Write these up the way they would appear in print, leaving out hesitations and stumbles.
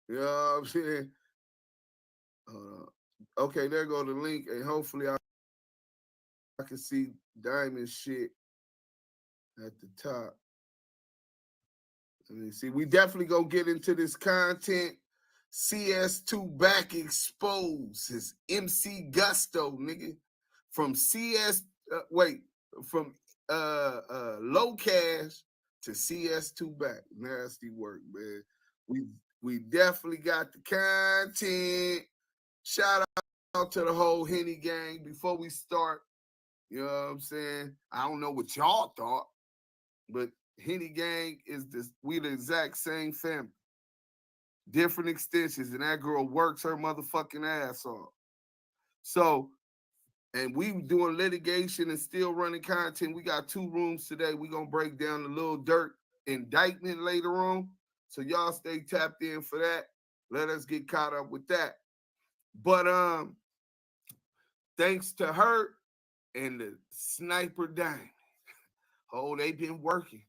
You know what I'm saying? Okay, there go the link, and hopefully I can see Diamond shit at the top. Let me see. We definitely gonna get into this content. CS2 back exposed his MC Gusto, nigga. From wait, from Locash to CS2 back. Nasty work, man. We we definitely got the content. Shout out to the whole Henny gang. Before we start, you know what I'm saying? I don't know what y'all thought, but Henny gang is this. We the exact same family, different extensions, and that girl works her motherfucking ass off. So, and we doing litigation and still running content. We got 2 rooms today. We gonna break down the little dirt indictment later on. So y'all stay tapped in for that. Let us get caught up with that. But thanks to her and the sniper dime. Oh, they been working.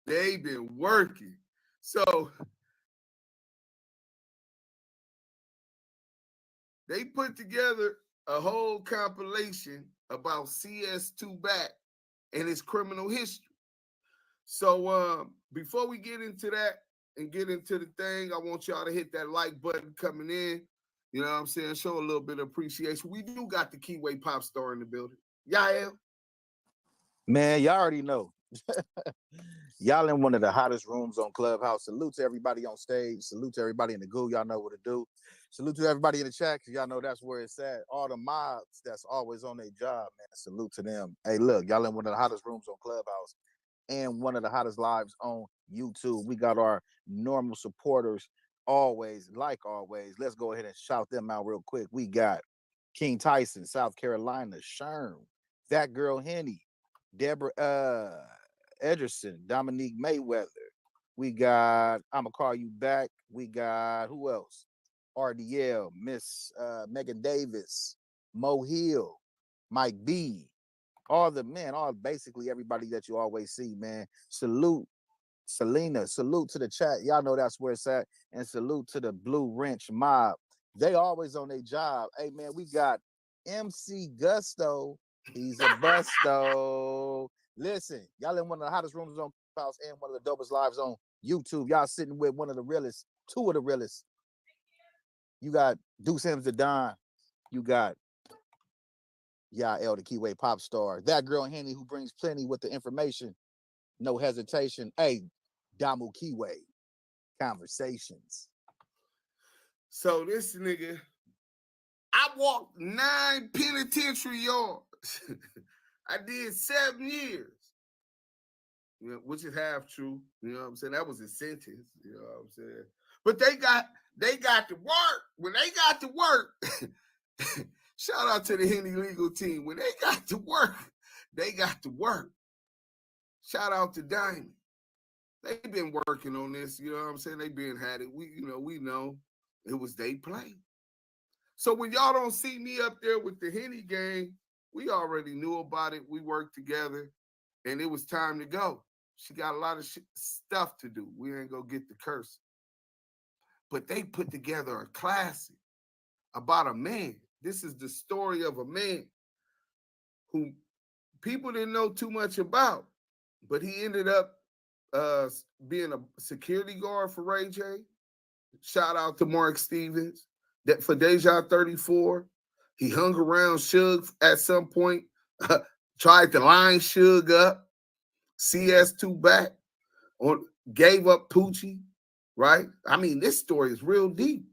They been working. So they put together a whole compilation about CS2 back and his criminal history. So before we get into that and get into the thing, I want y'all to hit that like button coming in. You know what I'm saying? Show a little bit of appreciation. We do got the Keyway Pop Star in the building. Yael. Man, y'all already know. Y'all in one of the hottest rooms on Clubhouse. Salute to everybody on stage. Salute to everybody in the goo. Y'all know what to do. Salute to everybody in the chat, because y'all know that's where it's at. All the mobs that's always on their job, man. Salute to them. Hey, look, y'all in one of the hottest rooms on Clubhouse and one of the hottest lives on YouTube. We got our normal supporters always, like always. Let's go ahead and shout them out real quick. We got King Tyson, South Carolina, Sherm, That Girl Henny, Deborah Ederson, Dominique Mayweather. We got I'ma Call You Back. We got who else? RDL, Miss Megan Davis, Mo Hill, Mike B. All the men, all basically everybody that you always see, man. Salute, Selena. Salute to the chat. Y'all know that's where it's at. And salute to the Blue Wrench mob. They always on their job. Hey, man, we got MC Gusto. He's a busto. Listen, y'all in one of the hottest rooms on House and one of the dopest lives on YouTube. Y'all sitting with one of the realest, 2 of the realest. You got Deuce Sims the Don. You got Yael, the Keyway Pop Star. That girl Henny, who brings plenty with the information. No hesitation. Hey, Damu Keyway. Conversations. So this nigga, I walked 9 penitentiary yards. I did 7 years. You know, which is half true. You know what I'm saying? That was a sentence. You know what I'm saying? But they got to work. When they got to work, shout out to the Henny legal team. When they got to work, they got to work. Shout out to Diamond. They've been working on this. You know what I'm saying? They been had it. We know it was they play. So when y'all don't see me up there with the Henny gang, we already knew about it. We worked together, and it was time to go. She got a lot of stuff to do. We ain't gonna get the curse. But they put together a classic about a man. This is the story of a man who people didn't know too much about, but he ended up being a security guard for Ray J. Shout out to Mark Stevens. That for Deja 34. He hung around Suge at some point, tried to line Suge up, CS2 back, gave up Poochie, right? I mean, this story is real deep.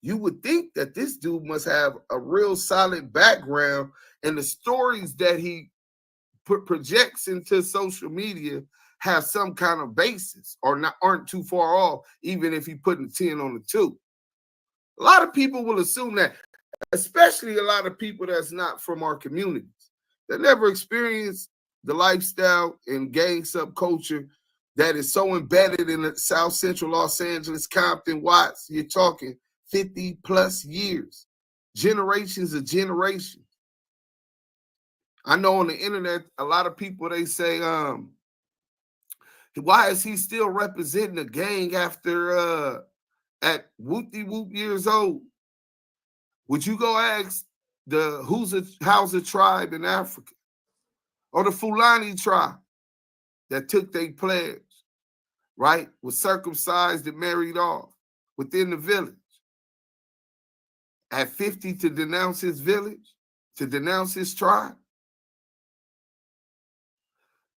You would think that this dude must have a real solid background, and the stories that he projects into social media have some kind of basis or aren't too far off, even if he putting 10 on the 2. A lot of people will assume that, especially a lot of people that's not from our communities. They never experienced the lifestyle and gang subculture that is so embedded in the South Central Los Angeles, Compton, Watts. You're talking 50 plus years, generations of generations. I know on the internet, a lot of people, they say, Why is he still representing a gang after at whoop years old? Would you go ask how's a tribe in Africa? Or the Fulani tribe that took their pledge, right? Was circumcised and married off within the village. At 50 to denounce his village, to denounce his tribe.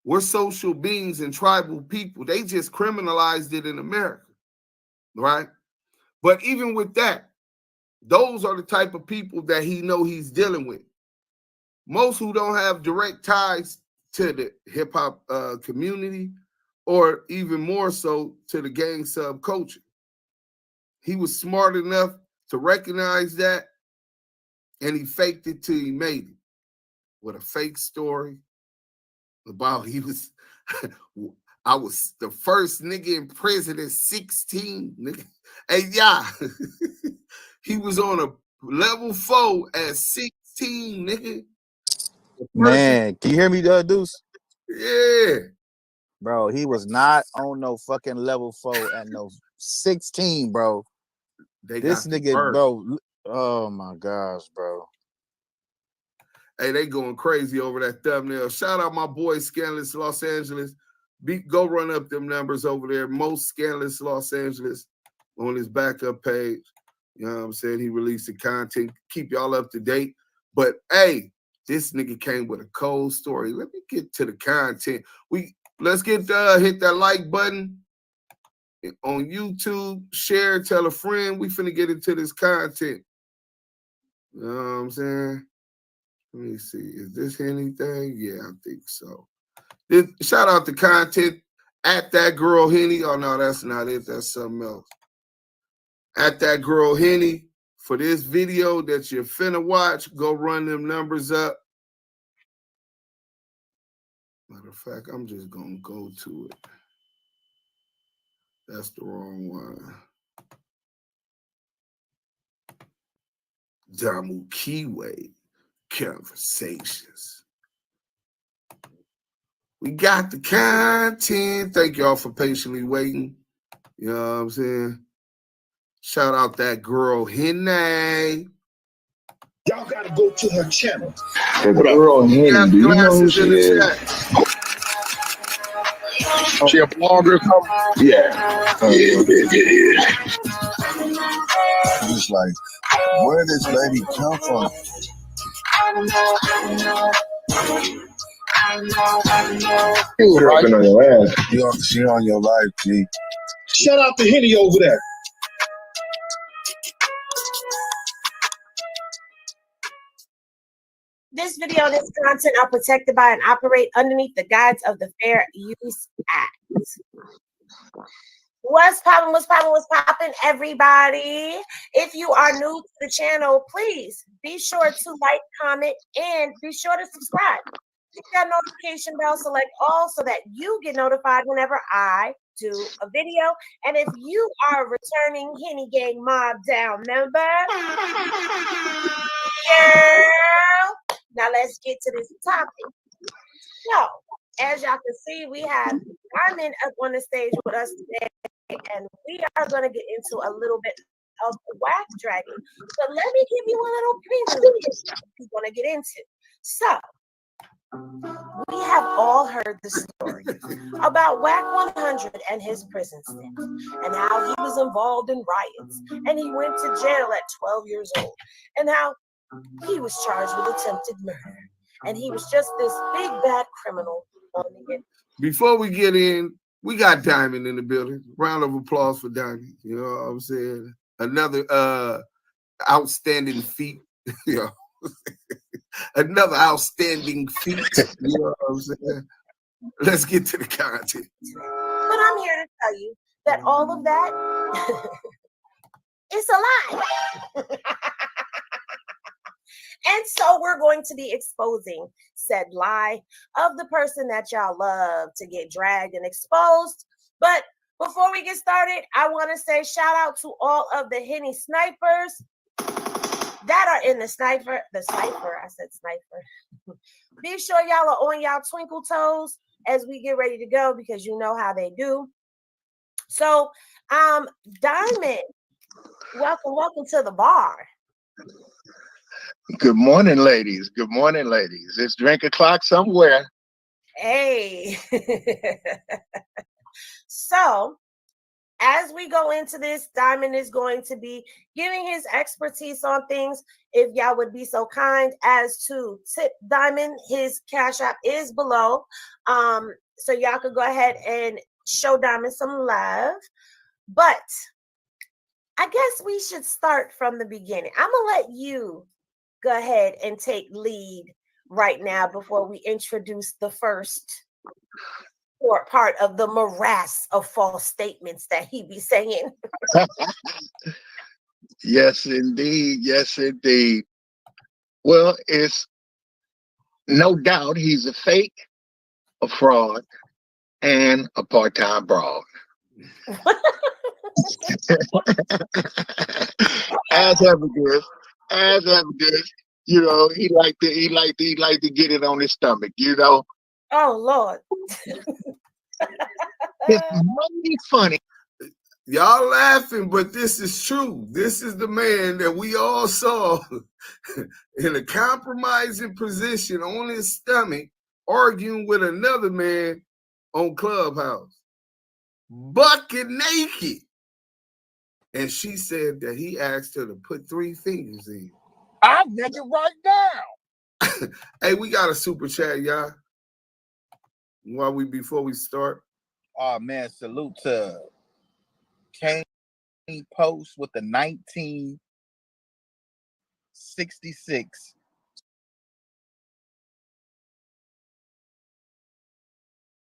We're social beings and tribal people. They just criminalized it in America, right? But even with that, those are the type of people that he know he's dealing with. Most who don't have direct ties to the hip hop community, or even more so to the gang subculture. He was smart enough to recognize that, and he faked it till he made it with a fake story about I was the first nigga in prison at 16. Nigga. Hey, yeah. He was on a level 4 at 16, nigga. Man, can you hear me, Deuce? Yeah. Bro, he was not on no fucking level 4 at no 16, bro. This nigga, bro. Oh my gosh, bro. Hey, they going crazy over that thumbnail. Shout out my boy Scandalous Los Angeles. Go run up them numbers over there. Most Scandalous Los Angeles on his backup page. You know what I'm saying? He released the content. Keep y'all up to date. But hey, this nigga came with a cold story. Let me get to the content. Let's get hit that like button on YouTube. Share, tell a friend. We finna get into this content. You know what I'm saying? Let me see. Is this anything? Yeah, I think so. Shout out to content at that girl Henny. Oh no, that's not it. That's something else. At that girl Henny for this video that you're finna watch. Go run them numbers up. Matter of fact, I'm just gonna go to it. That's the wrong one. Damu Kiwe Conversations. We got the content. Thank y'all for patiently waiting. You know what I'm saying? Shout out that girl Henny. Y'all gotta go to her channel. The girl Henny, do you know who she is? She a blogger? Yeah. It's like, where did this lady come from? You rapping on your ass. She on your life, G. Shout out to Henny over there. This video and this content are protected by and operate underneath the guides of the Fair Use Act. What's poppin', everybody? If you are new to the channel, please be sure to like, comment, and be sure to subscribe. Hit that notification bell, select all so that you get notified whenever I do a video. And if you are a returning Henny Gang Mob Down member, girl, now let's get to this topic. So, as y'all can see, we have Diamond up on the stage with us today, and we are going to get into a little bit of WACK dragging. But let me give you a little preview of what we're going to get into. So, we have all heard the story about WACK100 and his prison stint, and how he was involved in riots, and he went to jail at 12 years old, and how he was charged with attempted murder, and he was just this big bad criminal on the end. Before we get in, we got Diamond in the building. Round of applause for Diamond. You know what I'm saying? Another outstanding feat. You know. Another outstanding feat. You know what I'm saying? Let's get to the content. But I'm here to tell you that all of that is a lie. And so we're going to be exposing said lie of the person that y'all love to get dragged and exposed. But before we get started, I want to say shout out to all of the Henny snipers that are in the cipher. I said sniper. Be sure y'all are on y'all twinkle toes, as we get ready to go because you know how they do. So, Diamond, welcome to the bar. Good morning, ladies. Good morning, ladies. It's drink o'clock somewhere. Hey. So, as we go into this, Diamond is going to be giving his expertise on things. If y'all would be so kind as to tip Diamond, his Cash App is below. So y'all could go ahead and show Diamond some love. But I guess we should start from the beginning. I'm gonna let you go ahead and take lead right now before we introduce the first part of the morass of false statements that he be saying. Yes, indeed. Yes, indeed. Well, it's no doubt he's a fake, a fraud, and a part-time broad. As evidence, as evidence, you know, he like to get it on his stomach, you know. Oh Lord. It's mighty funny. Y'all laughing, but this is true. This is the man that we all saw in a compromising position on his stomach, arguing with another man on Clubhouse, bucket naked. And she said that he asked her to put 3 fingers in. I'm naked right now. Hey, we got a super chat, y'all. Before we start. Oh man, salute to Kane Post with the 1966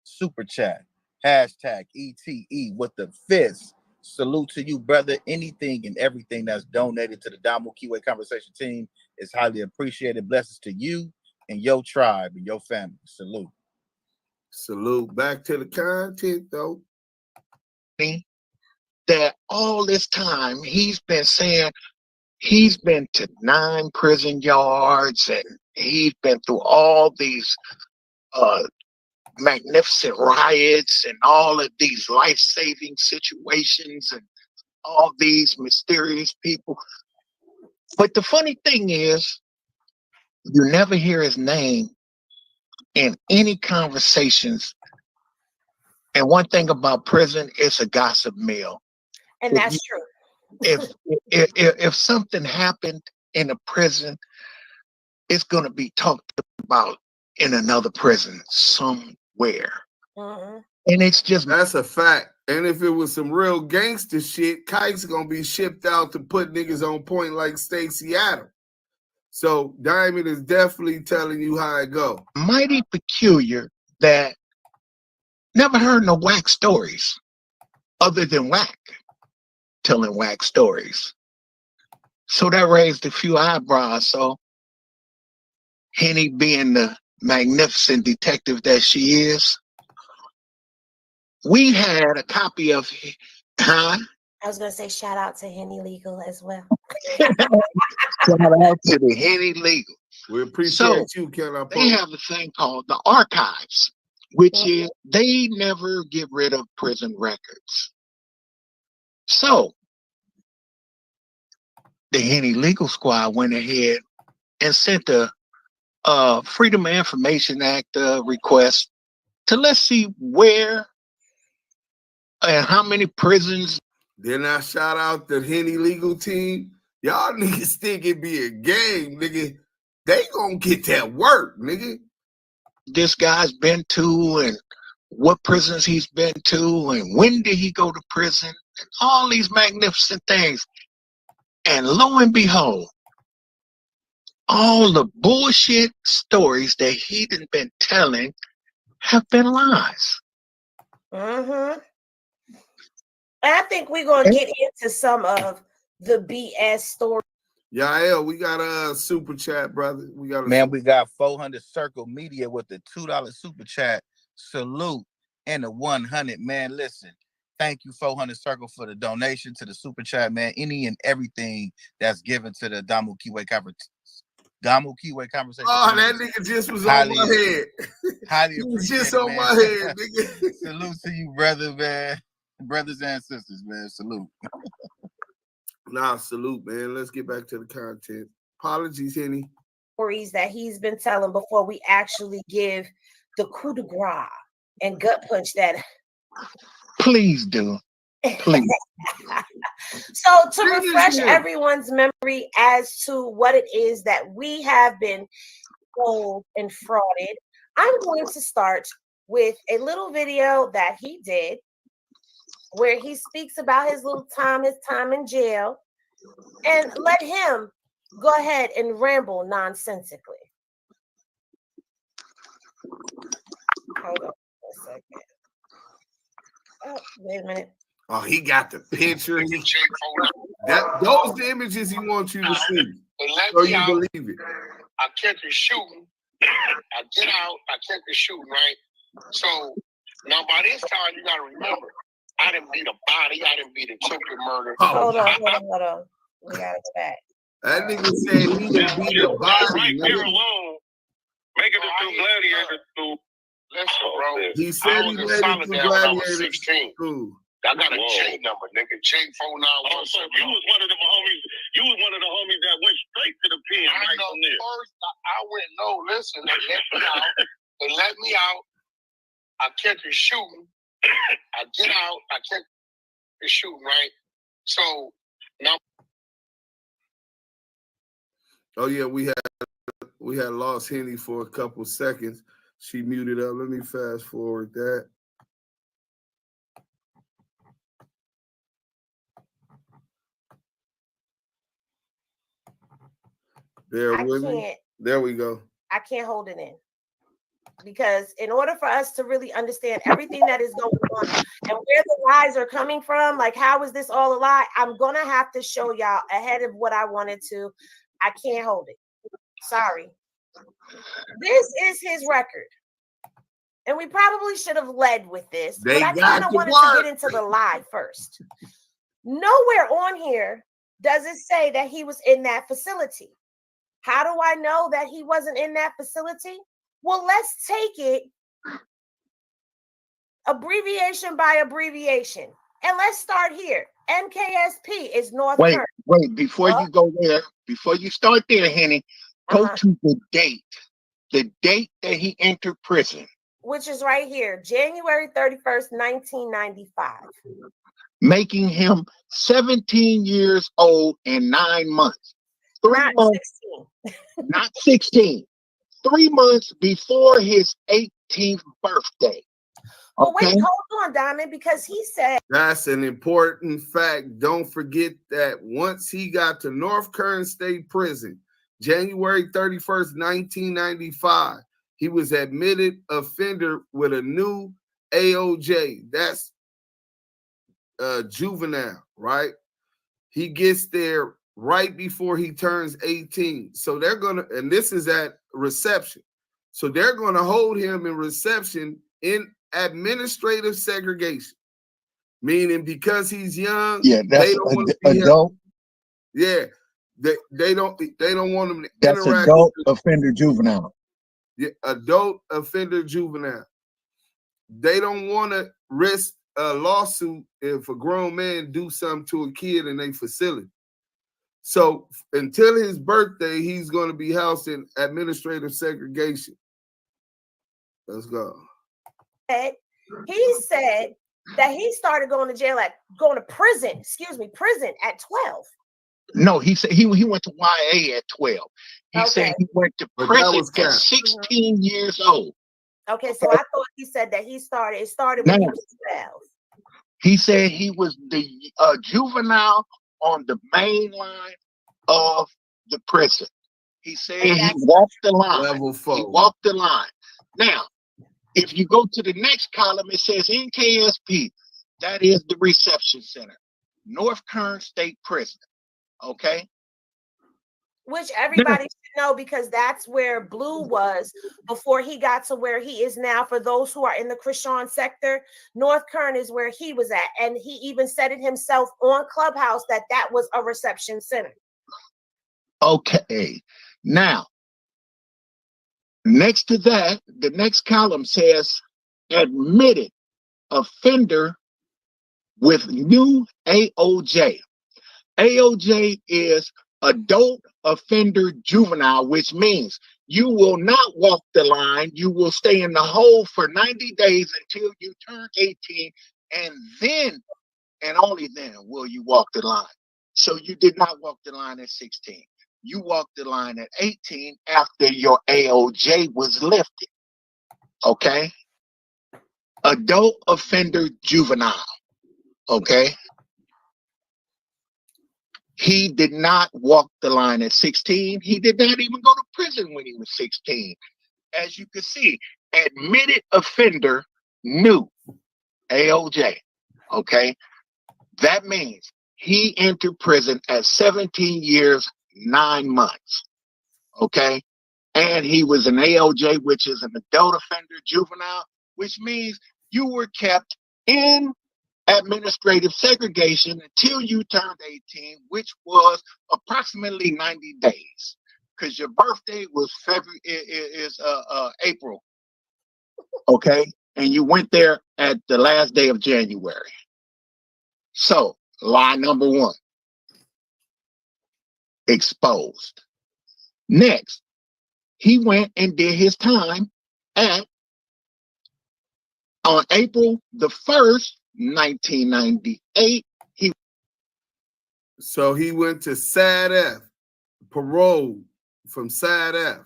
super chat. Hashtag ETE with the fist. Salute to you, brother. Anything and everything that's donated to the Damo Keyway Conversation team is highly appreciated. Blessings to you and your tribe and your family. Salute. Salute. Back to the content, though. That all this time he's been saying he's been to 9 prison yards and he's been through all these magnificent riots and all of these life-saving situations and all these mysterious people. But the funny thing is, you never hear his name in any conversations. And one thing about prison, it's a gossip mill. And that's true. If something happened in a prison, it's going to be talked about in another prison somewhere. Mm-hmm. And it's just... That's a fact. And if it was some real gangster shit, Kike's going to be shipped out to put niggas on point like Stacey Adams. So Diamond is definitely telling you how it go. Mighty peculiar that never heard no whack stories other than whack telling whack stories. So that raised a few eyebrows. So Henny, being the magnificent detective that she is, we had a copy of... I was going to say shout out to Henny Legal as well. Shout out to the Henny Legal. We appreciate you, Ken. They have a thing called the archives, which is they never get rid of prison records. So the Henny Legal Squad went ahead and sent a Freedom of Information Act request to let's see where and how many prisons. Then I shout out the Henny Legal team. Y'all niggas think it be a game, nigga. They gonna get that work, nigga. This guy's been to and what prisons he's been to and when did he go to prison and all these magnificent things. And lo and behold, all the bullshit stories that he'd been telling have been lies. Mm-hmm. I think we're going to get into some of the BS stories. Yeah, we got a super chat, brother. We got 400 Circle Media with the $2 super chat. Salute and the 100, man. Listen, thank you, 400 Circle, for the donation to the super chat, man. Any and everything that's given to the Damo Keyway Gamu Kiwe conversation. Oh, that nigga just was on my head. Highly He was appreciated, just on man. my head, nigga. Salute to you, brother, man. Brothers and sisters, man. Salute. Nah, salute, man. Let's get back to the content. Apologies, Henny. Stories that he's been telling before we actually give the coup de grace and gut punch that. Please do. Please. So to refresh everyone's memory as to what it is that we have been told and frauded, I'm going to start with a little video that he did where he speaks about his time in jail, and let him go ahead and ramble nonsensically. Hold on a second. Oh, wait a minute. Oh, he got the picture. Those the images he wants you to see. So you believe it. I catch you shooting. I get out. I catch you shooting, right? So now by this time, you got to remember, I didn't beat a body. I didn't beat a attempted murder. Hold on. We got to go back. That nigga said he didn't beat a body. Right there alone, making it through Gladiator school. Listen, bro. He said he made it through Gladiator school. I got a J number, nigga. J4917. So you was one of the homies. You was one of the homies that went straight to the pen. I know. First, I went. No, listen. They let me out. They let me out. I catch you shooting. I get out. I catch you shooting. Right. So now. Oh yeah, we had lost Henny for a couple seconds. She muted up. Let me fast forward that. There we go. I can't hold it in. Because in order for us to really understand everything that is going on and where the lies are coming from, like how is this all a lie? I'm going to have to show y'all ahead of what I wanted to. I can't hold it. Sorry. This is his record. And we probably should have led with this, but I kind of wanted to get into the lie first. Nowhere on here does it say that he was in that facility. How do I know that he wasn't in that facility? Well, let's take it abbreviation by abbreviation. And let's start here. NKSP is North Wait, Kern. wait, before you go there, before you start there, Henny, go to the date that he entered prison. Which is right here, January 31st, 1995. Making him 17 years old and 9 months. 3 months, 16. Not 16. 3 months before his 18th birthday. But wait, hold on, Diamond, because he said that's an important fact. Don't forget that once he got to North Kern State Prison, January 31st, 1995, he was admitted offender with a new AOJ. That's juvenile, right? He gets there right before he turns 18. So they're going to, and this is at reception. So they're going to hold him in reception in administrative segregation, meaning because he's young, that's adult. Yeah, they don't want him to that's interact. Adult offender juvenile. Yeah, adult offender juvenile. They don't want to risk a lawsuit if a grown man do something to a kid in a facility. So until his birthday, he's going to be housed in administrative segregation. Let's go. He said that he started going to prison at 12. No, he said he went to YA at 12. He said he went to prison at 16 years old. Okay, so I thought he said that it started when he was 12. He said he was the juvenile on the main line of the prison. He said he walked the line. Level 4. He walked the line. Now, if you go to the next column, it says NKSP. That is the reception center. North Kern State Prison. Okay? Which everybody should know because that's where Blue was before he got to where he is now. For those who are in the Krishan sector, North Kern is where he was at. And he even said it himself on Clubhouse that was a reception center. Okay. Now, next to that, the next column says admitted offender with new AOJ. AOJ is adult offender juvenile, which means you will not walk the line. You will stay in the hole for 90 days until you turn 18, and then and only then will you walk the line. So you did not walk the line at 16. You walked the line at 18 after your AOJ was lifted. Okay? Adult offender juvenile. Okay? He did not walk the line at 16. He did not even go to prison when he was 16. As you can see, admitted offender, new AOJ. Okay? That means he entered prison at 17 years, 9 months. Okay? And he was an AOJ, which is an adult offender juvenile, which means you were kept in administrative segregation until you turned 18, which was approximately 90 days. Because your birthday was April. Okay? And you went there at the last day of January. So, lie number one, exposed. Next, he went and did his time on April the 1st, 1998. So he went to SAD-F, parole from SAD-F,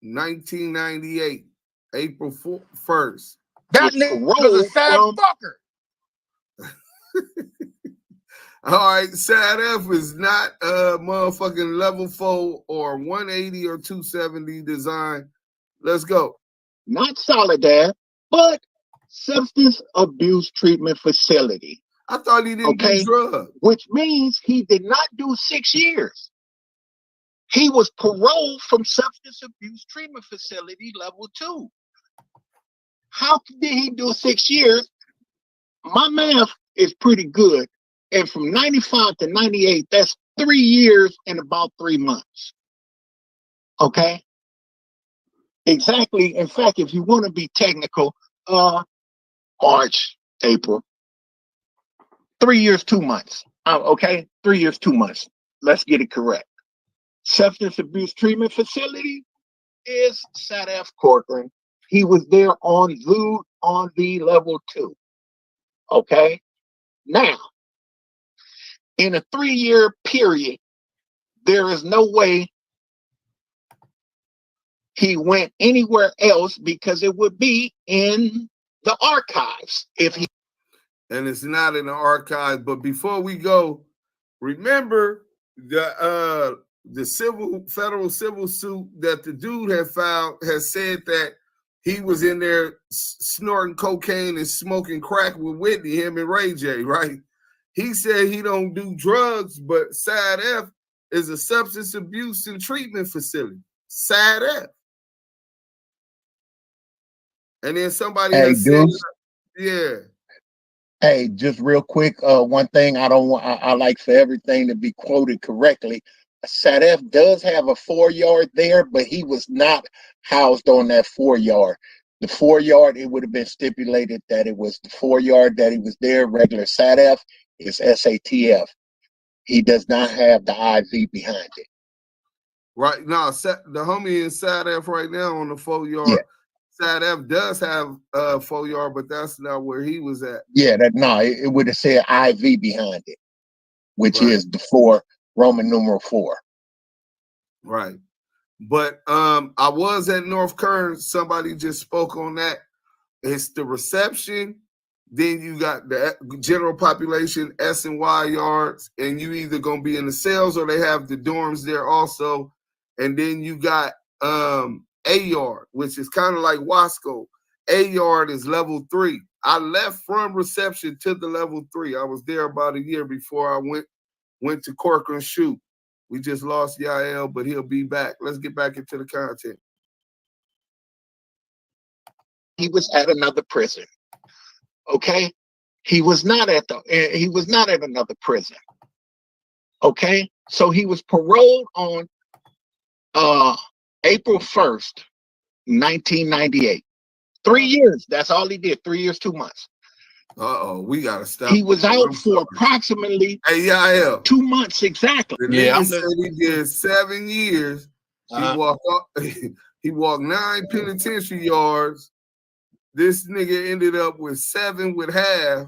1998, April 1st. That nigga was a sad fucker. All right, SAD-F is not motherfucking level 4 or 180 or 270 design. Let's go. Not Solidar, but substance abuse treatment facility. I thought he didn't do drugs. Which means he did not do 6 years. He was paroled from substance abuse treatment facility level 2. How did he do 6 years? My math is pretty good. And from 95 to 98, that's 3 years and about 3 months. Okay? Exactly. In fact, if you want to be technical, March, April. 3 years, 2 months. Okay? 3 years, 2 months. Let's get it correct. Substance abuse treatment facility is SAD-F Corcoran. He was there on the level 2. Okay? Now, in a 3-year period, there is no way he went anywhere else because it would be in the archives if he. And it's not in the archives. But before we go, remember the federal civil suit that the dude had filed has said that he was in there snorting cocaine and smoking crack with Whitney, him and Ray J, right? He said he don't do drugs, but SAD-F is a substance abuse and treatment facility. SAD-F. And then somebody has said, yeah. Hey, just real quick, one thing I like for everything to be quoted correctly. SAD-F does have a 4-yard there, but he was not housed on that 4-yard. The 4-yard, it would have been stipulated that it was the 4-yard that he was there. Regular SAD-F is SATF. He does not have the IV behind it. Right now, the homie in SAD-F right now on the 4-yard. Yeah. SAD-F does have a 4-yard, but that's not where he was at. Yeah, it would have said IV behind it, which is the 4, Roman numeral 4. Right. But I was at North Kern. Somebody just spoke on that. It's the reception. Then you got the general population, S and Y yards, and you either gonna be in the cells or they have the dorms there also. And then you got A yard, which is kind of like Wasco. A yard is level 3. I left from reception to the level 3. I was there about a year before I went to Corcoran shoot. We just lost Yael, but he'll be back. Let's get back into the content. He was at another prison. Okay? He was not at another prison. Okay? So he was paroled on April 1st, 1998. 3 years. That's all he did. 3 years, 2 months. We gotta stop. He was out for approximately 2 months exactly. The nigga said he did 7 years. He walked up, he walked 9 penitentiary yards. This nigga ended up with 7 with half,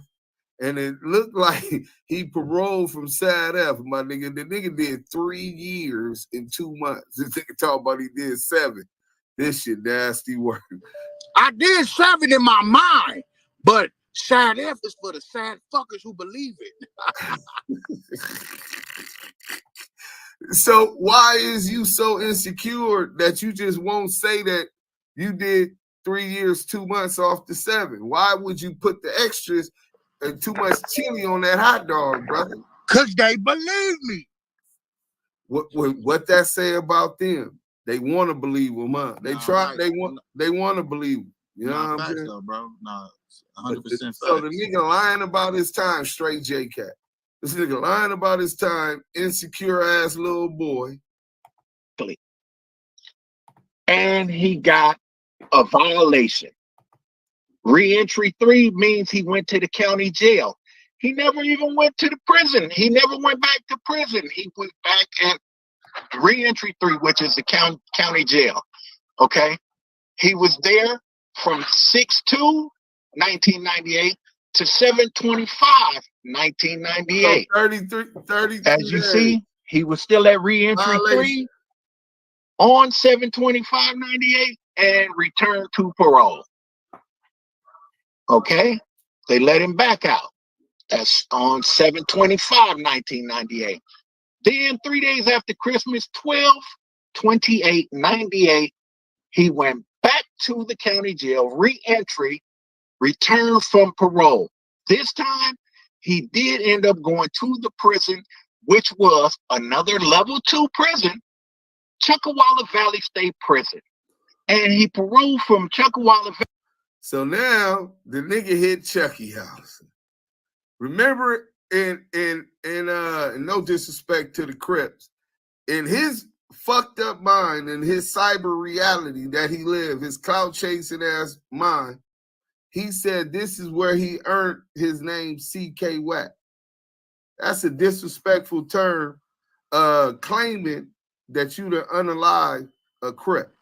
and it looked like he paroled from side F. My nigga, the nigga did 3 years in 2 months. This nigga talking about he did 7. This shit nasty work. I did 7 in my mind, but side F is for the sad fuckers who believe it. So why is you so insecure that you just won't say that you did 3 years, 2 months off the 7? Why would you put the extras and too much chili on that hot dog, brother? Cause they believe me. What that say about them? They want to believe them, huh? They want to believe them. You know what I'm saying, though, bro? Nah, 100% facts. So the nigga lying about his time, straight J-Cat. This nigga lying about his time, insecure ass little boy. And he got a violation. Reentry 3 means he went to the county jail. He never even went to the prison. He never went back to prison. He was back at reentry 3, which is the county jail. Okay? He was there from 6/2/1998 to 7/25/1998. So 33 As you days. see, he was still at reentry 3 on 7/25/98 and returned to parole. Okay? They let him back out. That's on 7/25/1998. Then 3 days after Christmas, 12/28/98, he went back to the county jail, re-entry, returned from parole. This time, he did end up going to the prison, which was another level 2 prison, Chuckawalla Valley State Prison. And he paroled from Chuckawalla Valley. So now the nigga hit Chucky house. Remember, in no disrespect to the Crips, in his fucked up mind and his cyber reality that he lived, his cloud chasing ass mind, he said this is where he earned his name, CK WACK. That's a disrespectful term, claiming that you to unalive a Crip.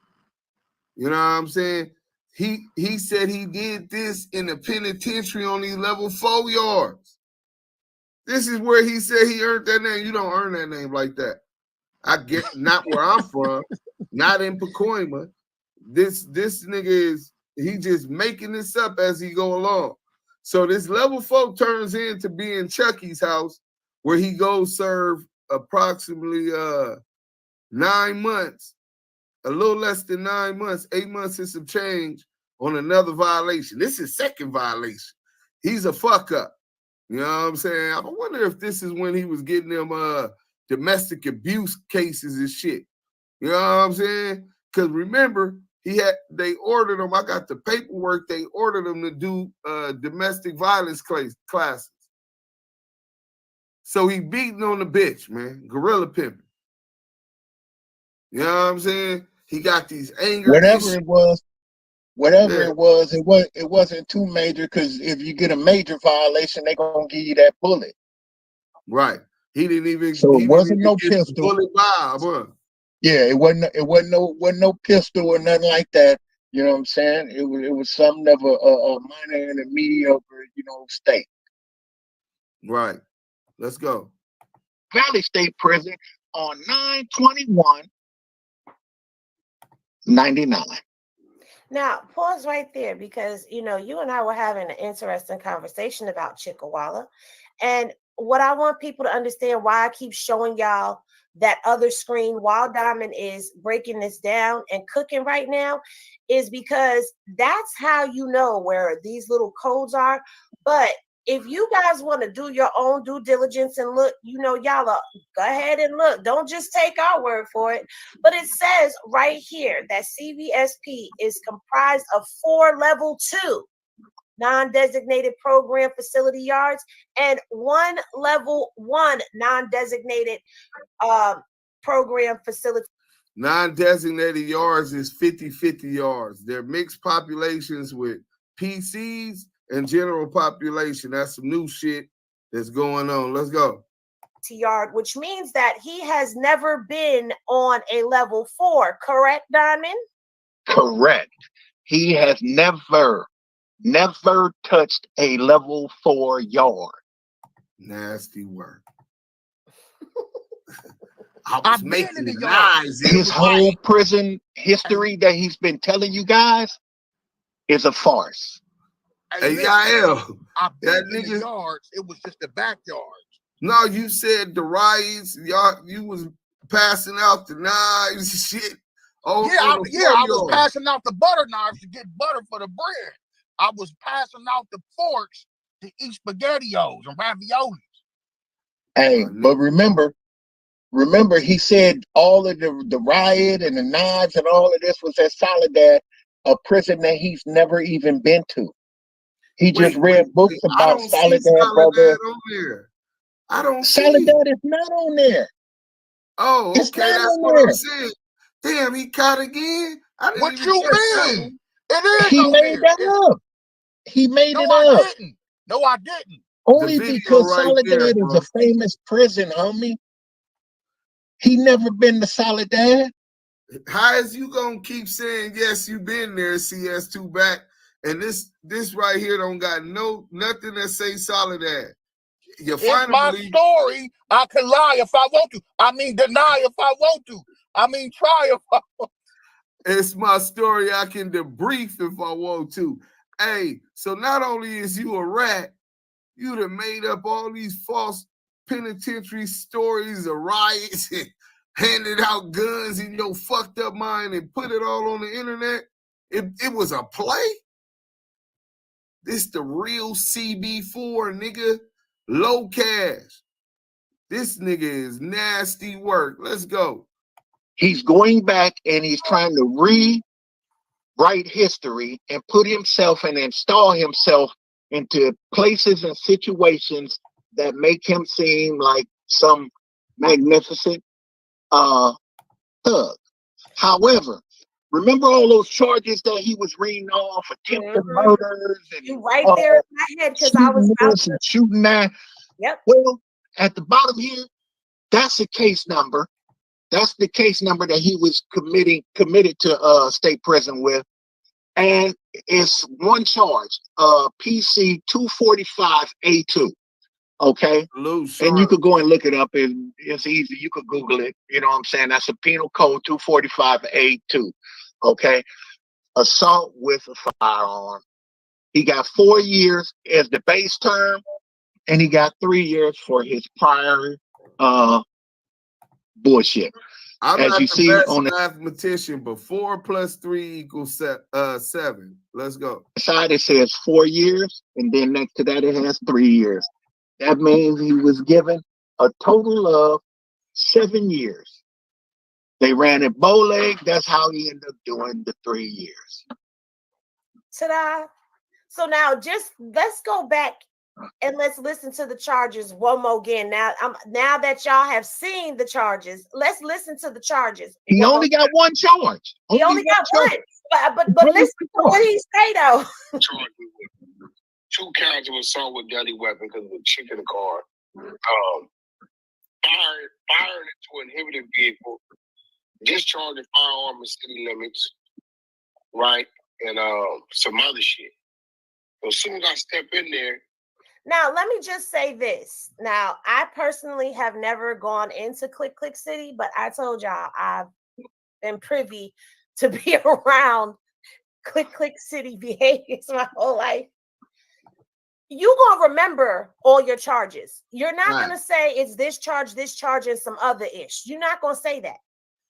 You know what I'm saying? He said he did this in the penitentiary on these level 4 yards. This is where he said he earned that name. You don't earn that name like that. I get not where I'm from, not in Pacoima. This nigga is he just making this up as he go along. So this level 4 turns into being Chucky's house, where he goes serve approximately 9 months, a little less than 9 months, 8 months and some change on another violation. This is second violation. He's a fuck up. You know what I'm saying? I wonder if this is when he was getting them domestic abuse cases and shit. You know what I'm saying? Because remember, they ordered him. I got the paperwork. They ordered him to do domestic violence classes. So he beating on the bitch, man. Gorilla pimping. You know what I'm saying? He got these anger issues. It wasn't too major, because if you get a major violation, they're gonna give you that bullet. Right. He didn't even. So it wasn't no pistol. Bullet Bob, huh? Yeah, it wasn't no pistol or nothing like that. You know what I'm saying? It was something of a minor and a mediocre, state. Right. Let's go. Valley State Prison on 9/21/99. Now, pause right there, because, you and I were having an interesting conversation about Chuckawalla. And what I want people to understand, why I keep showing y'all that other screen while Diamond is breaking this down and cooking right now, is because that's how you know where these little codes are. But if you guys want to do your own due diligence and look, y'all go ahead and look. Don't just take our word for it. But it says right here that CVSP is comprised of 4 level 2 non-designated program facility yards and 1 level 1 non-designated program facility. Non-designated yards is 50-50 yards. They're mixed populations with PCs and general population. That's some new shit that's going on. Let's go. Yard, which means that he has never been on a level 4, correct, Diamond? Correct. He has never touched a level 4 yard. Nasty work. I was making the eyes. His whole prison history that he's been telling you guys is a farce. Hey, Yael, I've been in the yards. It was just the backyards. No, you said the riots. Y'all, you was passing out the knives and shit. Oh, I was passing out the butter knives to get butter for the bread. I was passing out the forks to eat SpaghettiOs and raviolis. Hey, but remember, he said all of the riot and the knives and all of this was at Soledad, a prison that he's never even been to. He just read books about Soledad, brother. On there. I don't see Soledad is not on there. Oh, it's okay, that's what I'm saying. Damn, he caught again. What you mean? It is. He made that up. He made it up. No, I didn't. Only because Soledad is a famous prison, homie. He never been to Soledad. How is you gonna keep saying yes? You been there, CS2 back, and this right here don't got nothing that say Soledad. It's my story. I can lie if I want to. I mean, deny if I want to. I mean, try if I want to. It's my story. I can debrief if I want to. Hey, so not only is you a rat, you done made up all these false penitentiary stories of riots and handed out guns in your fucked up mind and put it all on the internet. It was a play. This the real CB4, nigga. Locash. This nigga is nasty work. Let's go. He's going back and he's trying to rewrite history and put himself and install himself into places and situations that make him seem like some magnificent thug. However, remember all those charges that he was reading off, attempted murders and right there in my head because I was about to shooting that. Yep. Well, at the bottom here, that's a case number. That's the case number that he was committed to state prison with. And it's one charge, PC 245A2. Okay. And you could go and look it up, and it's easy. You could Google it. You know what I'm saying? That's a penal code 245A2. Okay. Assault with a firearm. He got 4 years as the base term, and he got 3 years for his prior bullshit. I'm as not you the see best on the mathematician, but 4 + 3 equals 7. Let's go. side, it says 4 years, and then next to that it has 3 years. That means he was given a total of 7 years. They ran it bow leg. That's how he ended up doing the 3 years. Ta-da! So now let's go back and let's listen to the charges one more again. Now that y'all have seen the charges, let's listen to the charges. He only got one charge. He only got one. But listen to what he say though. 2 counts of assault with deadly weapon because of a chick in the car. Fired into an inhibited vehicle, discharging firearm in city limits, right? And some other shit. So as soon as I step in there. Now, let me just say this. Now, I personally have never gone into Click City, but I told y'all I've been privy to be around Click City behaviors my whole life. You gonna remember all your charges. You're not gonna say it's this charge, and some other ish. You're not gonna say that.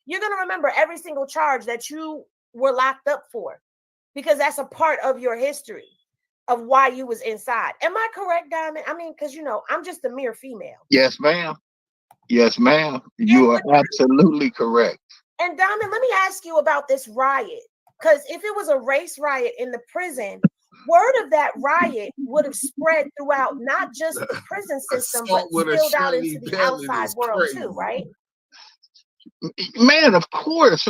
You're gonna remember every single charge that you were locked up for, because that's a part of your history of why you was inside. Am I correct, Diamond? I mean, because I'm just a mere female. Yes, ma'am. Yes, ma'am. You are absolutely correct. And Diamond, let me ask you about this riot. Because if it was a race riot in the prison, word of that riot would have spread throughout not just the prison system, but spilled out into the outside world too, right? Man, of course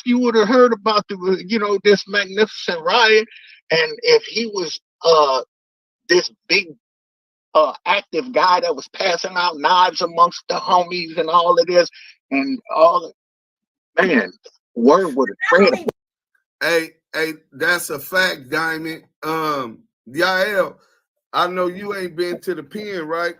you would have heard about this magnificent riot, and if he was this big active guy that was passing out knives amongst the homies and all of this and all, man, word would have spread. Hey, that's a fact, Diamond. Yael, I know you ain't been to the pen, right?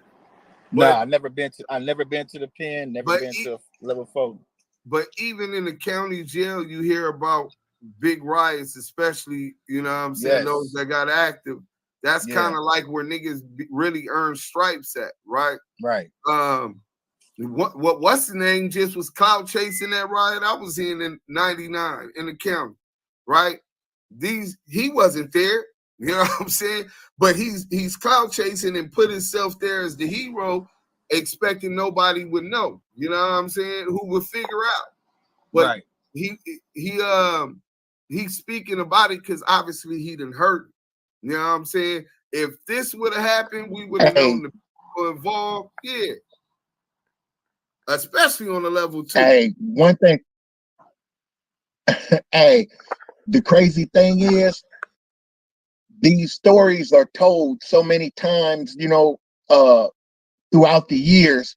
Nah, I never been to the pen, never been to level 4. But even in the county jail, you hear about big riots, especially, you know what I'm saying, those that got active. That's kind of like where niggas really earn stripes at, right? Right. What's the name just was clout chasing that riot I was in 99 in the county, right? He wasn't there, you know what I'm saying? But he's clout chasing and put himself there as the hero, expecting nobody would know, you know what I'm saying? Who would figure out? But he's speaking about it because obviously he done hurt. You know what I'm saying? If this would have happened, we would have known the people involved. Yeah. Especially on the level 2. Hey, one thing. Hey, the crazy thing is, these stories are told so many times, throughout the years.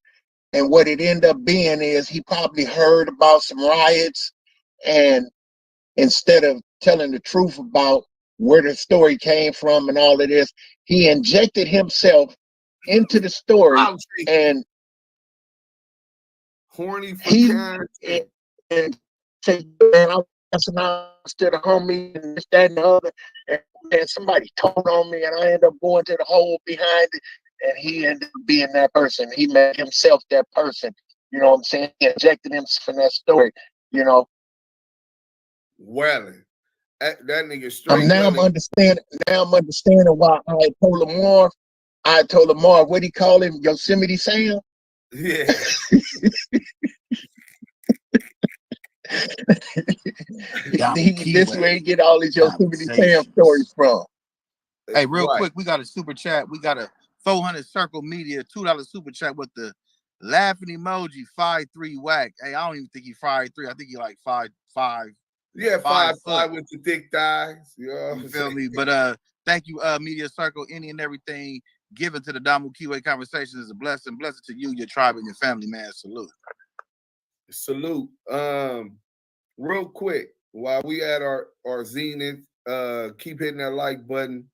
And what it ended up being is he probably heard about some riots, and instead of telling the truth about where the story came from and all of this, he injected himself into the story, and horny for character. And say, man, I'm passing out to the homie and this, that, and the other, and somebody told on me, and I ended up going to the hole behind it, and he ended up being that person. He made himself that person. You know what I'm saying? He injected himself in that story, Welling. That nigga straight. I'm understanding why I told Lamar, what do you call him? Yosemite Sam? Yeah. This way he get all these Yosemite Sam stories from. Hey, real quick, we got a super chat. We got a 400 Circle Media $2 super chat with the laughing emoji 5'3" WACK. Hey, I don't even think he 5'3". I think he like 5'5". Yeah, 5'5" with the thick thighs. You feel me? But thank you, Media Circle. Any and everything given to the Damu Kiwi conversation is a blessing. Blessing to you, your tribe, and your family, man. Salute. Salute. Real quick, while we at our zenith, keep hitting that like button.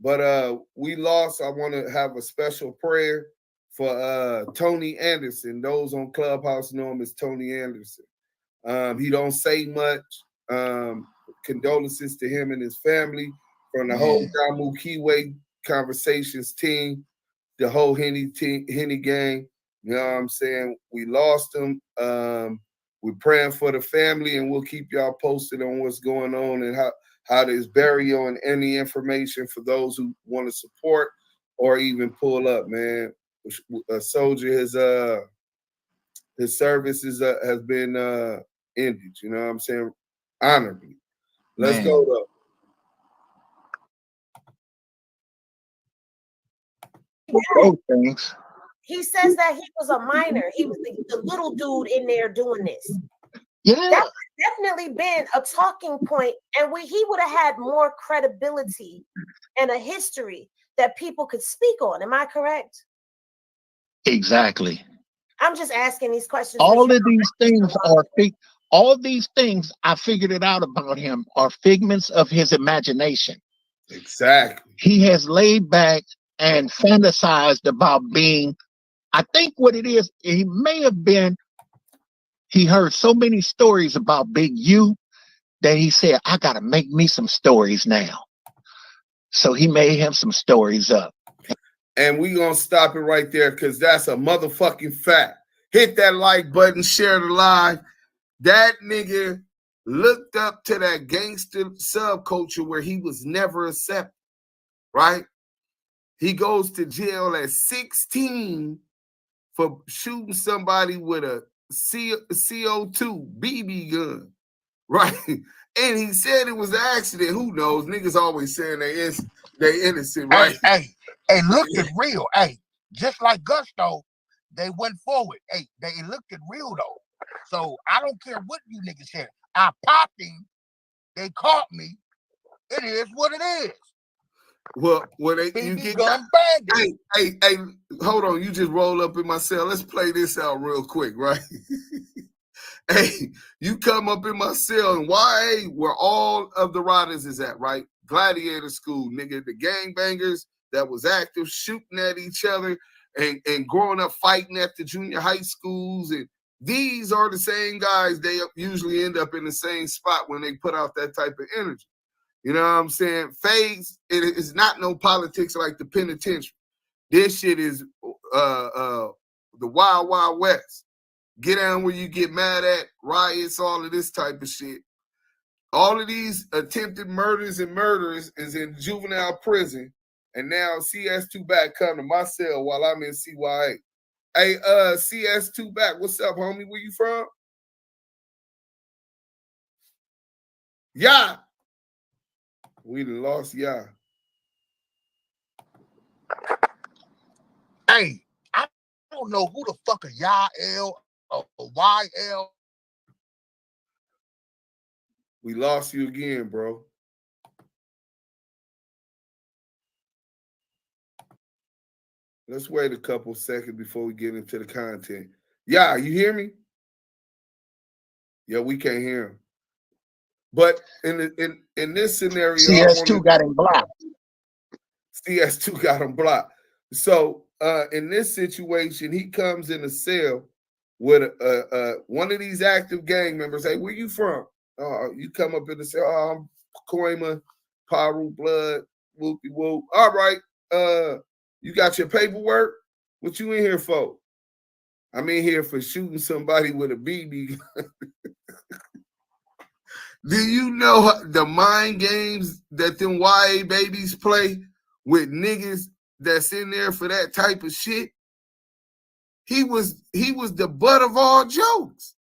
But we lost. I want to have a special prayer for Tony Anderson. Those on Clubhouse know him as Tony Anderson. He don't say much. Condolences to him and his family from the whole Damu Kiwi Conversations team, the whole Henny gang. You know what I'm saying? We lost him. We're praying for the family, and we'll keep y'all posted on what's going on and how this burial and any information for those who want to support or even pull up, man. A soldier, his service has been ended. You know what I'm saying? Honorably. Let's go though. He says that he was a minor. He was the little dude in there doing this. Yeah, that's definitely been a talking point, and he would have had more credibility and a history that people could speak on. Am I correct? Exactly. I'm just asking these questions. All these things I figured it out about him are figments of his imagination. Exactly. He has laid back and fantasized about being, I think what it is, he may have been, he heard so many stories about Big U that he said, I got to make me some stories now. So he made him some stories up. And we going to stop it right there because that's a motherfucking fact. Hit that like button, share the live. That nigga looked up to that gangster subculture where he was never accepted, right? He goes to jail at 16 for shooting somebody with a CO2 BB gun, right? And he said it was an accident. Who knows? Niggas always saying they innocent, right? Hey, looked at real. Hey, just like Gusto, they went forward. Hey, they looked at real though. So I don't care what you niggas say. I popped him. They caught me. It is what it is. Well, you get gun banging. Hey, hold on. You just roll up in my cell. Let's play this out real quick, right? Hey, you come up in my cell and YA, where all of the riders is at, right? Gladiator school, nigga. The gangbangers that was active, shooting at each other and growing up fighting at the junior high schools. And these are the same guys. They usually end up in the same spot when they put out that type of energy. You know what I'm saying? Phase, it is not no politics like the penitentiary. This shit is the Wild Wild West. Get down where you get mad at, riots, all of this type of shit. All of these attempted murders and murders is in juvenile prison. And now CS2 back come to my cell while I'm in CYA. Hey, CS2 back, what's up, homie? Where you from? Yeah. We done lost y'all. Hey, I don't know who the fuck a Yael or YL. We lost you again, bro. Let's wait a couple seconds before we get into the content. Yeah, you hear me? Yeah, we can't hear him. But in this scenario, CS2 got him blocked. CS2 got him blocked. So in this situation, he comes in a cell with one of these active gang members. Hey, where you from? You come up in the cell. I'm Koima, Paru, Blood, whoopie whoop. All right. You got your paperwork? What you in here for? I'm in here for shooting somebody with a BB gun. Do you know the mind games that them YA babies play with niggas that's in there for that type of shit? He was the butt of all jokes.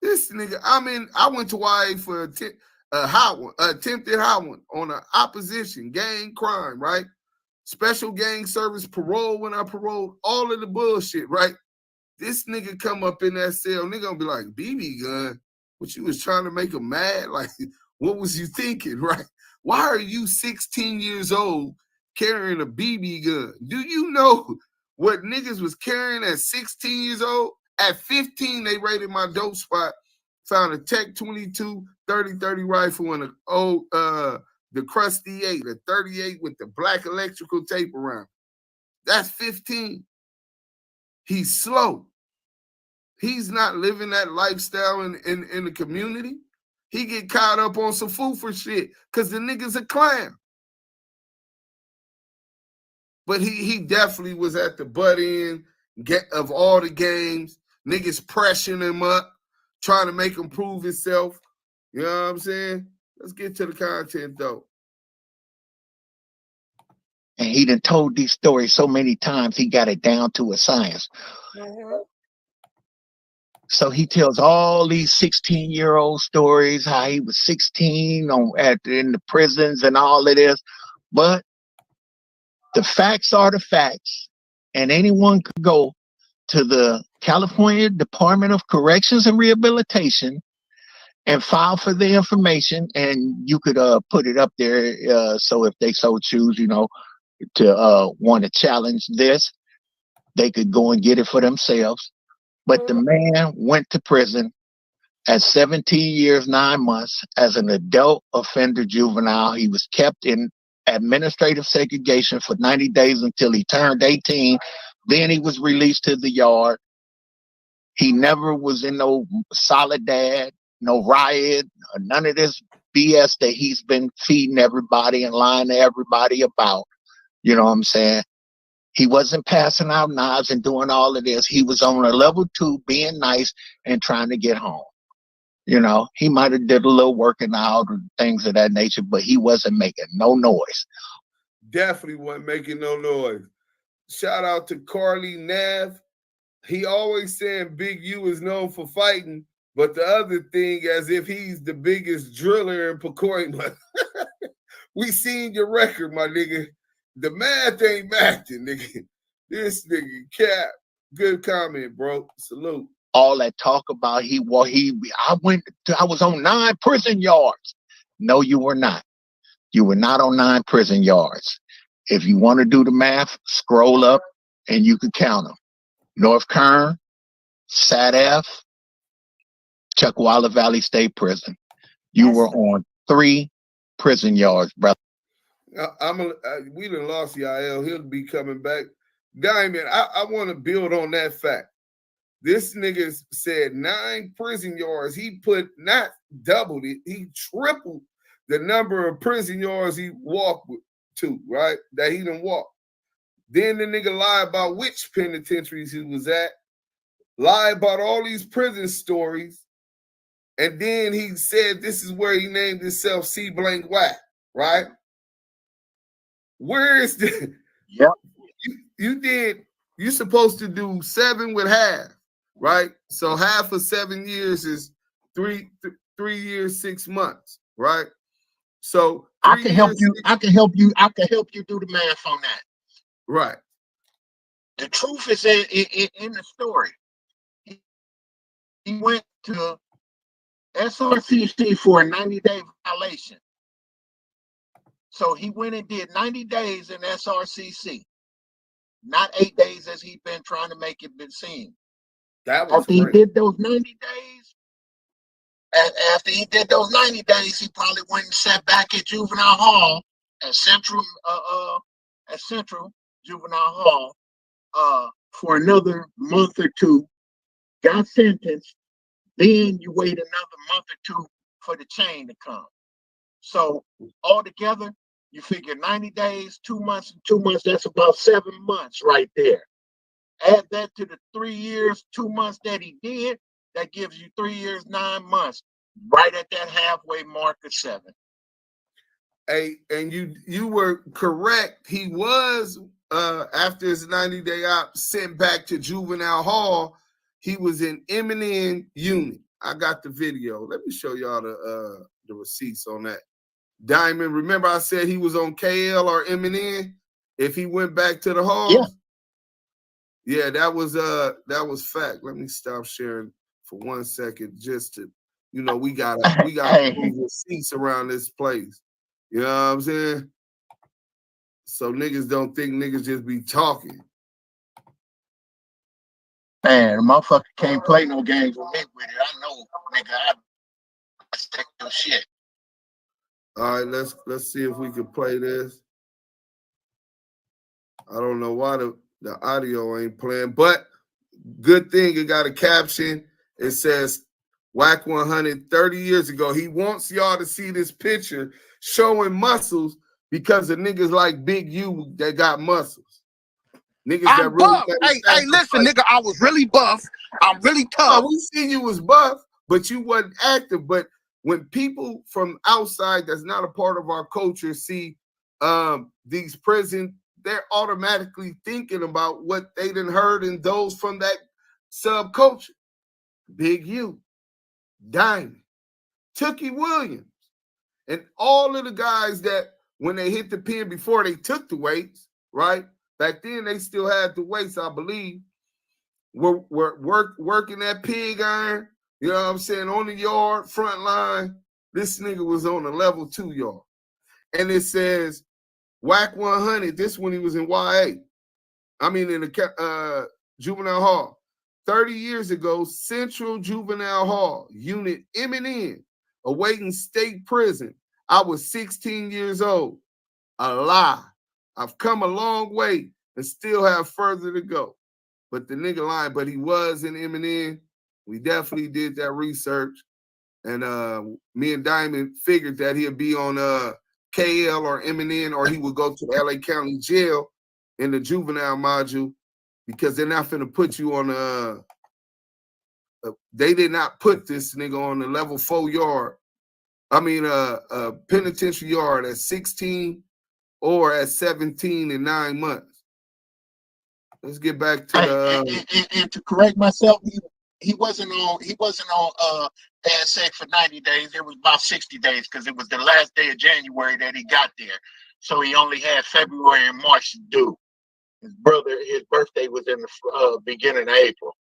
This nigga, I went to YA for attempted hot one on an opposition gang crime, right? Special gang service, parole when I paroled, all of the bullshit, right? This nigga come up in that cell, nigga gonna be like, BB gun? What, you was trying to make him mad? Like, what was you thinking, right? Why are you 16 years old carrying a BB gun? Do you know what niggas was carrying at 16 years old? At 15, they raided my dope spot, found a Tech 22 30-30 rifle and the Crusty 8, a 38 with the black electrical tape around. That's 15. He's slow. He's not living that lifestyle in the community. He get caught up on some for shit because the nigga's a clown. But he definitely was at the butt end of all the games. Niggas pressuring him up, trying to make him prove himself. You know what I'm saying? Let's get to the content, though. And he done told these stories so many times, he got it down to a science. Mm-hmm. So he tells all these 16-year-old stories, how he was 16 in the prisons and all of this. But the facts are the facts. And anyone could go to the California Department of Corrections and Rehabilitation and file for the information. And you could put it up there. So if they so choose, to want to challenge this, they could go and get it for themselves. But the man went to prison at 17 years, 9 months as an adult offender juvenile. He was kept in administrative segregation for 90 days until he turned 18. Then he was released to the yard. He never was in no Soledad, no riot, none of this BS that he's been feeding everybody and lying to everybody about. You know what I'm saying? He wasn't passing out knives and doing all of this. He was on a level 2, being nice and trying to get home. He might have did a little working out or things of that nature, but he wasn't making no noise. Definitely wasn't making no noise. Shout out to Carly Nav. He always saying Big U is known for fighting, but the other thing, as if he's the biggest driller in Pacoima. We seen your record, my nigga. The math ain't mathing, nigga. This nigga cap. Good comment, bro. Salute. all that talk about I was on 9 prison yards. No, you were not. You were not on 9 prison yards. If you want to do the math, scroll up and you can count them. North Kern, SAT-F, Chuckwalla Valley State Prison. You were on 3 prison yards, brother. We done lost Yael. He'll be coming back. Diamond, I want to build on that fact. This nigga said 9 prison yards. He put not doubled it. He tripled the number of prison yards he walked to, right? That he done walked. Then the nigga lied about which penitentiaries he was at. Lied about all these prison stories. And then he said this is where he named himself C blank WACK, right? Where is the... Yep. You're supposed to do 7 with half, right? So half of 7 years is 3 years, 6 months, right? So I can help you do the math on that. Right. The truth is in the story. He went to SRCC for a 90-day violation. So he went and did 90 days in SRCC. Not 8 days as he'd been trying to make it been seen. After he did those 90 days, he probably went and sat back at juvenile hall at Central Juvenile Hall for another month or 2, got sentenced. Then you wait another month or 2 for the chain to come. So altogether, you figure 90 days, 2 months, and 2 months, that's about 7 months right there. Add that to the 3 years, 2 months that he did, that gives you 3 years, 9 months, right at that halfway mark of 7. Hey, and you were correct. He was, after his 90-day op, sent back to juvenile hall. He was in M&N unit. I got the video. Let me show y'all the receipts on that. Diamond, remember I said he was on KL or M&N if he went back to the halls? Yeah, that was fact. Let me stop sharing for 1 second just to, we got receipts around this place. You know what I'm saying? So niggas don't think niggas just be talking. Man, the motherfucker can't play no games with me with it. I know, nigga, I stick to shit. All right, let's see if we can play this. I don't know why the audio ain't playing, but good thing it got a caption. It says WACK100 30 years ago. He wants y'all to see this picture showing muscles because of niggas like Big U that got muscles. Niggas I'm that really buff. Hey, listen, nigga, I was really buff. I'm really tough. We seen you was buff, but you wasn't active. But when people from outside that's not a part of our culture see these prisons, they're automatically thinking about what they done heard in those from that subculture. Big U, Diamond, Tookie Williams, and all of the guys that when they hit the pen before they took the weights, right? Back then they still had the weights, I believe. Were working that pig iron, you know what I'm saying, on the yard, front line. This nigga was on the level 2 yard. And it says WACK100, this when he was in YA. I mean in the juvenile hall. 30 years ago, Central Juvenile Hall, Unit M&N, awaiting state prison. I was 16 years old. A lie. I've come a long way and still have further to go. But the nigga lying, but he was in M&N. We definitely did that research. And me and Diamond figured that he'd be on KL or M&N, or he would go to the LA County Jail in the juvenile module, because they're not finna put you on they did not put this nigga on the level 4 yard. I mean, penitentiary yard at 16 or at 17 and 9 months. Let's get back to the and to correct myself, he wasn't on ASA for 90 days. It was about 60 days because it was the last day of January that he got there. So he only had February and March to do. His birthday was in the beginning of April.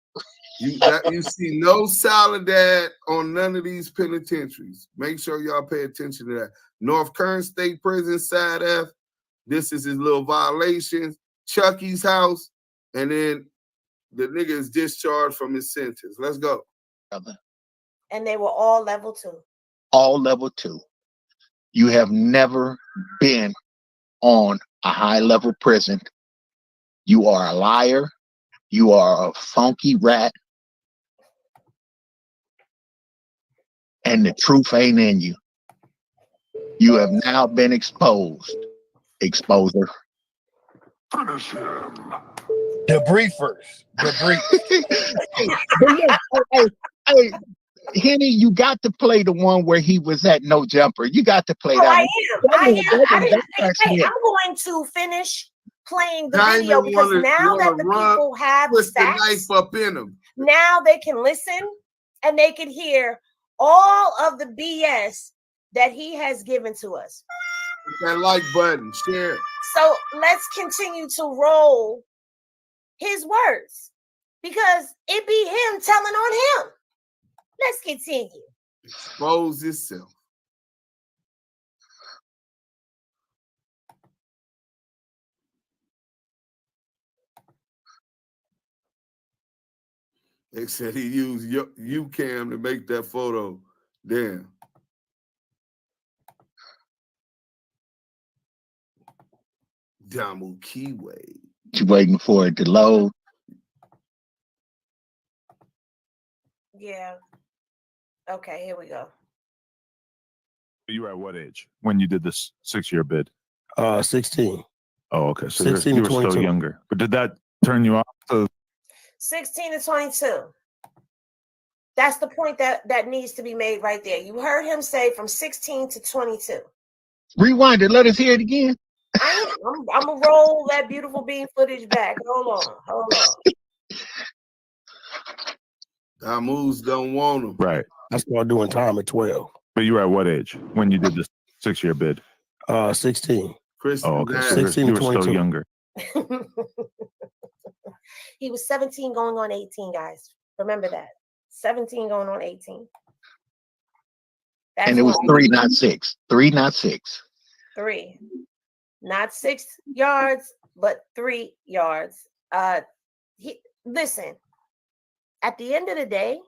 You see no Soledad on none of these penitentiaries. Make sure y'all pay attention to that. North Kern State Prison, Side F. This is his little violations. Chucky's house. And then the nigga is discharged from his sentence. Let's go. And they were all level 2. All level 2. You have never been on a high-level prison. You are a liar. You are a funky rat. And the truth ain't in you. You have now been exposed. Exposer. Finish him. Debriefers. Hey, Henny, you got to play the one where he was at No Jumper. You got to play that one. I am. I'm going to finish playing the video because now that the people have the knife up in them. Now they can listen and they can hear all of the BS that he has given to us. Hit that like button, share. So let's continue to roll his words because it be him telling on him. Let's continue. Expose yourself. They said he used UCam to make that photo. Damn. Damu Kiwe. You waiting for it to load? Yeah. Okay, here we go. You were at what age when you did this 6-year bid? 16. Oh, okay. So 16 you to were 22. still younger. But did that turn you off to 16 to 22. That's the point that needs to be made right there. You heard him say from 16 to 22. Rewind it. Let us hear it again. I'm gonna roll that beautiful bean footage back. Hold on. Damus don't want him. right? I started doing time at 12. But you were at what age when you did this 6-year bid? 16. Kristen, Oh, okay. So 16 you to were still 22. younger. He was 17 going on 18, guys. Remember that. 17 going on 18. And it was 3, not 6. 3, not 6. 3. Not 6 yards, but 3 yards. Listen, at the end of the day,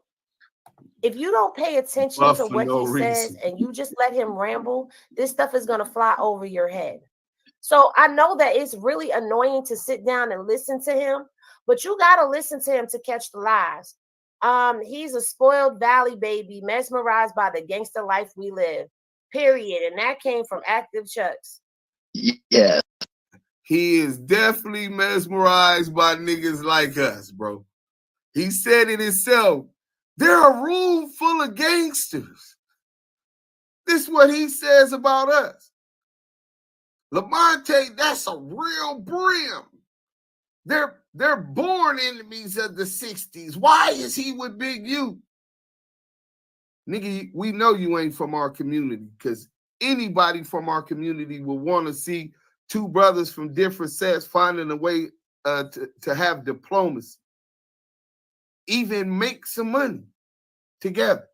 if you don't pay attention to what he says and you just let him ramble, this stuff is going to fly over your head. So I know that it's really annoying to sit down and listen to him, but you got to listen to him to catch the lies. He's a spoiled valley baby, mesmerized by the gangster life we live, period. And that came from Active Chucks. Yeah. He is definitely mesmerized by niggas like us, bro. He said it himself. They're a room full of gangsters. This is what he says about us. Lamonte, that's a real brim. They're born enemies of the 60s. Why is he with Big U? Nigga, we know you ain't from our community because anybody from our community will want to see two brothers from different sets finding a way to have diplomacy. Even make some money together.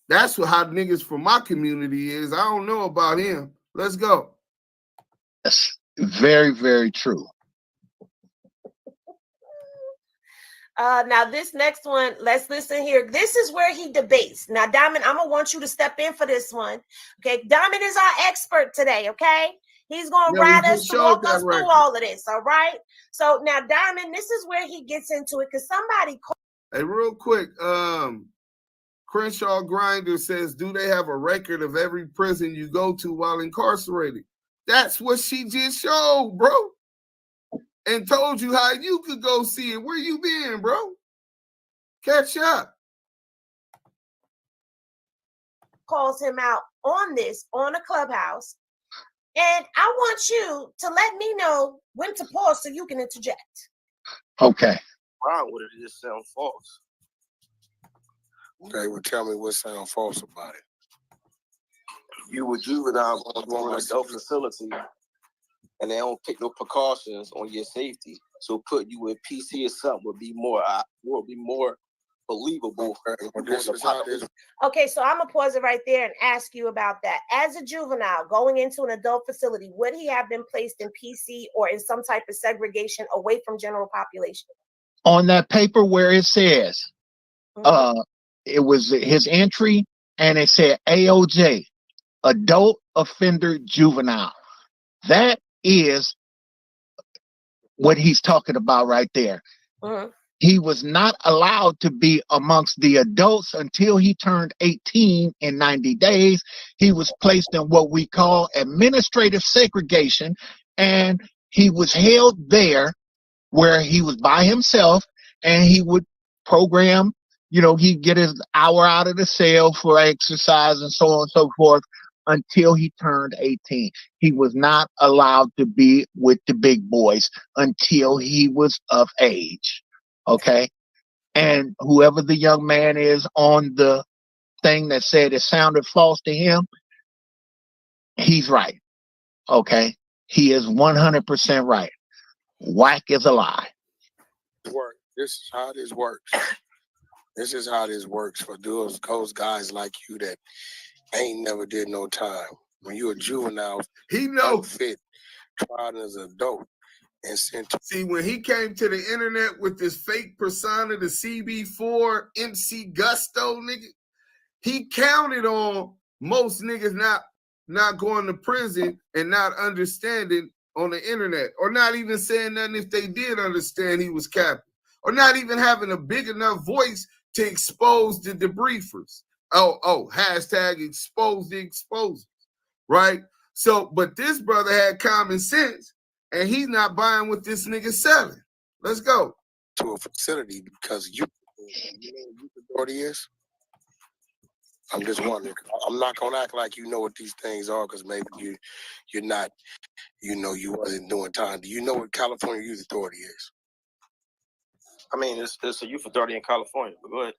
That's how niggas from my community is. I don't know about him. Let's go. That's very, very true. Now this next one, let's listen here. This is where he debates. Now, Diamond, I'm gonna want you to step in for this one. Okay, Diamond is our expert today. Okay, he's gonna ride us to walk us through all of this. All right. So now, Diamond, this is where he gets into it because somebody. Hey, real quick, Crenshaw Grinder says, "Do they have a record of every prison you go to while incarcerated?" That's what she just showed, bro. And told you how you could go see it. Where you been, bro? Catch up. Calls him out on this on a Clubhouse. And I want you to let me know when to pause so you can interject. Okay. Why would it just sound false? They would tell me what sound false about it. You were juvenile on an adult facility and they don't take no precautions on your safety. So putting you in PC or something would be more believable. Okay, so I'm gonna pause it right there and ask you about that. As a juvenile going into an adult facility, would he have been placed in PC or in some type of segregation away from general population? On that paper where it says, it was his entry, and it said AOJ, adult offender juvenile. That is what he's talking about right there. He was not allowed to be amongst the adults until he turned 18 in 90 days. He was placed in what we call administrative segregation, and he was held there where he was by himself, and he would program, he'd get his hour out of the cell for exercise and so on and so forth until he turned 18. He was not allowed to be with the big boys until he was of age. Okay. And whoever the young man is on the thing that said it sounded false to him, he's right. Okay. He is 100% right. WACK is a lie. This is how this works. This is how this works for those guys like you that ain't never did no time. When you're a juvenile, he know fit, tried as an adult, and sent to. See, when he came to the internet with this fake persona, the CB4 MC Gusto nigga, he counted on most niggas not going to prison and not understanding on the internet, or not even saying nothing if they did understand he was capping, or not even having a big enough voice to expose the debriefers. Hashtag expose the exposers, right? So, but this brother had common sense, and he's not buying what this nigga selling. Let's go. To a facility because you know what youth authority is? I'm just wondering. I'm not gonna act like you know what these things are because maybe you're not, you wasn't doing time. Do you know what California Youth Authority is? I mean, it's a youth authority in California, but go ahead.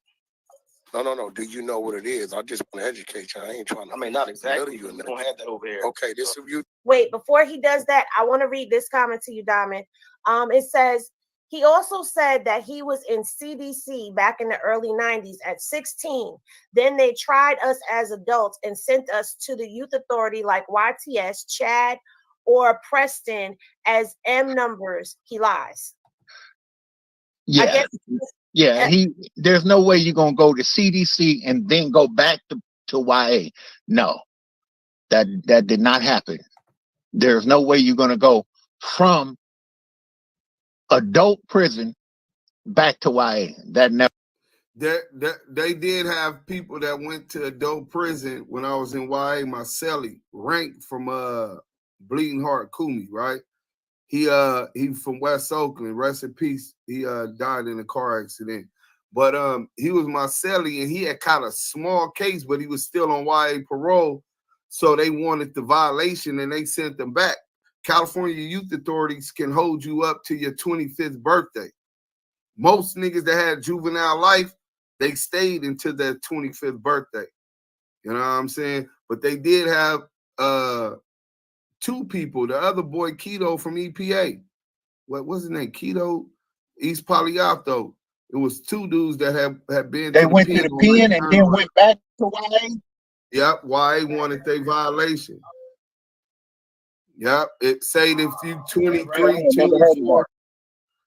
No. Do you know what it is? I just want to educate you. I ain't trying to. I mean, not exactly. We don't have that over here. Okay, this is you. Wait, before he does that, I want to read this comment to you, Diamond. It says, he also said that he was in CDC back in the early 90s at 16. Then they tried us as adults and sent us to the youth authority like YTS, Chad, or Preston as M numbers. He lies. Yeah. There's no way you're going to go to CDC and then go back to YA. No, that did not happen. There's no way you're going to go from adult prison back to YA. That never. They did have people that went to adult prison when I was in YA. My cellie ranked from Bleeding Heart Kumi, right? He from West Oakland. Rest in peace. He died in a car accident. But he was my cellie, and he had kind of small case, but he was still on YA parole. So they wanted the violation, and they sent them back. California youth authorities can hold you up to your 25th birthday. Most niggas that had juvenile life, they stayed until their 25th birthday. You know what I'm saying? But they did have two people. The other boy, Keto from EPA. What was his name? Keto, East Paliato. It was two dudes that had been. They went to the pen and then went back to YA. Yep, YA wanted their violation. Yep, it said if you 23, 24.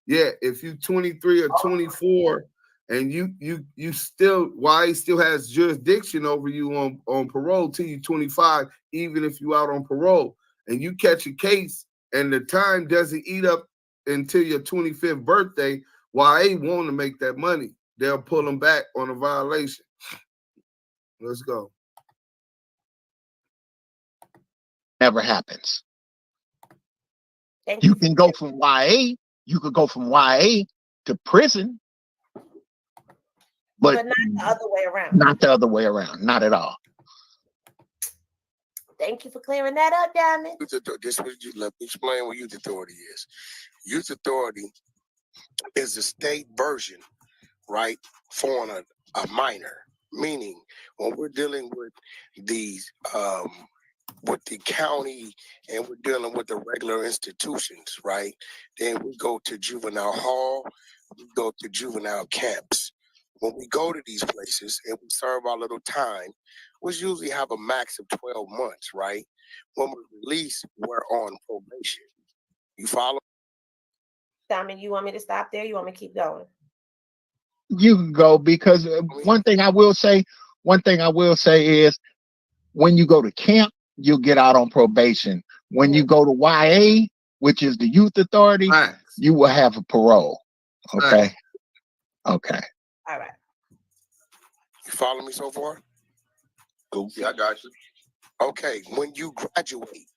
Yeah, if you 23 or 24 and you still, YA still has jurisdiction over you on parole till you 25, even if you out on parole, and you catch a case and the time doesn't eat up until your 25th birthday, YA want to make that money. They'll pull them back on a violation. Let's go. Never happens. You can go from YA. You could go from YA to prison, but not the other way around. Not the other way around. Not at all. Thank you for clearing that up, Diamond. Let me explain what youth authority is. Youth authority is the state version, right, for a minor. Meaning, when we're dealing with these with the county and we're dealing with the regular institutions, right? Then we go to juvenile hall, we go to juvenile camps. When we go to these places and we serve our little time, we usually have a max of 12 months, right? When we're released, we're on probation. You follow? Simon, you want me to stop there? You want me to keep going? You can go, because one thing I will say is when you go to camp, you'll get out on probation. When you go to YA, which is the youth authority, you will have a parole. Okay. Okay. All right. You follow me so far? Yeah, I got you. Okay, when you graduate,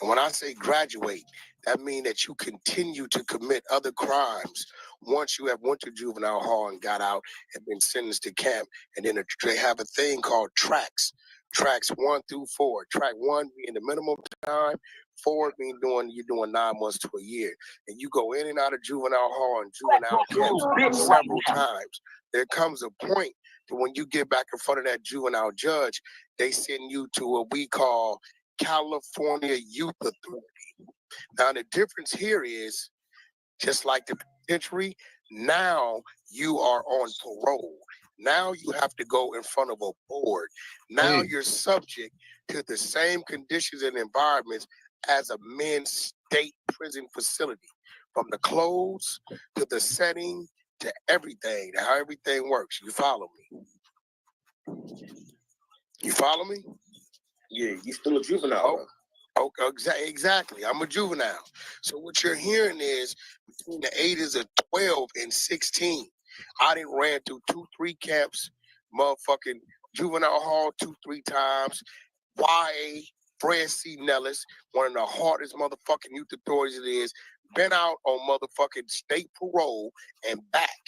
and when I say graduate, that means that you continue to commit other crimes once you have went to juvenile hall and got out and been sentenced to camp. And then they have a thing called tracks 1 through 4. Track 1 being the minimum time, 4 being you're doing 9 months to a year. And you go in and out of juvenile hall and juvenile camps several times. There comes a point that when you get back in front of that juvenile judge, they send you to what we call California Youth Authority. Now, the difference here is, just like the penitentiary, now you are on parole. Now you have to go in front of a board. Now you're subject to the same conditions and environments as a men's state prison facility, from the clothes to the setting to everything, to how everything works. You follow me? You follow me? Yeah, you still a juvenile. Oh, exactly. I'm a juvenile. So what you're hearing is between the ages of 12 and 16, I done ran through 2-3 camps, motherfucking juvenile hall 2-3 times, YA, Fred C. Nellis, one of the hardest motherfucking youth authorities it is, been out on motherfucking state parole and back.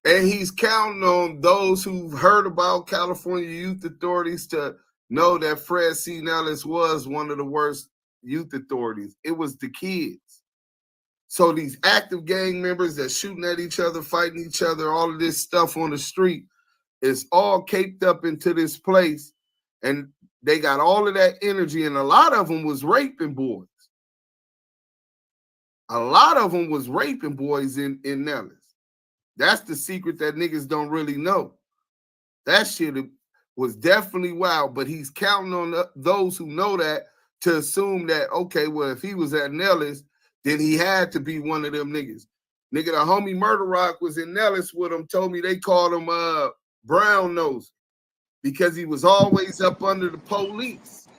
And he's counting on those who've heard about California youth authorities to know that Fred C. Nellis was one of the worst youth authorities. It was the kids. So these active gang members that shooting at each other, fighting each other, all of this stuff on the street is all caked up into this place. And they got all of that energy. And a lot of them was raping boys. A lot of them was raping boys in Nellis. That's the secret that niggas don't really know. That shit was definitely wild, but he's counting on those who know that to assume that, okay, well, if he was at Nellis, then he had to be one of them niggas. Nigga, the homie Murder Rock was in Nellis with him, told me they called him Brown Nose because he was always up under the police.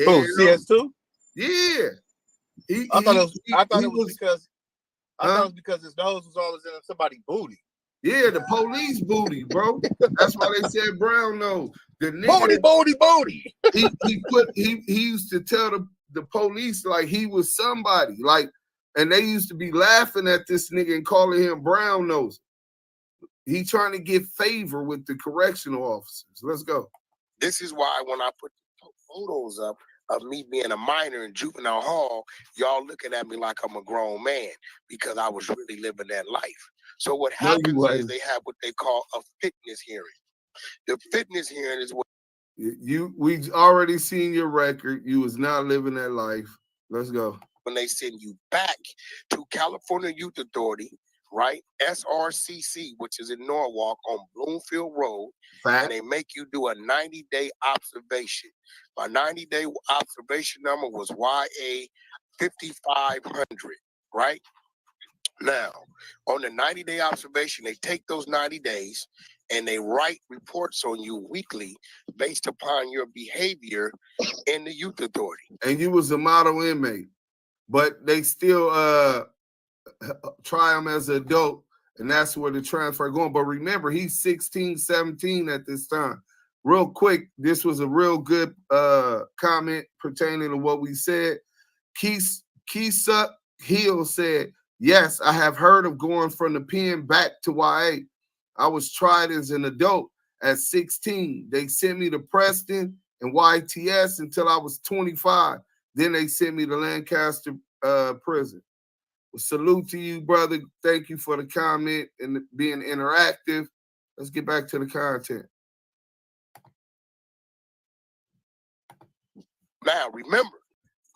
Oh, CS2? Yeah. I thought it was because his nose was always in somebody's booty. Yeah, the police booty, bro. That's why they said brown nose. The nigga, booty. He used to tell the police like he was somebody, like, and they used to be laughing at this nigga and calling him brown nose. He trying to get favor with the correctional officers. Let's go. This is why when I put photos up of me being a minor in juvenile hall, y'all looking at me like I'm a grown man, because I was really living that life. So what happens is they have what they call a fitness hearing. The fitness hearing is what we already seen your record. You was not living that life. Let's go. When they send you back to California Youth Authority, right? SRCC, which is in Norwalk on Bloomfield Road, and they make you do a 90-day observation. My 90-day observation number was YA 5500, right? Now, on the 90-day observation, they take those 90 days and they write reports on you weekly based upon your behavior in the youth authority. And you was a model inmate, but they still try him as an adult, and that's where the transfer going. But remember, he's 16, 17 at this time. Real quick, this was a real good comment pertaining to what we said. Keesa Hill said, yes, I have heard of going from the pen back to YA. I was tried as an adult at 16. They sent me to Preston and YTS until I was 25. Then they sent me to Lancaster prison. Well, salute to you, brother. Thank you for the comment and being interactive. Let's get back to the content. Now, remember,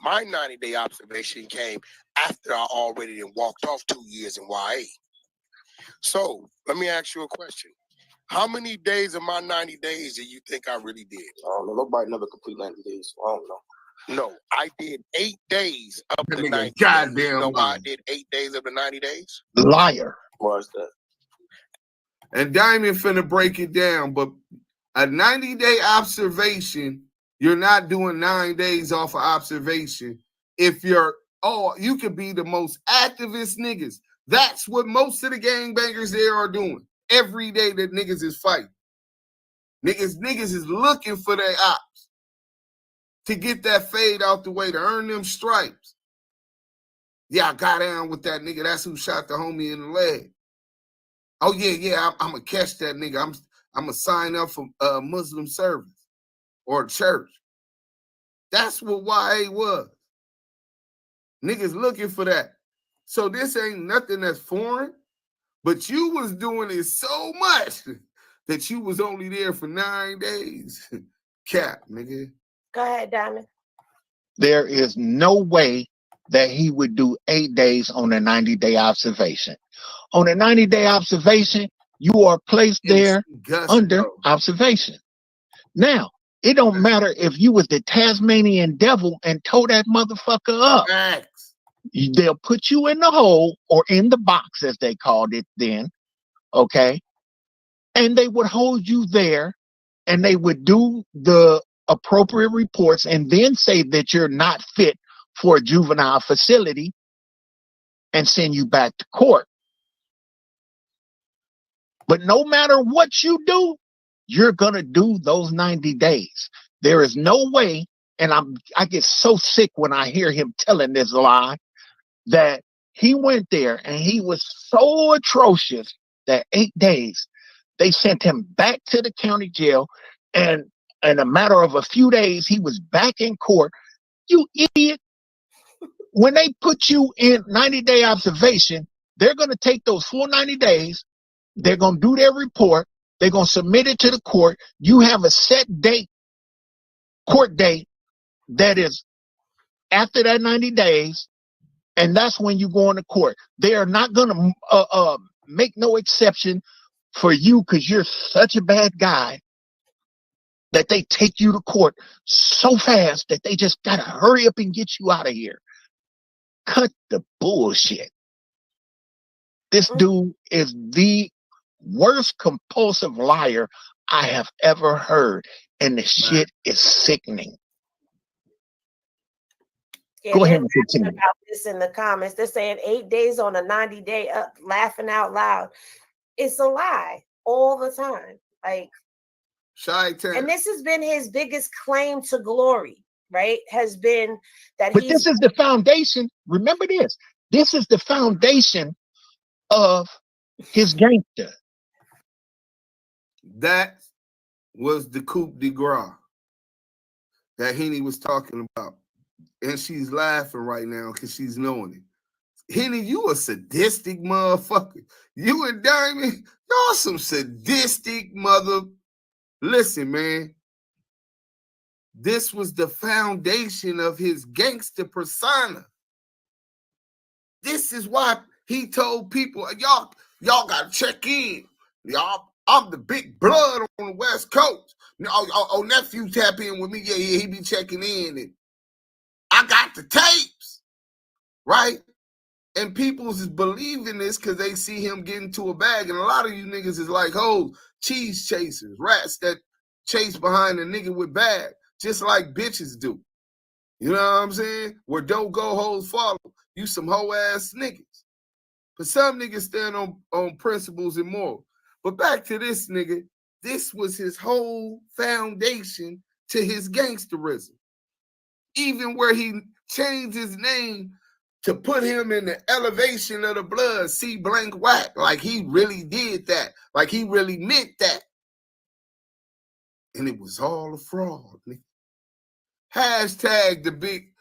my 90-day observation came after I already walked off 2 years in YA. So let me ask you a question. How many days of my 90 days do you think I really did? I don't know. Nobody never complete 90 days. So I don't know. No, I did 8 days of the 90 days. Goddamn You know why I lying. did 8 days of the 90 days? Liar. Why is that? And Diamond finna break it down, but a 90-day observation, you're not doing 9 days off of observation. If you're, you could be the most activist niggas. That's what most of the gangbangers there are doing. Every day that niggas is fighting. Niggas is looking for their ops to get that fade out the way, to earn them stripes. Yeah, I got down with that nigga. That's who shot the homie in the leg. Oh, yeah, I'm going to catch that nigga. I'm going to sign up for Muslim service or church. That's what YA was. Niggas looking for that. So this ain't nothing that's foreign, but you was doing it so much that you was only there for 9 days. Cap, nigga. Go ahead, Diamond. There is no way that he would do 8 days on a 90-day observation. On a 90-day observation, you are placed there under observation. Now, it don't matter if you was the Tasmanian devil and tore that motherfucker up. They'll put you in the hole or in the box, as they called it then, okay? And they would hold you there, and they would do the appropriate reports and then say that you're not fit for a juvenile facility and send you back to court. But no matter what you do, you're gonna do those 90 days. There is no way, and I get so sick when I hear him telling this lie, that he went there and he was so atrocious that 8 days they sent him back to the county jail, and in a matter of a few days he was back in court. You idiot. When they put you in 90-day observation, they're gonna take those full 90 days. They're going to do their report. They're going to submit it to the court. You have a set date, court date, that is after that 90 days, and that's when you go into court. They are not going to make no exception for you because you're such a bad guy that they take you to court so fast that they just got to hurry up and get you out of here. Cut the bullshit. This dude is the worst compulsive liar I have ever heard, and the shit is sickening. Yeah, go ahead and continue about this in the comments. They're saying 8 days on a 90-day up, laughing out loud. It's a lie all the time. Like, and this has been his biggest claim to glory, right? Has been that but this is the foundation. Remember this. This is the foundation of his gangster. That was the coup de grace that Henny was talking about. And she's laughing right now because she's knowing it. Henny, you a sadistic motherfucker. You and Diamond, y'all some sadistic mother. Listen, man. This was the foundation of his gangster persona. This is why he told people, y'all gotta check in. Y'all, I'm the big blood on the West Coast. Nephew tap in with me. Yeah, he be checking in. And I got the tapes, right? And people is believing this because they see him get into a bag. And a lot of you niggas is like, cheese chasers, rats that chase behind a nigga with bag, just like bitches do. You know what I'm saying? Where don't go, hoes follow. You some hoe ass niggas. But some niggas stand on principles and morals. But back to this nigga, this was his whole foundation to his gangsterism. Even where he changed his name to put him in the elevation of the blood, C blank whack, like he really did that. Like he really meant that. And it was all a fraud, nigga. Hashtag the big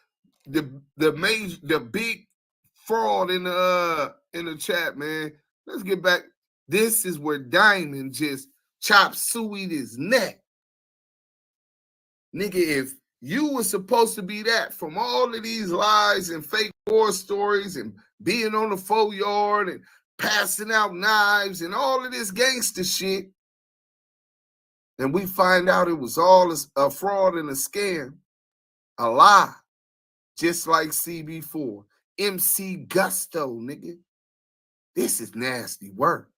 fraud in the chat, man. Let's get back. This is where Diamond just chopped suey his neck. Nigga, if You were supposed to be that from all of these lies and fake war stories and being on the 4-yard and passing out knives and all of this gangster shit. And we find out it was all a fraud and a scam, a lie, just like CB4. MC Gusto, nigga. This is nasty work.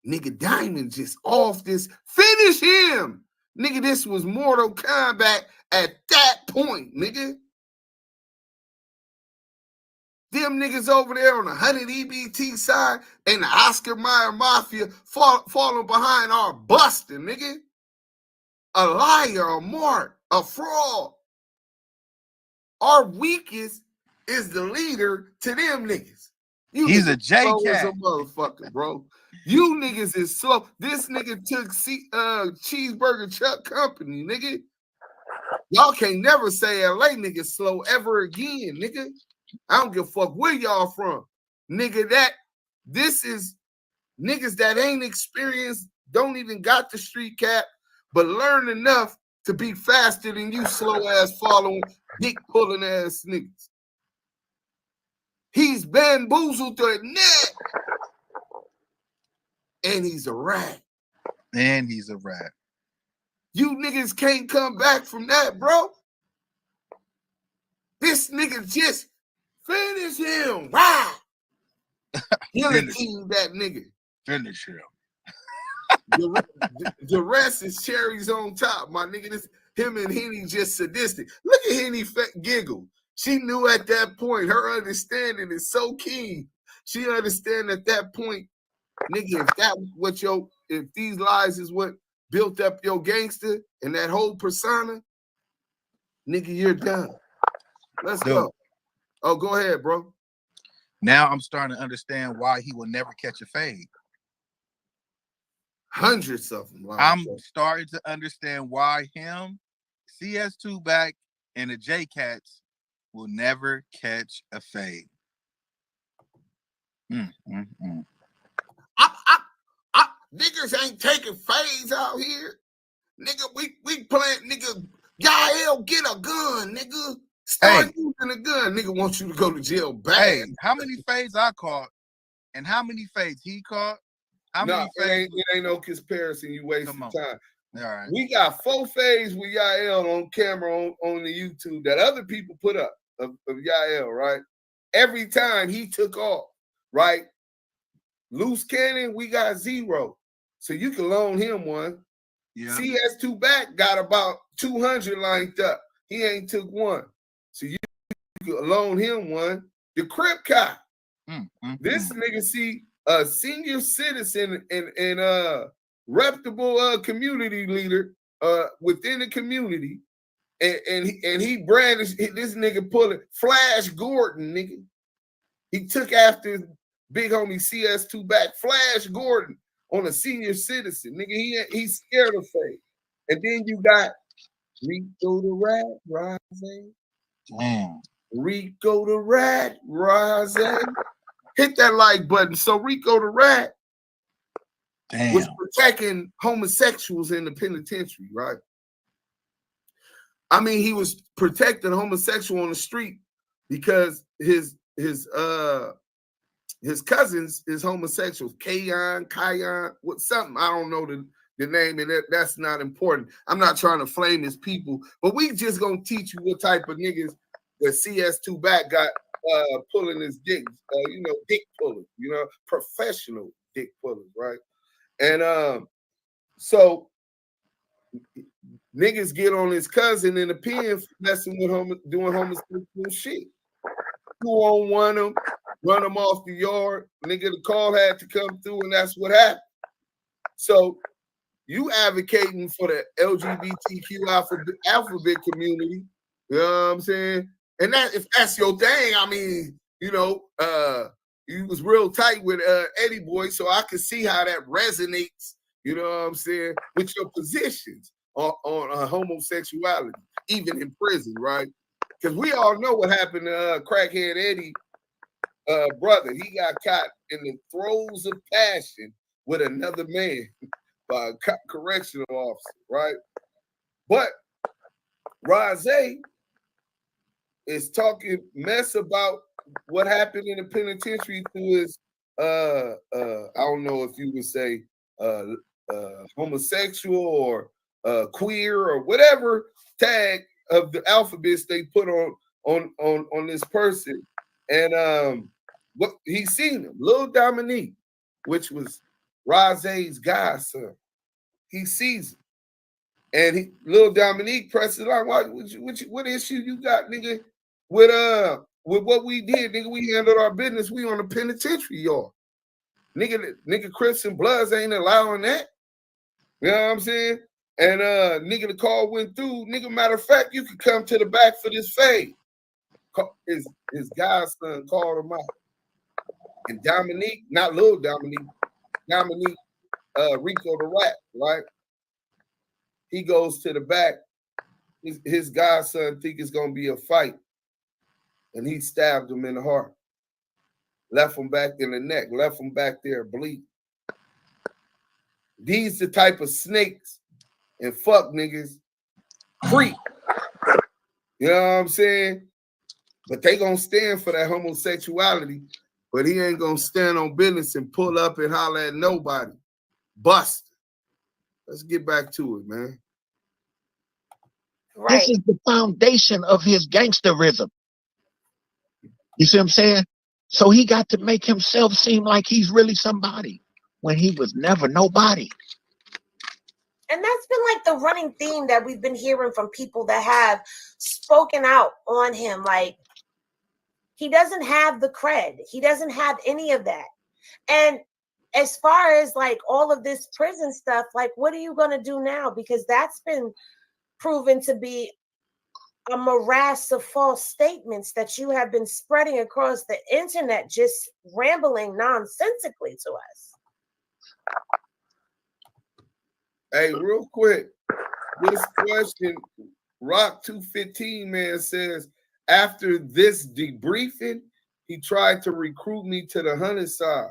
Nigga, Diamond just off this. Finish him. Nigga, this was Mortal Kombat at that point, nigga. Them niggas over there on the 100 EBT side and the Oscar Mayer Mafia falling behind our busting, nigga. A liar, a mark, a fraud. Our weakest is the leader to them niggas. He's a J slow as a cat, motherfucker, bro. You niggas is slow. This nigga took Cheeseburger Chuck Company, nigga. Y'all can't never say LA niggas slow ever again, nigga. I don't give a fuck where y'all from. Nigga, this is niggas that ain't experienced, don't even got the street cap, but learn enough to be faster than you slow ass following, dick pulling ass niggas. He's bamboozled the neck. And he's a rat. and he's a rat. You niggas can't come back from that, bro. This nigga just finish him. Wow. Guillotine that nigga. Finish him. The rest is cherries on top, my nigga. Him and Henny just sadistic. Look at Henny giggle. She knew at that point, her understanding is so keen. She understand at that point, nigga, if these lies is what built up your gangster and that whole persona, nigga, you're done. Let's go. Oh, go ahead, bro. Now I'm starting to understand why he will never catch a fade. Hundreds of them. I'm starting to understand why him, CS2 back, and the J Cats will never catch a fade. Niggas ain't taking fades out here. Nigga, we playing, nigga, Yael, get a gun, nigga. Start using a gun. Nigga wants you to go to jail bad. Hey, how many fades I caught and how many fades he caught? It ain't no comparison. You wasting time. All right. We got 4 fades with Yael on camera on the YouTube that other people put up of Yael, right? Every time he took off, right? Loose cannon, we got 0. So you can loan him one. Yeah. CS2 back got about 200 lined up. He ain't took one. So you can loan him one. The Crip cop. This nigga see a senior citizen and reputable community leader within the community, and he brandished this nigga pulling Flash Gordon, nigga. He took after big homie CS2 back, Flash Gordon, on a senior citizen, nigga. He's scared of fate. And then you got Rico the Rat, Rose. Damn. Rico the Rat, Rose. Hit that like button. So Rico the Rat was protecting homosexuals in the penitentiary, right? I mean, he was protecting homosexual on the street because his cousins is homosexuals. Kayon, what something, I don't know the name, and that's not important. I'm not trying to flame his people, but we just gonna teach you what type of niggas the CS2 back got pulling his dick, dick pullers, professional dick pullers, right? And so niggas get on his cousin in the pen messing with him, doing homosexual shit. 2-on-1 him, run him off the yard. Nigga, the call had to come through, and that's what happened. So you advocating for the LGBTQ alphabet community, you know what I'm saying? And that, if that's your thing, I mean, you was real tight with Eddie Boy, so I could see how that resonates, you know what I'm saying, with your positions on homosexuality, even in prison, right? Because we all know what happened to crackhead Eddie, brother. He got caught in the throes of passion with another man by a correctional officer, right? But Rose is talking mess about what happened in the penitentiary to his I don't know if you would say homosexual or queer or whatever tag of the alphabets they put on this person. And what he seen him, Lil Dominique, which was Rose's godson. He sees him. And Lil Dominique presses line. What issue you got, nigga? With what we did, nigga, we handled our business. We on the penitentiary, y'all. Nigga, Crips and Bloods ain't allowing that. You know what I'm saying? And nigga, the call went through. Nigga, matter of fact, you can come to the back for this fade. His godson called him out. And Dominique, not Lil Dominique, Dominique Rico the Rat, right? He goes to the back. His godson think it's gonna be a fight. And he stabbed him in the heart. Left him back in the neck, left him back there bleeding. These the type of snakes and fuck niggas creep. You know what I'm saying? But they gonna stand for that homosexuality, but he ain't gonna stand on business and pull up and holler at nobody. Bust. Let's get back to it, man. Right. This is the foundation of his gangsterism. You see what I'm saying? So he got to make himself seem like he's really somebody when he was never nobody. And that's been like the running theme that we've been hearing from people that have spoken out on him. Like, he doesn't have the cred. He doesn't have any of that. And as far as like all of this prison stuff, like, what are you going to do now? Because that's been proven to be a morass of false statements that you have been spreading across the internet, just rambling nonsensically to us. Hey, real quick, this question, Rock 215 man says, after this debriefing, he tried to recruit me to the 100 side.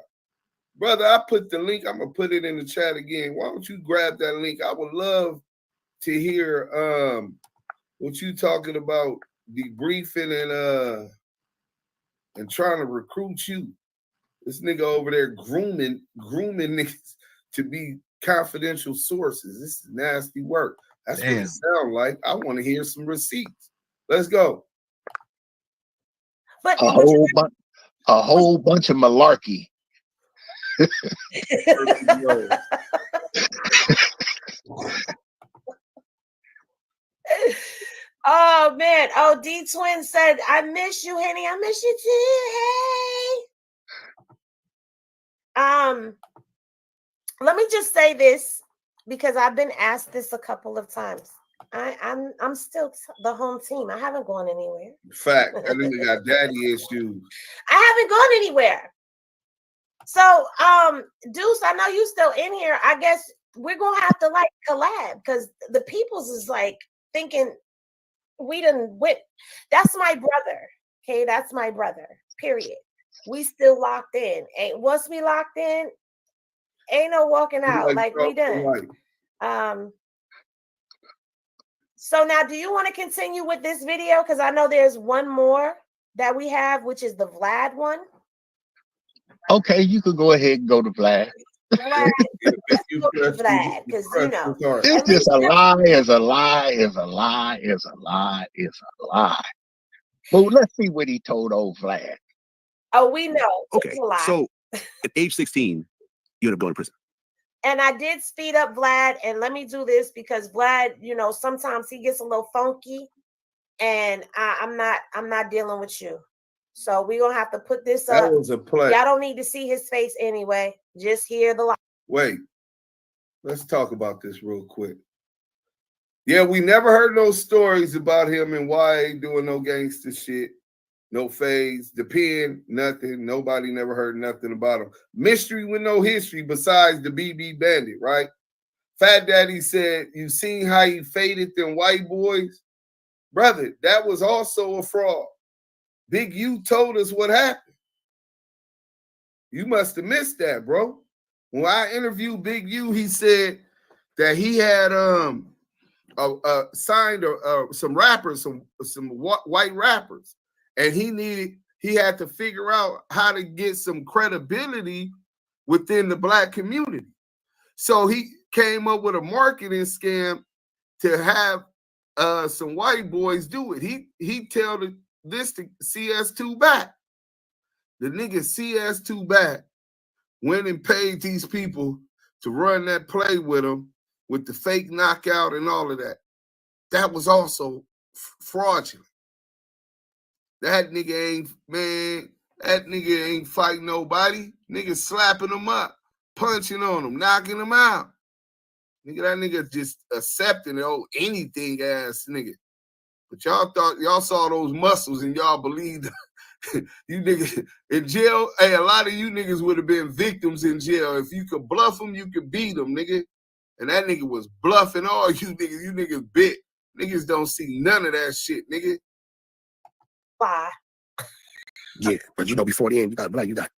Brother, I put the link. I'm gonna put it in the chat again. Why don't you grab that link? I would love to hear what you talking about, debriefing and trying to recruit you. This nigga over there grooming niggas to be confidential sources. This is nasty work. That's what it sounds like. I want to hear some receipts. Let's go. But a whole bunch of malarkey. Oh man. Oh, D Twin said, I miss you, Henny. I miss you too. Hey. Let me just say this, because I've been asked this a couple of times. I'm still the home team. I haven't gone anywhere. Fact. I think we got daddy issues. I haven't gone anywhere. So, Deuce, I know you still in here. I guess we're gonna have to like collab, because the people's is like thinking we done went. That's my brother. Okay, that's my brother. Period. We still locked in. Ain't once we locked in, ain't no walking out. Like we done. So now, do you want to continue with this video? Because I know there's one more that we have, which is the Vlad one. Okay, you could go ahead and go to Vlad. Vlad, let's go to Vlad, because you know it's just a lie, is a lie, is a lie, is a lie, is a lie. But let's see what he told old Vlad. Oh, we know. Okay, so at age 16, you end up going to prison. And I did speed up Vlad, and let me do this because Vlad, you know, sometimes he gets a little funky, and I'm not dealing with you. So we're gonna have to put this up. That was a play. Y'all don't need to see his face anyway. Just hear the lie. Wait, let's talk about this real quick. Yeah, we never heard no stories about him and why he doing no gangster shit. No phase, the pen, nothing. Nobody never heard nothing about him. Mystery with no history besides the BB Bandit, right? Fat Daddy said, you seen how he faded them white boys? Brother, that was also a fraud. Big U told us what happened. You must have missed that, bro. When I interviewed Big U, he said that he had signed some rappers, some white rappers, and he had to figure out how to get some credibility within the black community. So he came up with a marketing scam to have some white boys do it. He tell this to CS2 back. The nigga CS2 back went and paid these people to run that play with him with the fake knockout and all of that. That was also fraudulent. That nigga ain't fighting nobody. Nigga slapping him up, punching on him, knocking him out. Nigga, that nigga just accepting anything ass nigga. But y'all saw those muscles and y'all believed you niggas in jail. Hey, a lot of you niggas would have been victims in jail. If you could bluff them, you could beat them, nigga. And that nigga was bluffing all you niggas. You niggas bit. Niggas don't see none of that shit, nigga. Bye. Yeah, but you know, before the end, you got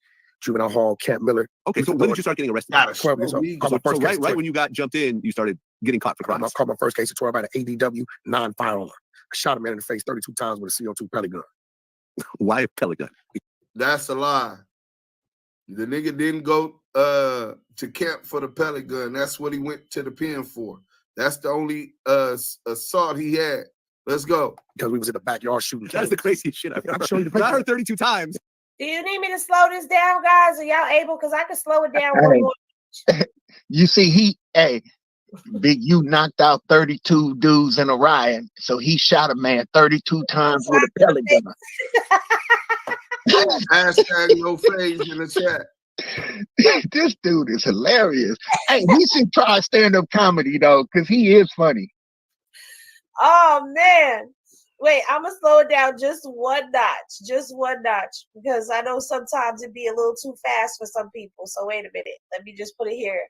Juvenile Hall, Camp Miller. Okay, so when did you start getting arrested? 12 years old. So right when you got jumped in, you started getting caught for crimes. I caught my first case of 12 by the ADW non-firearm. I shot a man in the face 32 times with a CO2 pellet gun. Why a pellet gun? That's a lie. The nigga didn't go to camp for the pellet gun. That's what he went to the pen for. That's the only assault he had. Let's go. Because we was in the backyard shooting. That's the craziest shit I've ever heard. I heard 32 times. Do you need me to slow this down, guys? Are y'all able? Because I can slow it down one more. You see, Big U knocked out 32 dudes in a riot, so he shot a man 32 times with a pellet gun. Hashtag no phase in the chat. This dude is hilarious. Hey, he should try stand-up comedy though, because he is funny. Oh man. Wait, I'm gonna slow it down just one notch, because I know sometimes it'd be a little too fast for some people. So wait a minute. Let me just put it here.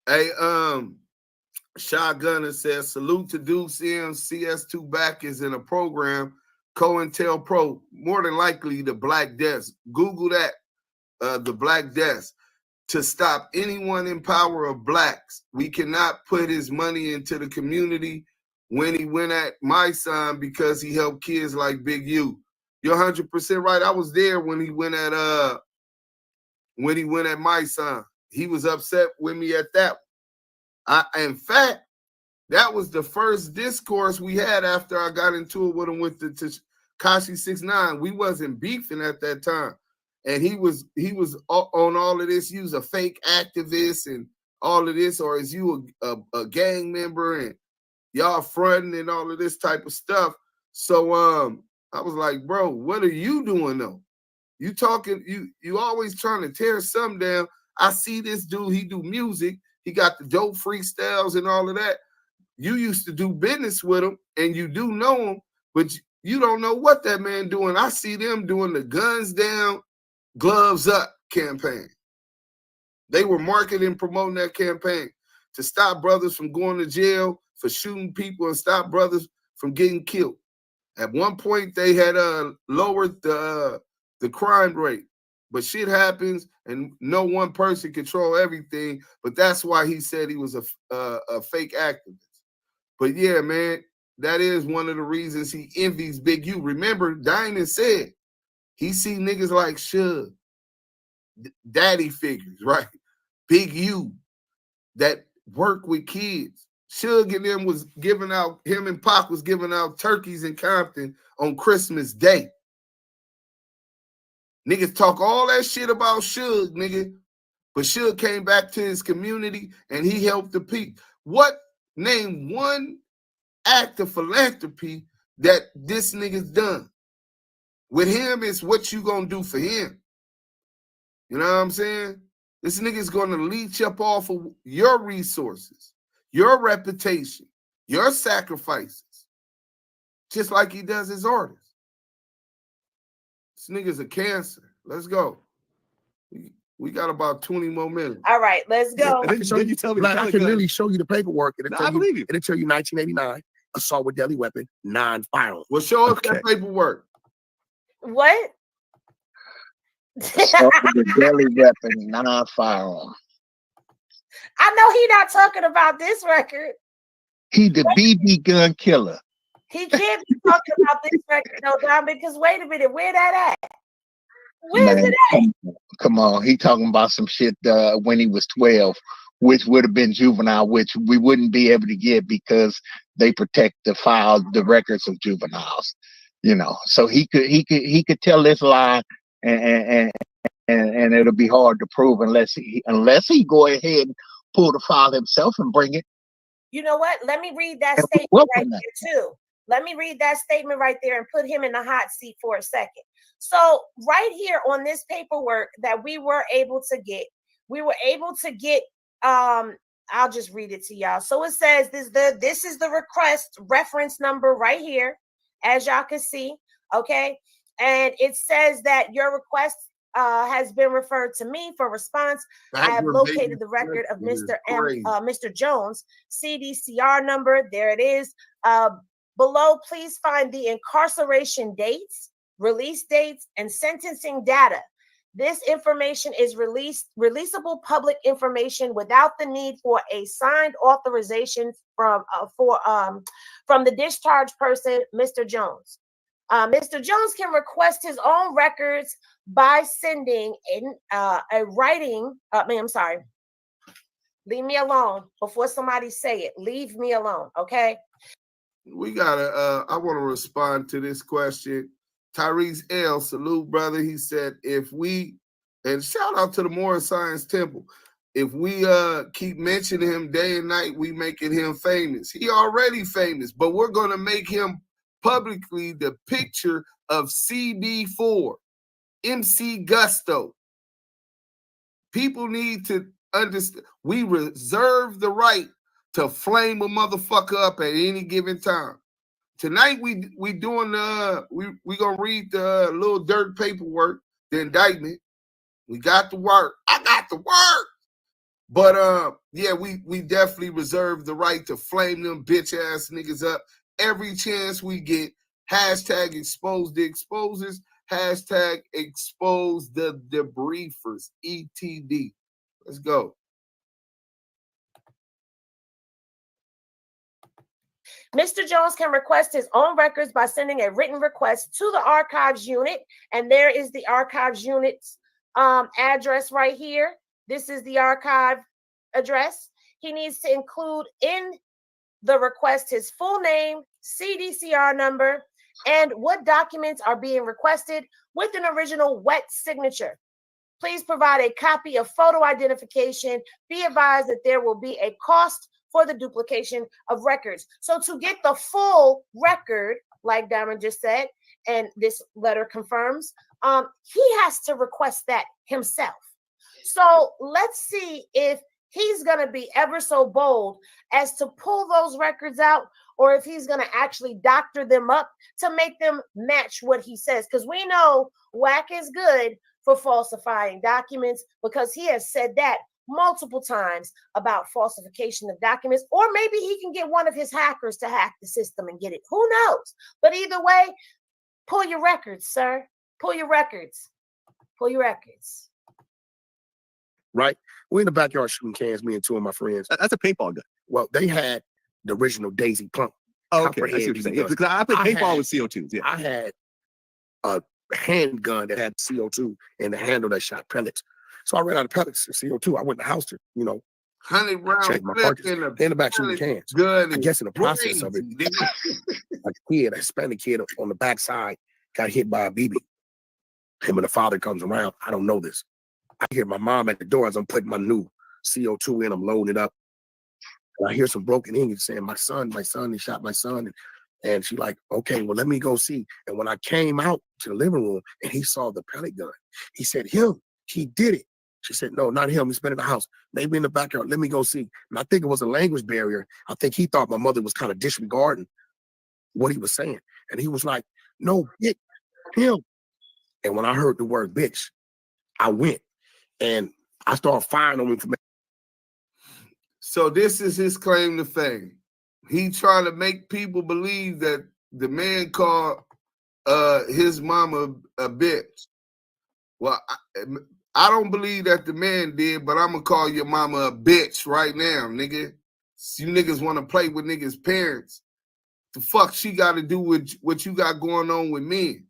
Hey, Shotgunner says, salute to Deuce M. CS2 back is in a program, COINTELPRO, more than likely the Black Death. Google that, the Black Death. To stop anyone in power of blacks. We cannot put his money into the community when he went at my son because he helped kids like Big U. You're 100% right. I was there when he went at my son. He was upset with me at that. In fact, that was the first discourse we had after I got into it with him with the Tekashi 6ix9ine. We wasn't beefing at that time. And he was on all of this. You was a fake activist and all of this, or is you a gang member and y'all fronting and all of this type of stuff. So I was like, bro, what are you doing though? You talking, you always trying to tear something down. I see this dude, he do music, he got the dope freestyles and all of that. You used to do business with him and you do know him, but you don't know what that man doing. I see them doing the guns down, gloves up campaign. They were marketing and promoting that campaign to stop brothers from going to jail for shooting people and stop brothers from getting killed. At one point, they had lowered the crime rate, but shit happens and no one person control everything. But that's why he said he was a fake activist. But yeah, man, that is one of the reasons he envies Big U. Remember, Diamond said he see niggas like Suge, daddy figures, right? Big U that work with kids. Suge and them was giving out, him and Pac was giving out turkeys in Compton on Christmas Day. Niggas talk all that shit about Suge, nigga. But Suge came back to his community and he helped the people. Name one act of philanthropy that this nigga's done. With him, it's what you gonna do for him. You know what I'm saying? This nigga's gonna leech up off of your resources, your reputation, your sacrifices, just like he does his artists. This nigga's a cancer. Let's go. We got about 20 more minutes. All right, let's go. I can literally show you the paperwork. I believe you. It'll tell you 1989, assault with deadly weapon, non-firearm. Well, show us that paperwork. What? Assault with a deadly weapon, non-firearm. I know he not talking about this record. He the BB gun killer. He can't be talking about this record, no, Don, because wait a minute, where that at? Where's it at? Come on, he talking about some shit when he was 12, which would have been juvenile, which we wouldn't be able to get because they protect the files, the records of juveniles. You know, so he could tell this lie, and it'll be hard to prove unless he go ahead and pull the file himself and bring it. You know what? Let me read that statement right there too. Let me read that statement right there and put him in the hot seat for a second. So right here on this paperwork that we were able to get, I'll just read it to y'all. So it says this is the request reference number right here, as y'all can see. Okay. And it says that your request has been referred to me for response. I have located the record of Mr. Jones, CDCR number. There it is. Below, please find the incarceration dates, release dates, and sentencing data. This information is releasable public information without the need for a signed authorization from the discharged person, Mr. Jones. Mr. Jones can request his own records by sending in a writing. I'm sorry. Leave me alone before somebody say it. Leave me alone, okay? We gotta. I want to respond to this question. Tyrese L. Salute, brother. He said, if we, and shout out to the Moore Science Temple, if we keep mentioning him day and night, we making him famous. He already famous, but we're gonna make him publicly the picture of CD4, MC Gusto. People need to understand. We reserve the right to flame a motherfucker up at any given time. Tonight we doing we gonna read the little dirt paperwork, the indictment. We got the work. I got the work. But yeah, we definitely reserve the right to flame them bitch ass niggas up every chance we get. Hashtag expose the exposers. Hashtag expose the debriefers. ETD. Let's go. Mr. Jones can request his own records by sending a written request to the archives unit. And there is the archives unit's address right here. This is the archive address. He needs to include in the request his full name, CDCR number, and what documents are being requested with an original wet signature. Please provide a copy of photo identification. Be advised that there will be a cost for the duplication of records. So to get the full record, like Diamond just said, and this letter confirms, he has to request that himself. So let's see if he's going to be ever so bold as to pull those records out, or if he's going to actually doctor them up to make them match what he says. Because we know WACK is good for falsifying documents, because he has said that multiple times about falsification of documents, or maybe he can get one of his hackers to hack the system and get it. Who knows? But either way, pull your records, sir. Pull your records. Pull your records. Right? We're in the backyard shooting cans, me and two of my friends. That's a paintball gun. Well, they had the original Daisy Plump. Oh, okay, I see what you're saying. Yeah, because I played paintball with CO2s. Yeah, I had a handgun that had CO2 and the handle that shot pellets. So I ran out of pellets of CO2. I went to the house to, 100 round check my cartridge. In the back shooting cans. Good. I guess in the process of it, a Hispanic kid on the backside got hit by a BB. Him and the father comes around. I don't know this. I hear my mom at the door as I'm putting my new CO2 in. I'm loading it up. And I hear some broken English saying, my son, they shot my son. And she's like, okay, well, let me go see. And when I came out to the living room and he saw the pellet gun, he said, he did it. She said, no, not him. He's been in the house. Maybe in the backyard. Let me go see. And I think it was a language barrier. I think he thought my mother was kind of disregarding what he was saying. And he was like, no, bitch, him. And when I heard the word bitch, I went and I started firing on him. So this is his claim to fame. He trying to make people believe that the man called his mama a bitch. Well, I don't believe that the man did, but I'm going to call your mama a bitch right now, nigga. You niggas want to play with niggas' parents. The fuck she got to do with what you got going on with men?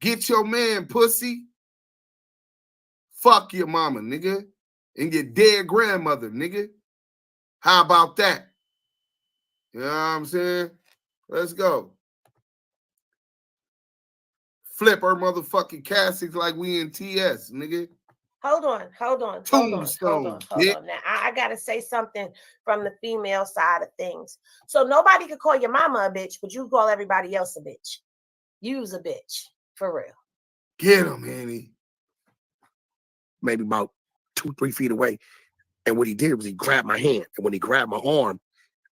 Get your man, pussy. Fuck your mama, nigga. And your dead grandmother, nigga. How about that? You know what I'm saying? Let's go. Flip her motherfucking caskets like we in TS, nigga. Hold on. Now, I got to say something from the female side of things. So nobody could call your mama a bitch, but you call everybody else a bitch. You's a bitch, for real. Get him, Annie. Maybe about 2-3 feet away. And what he did was he grabbed my hand. And when he grabbed my arm,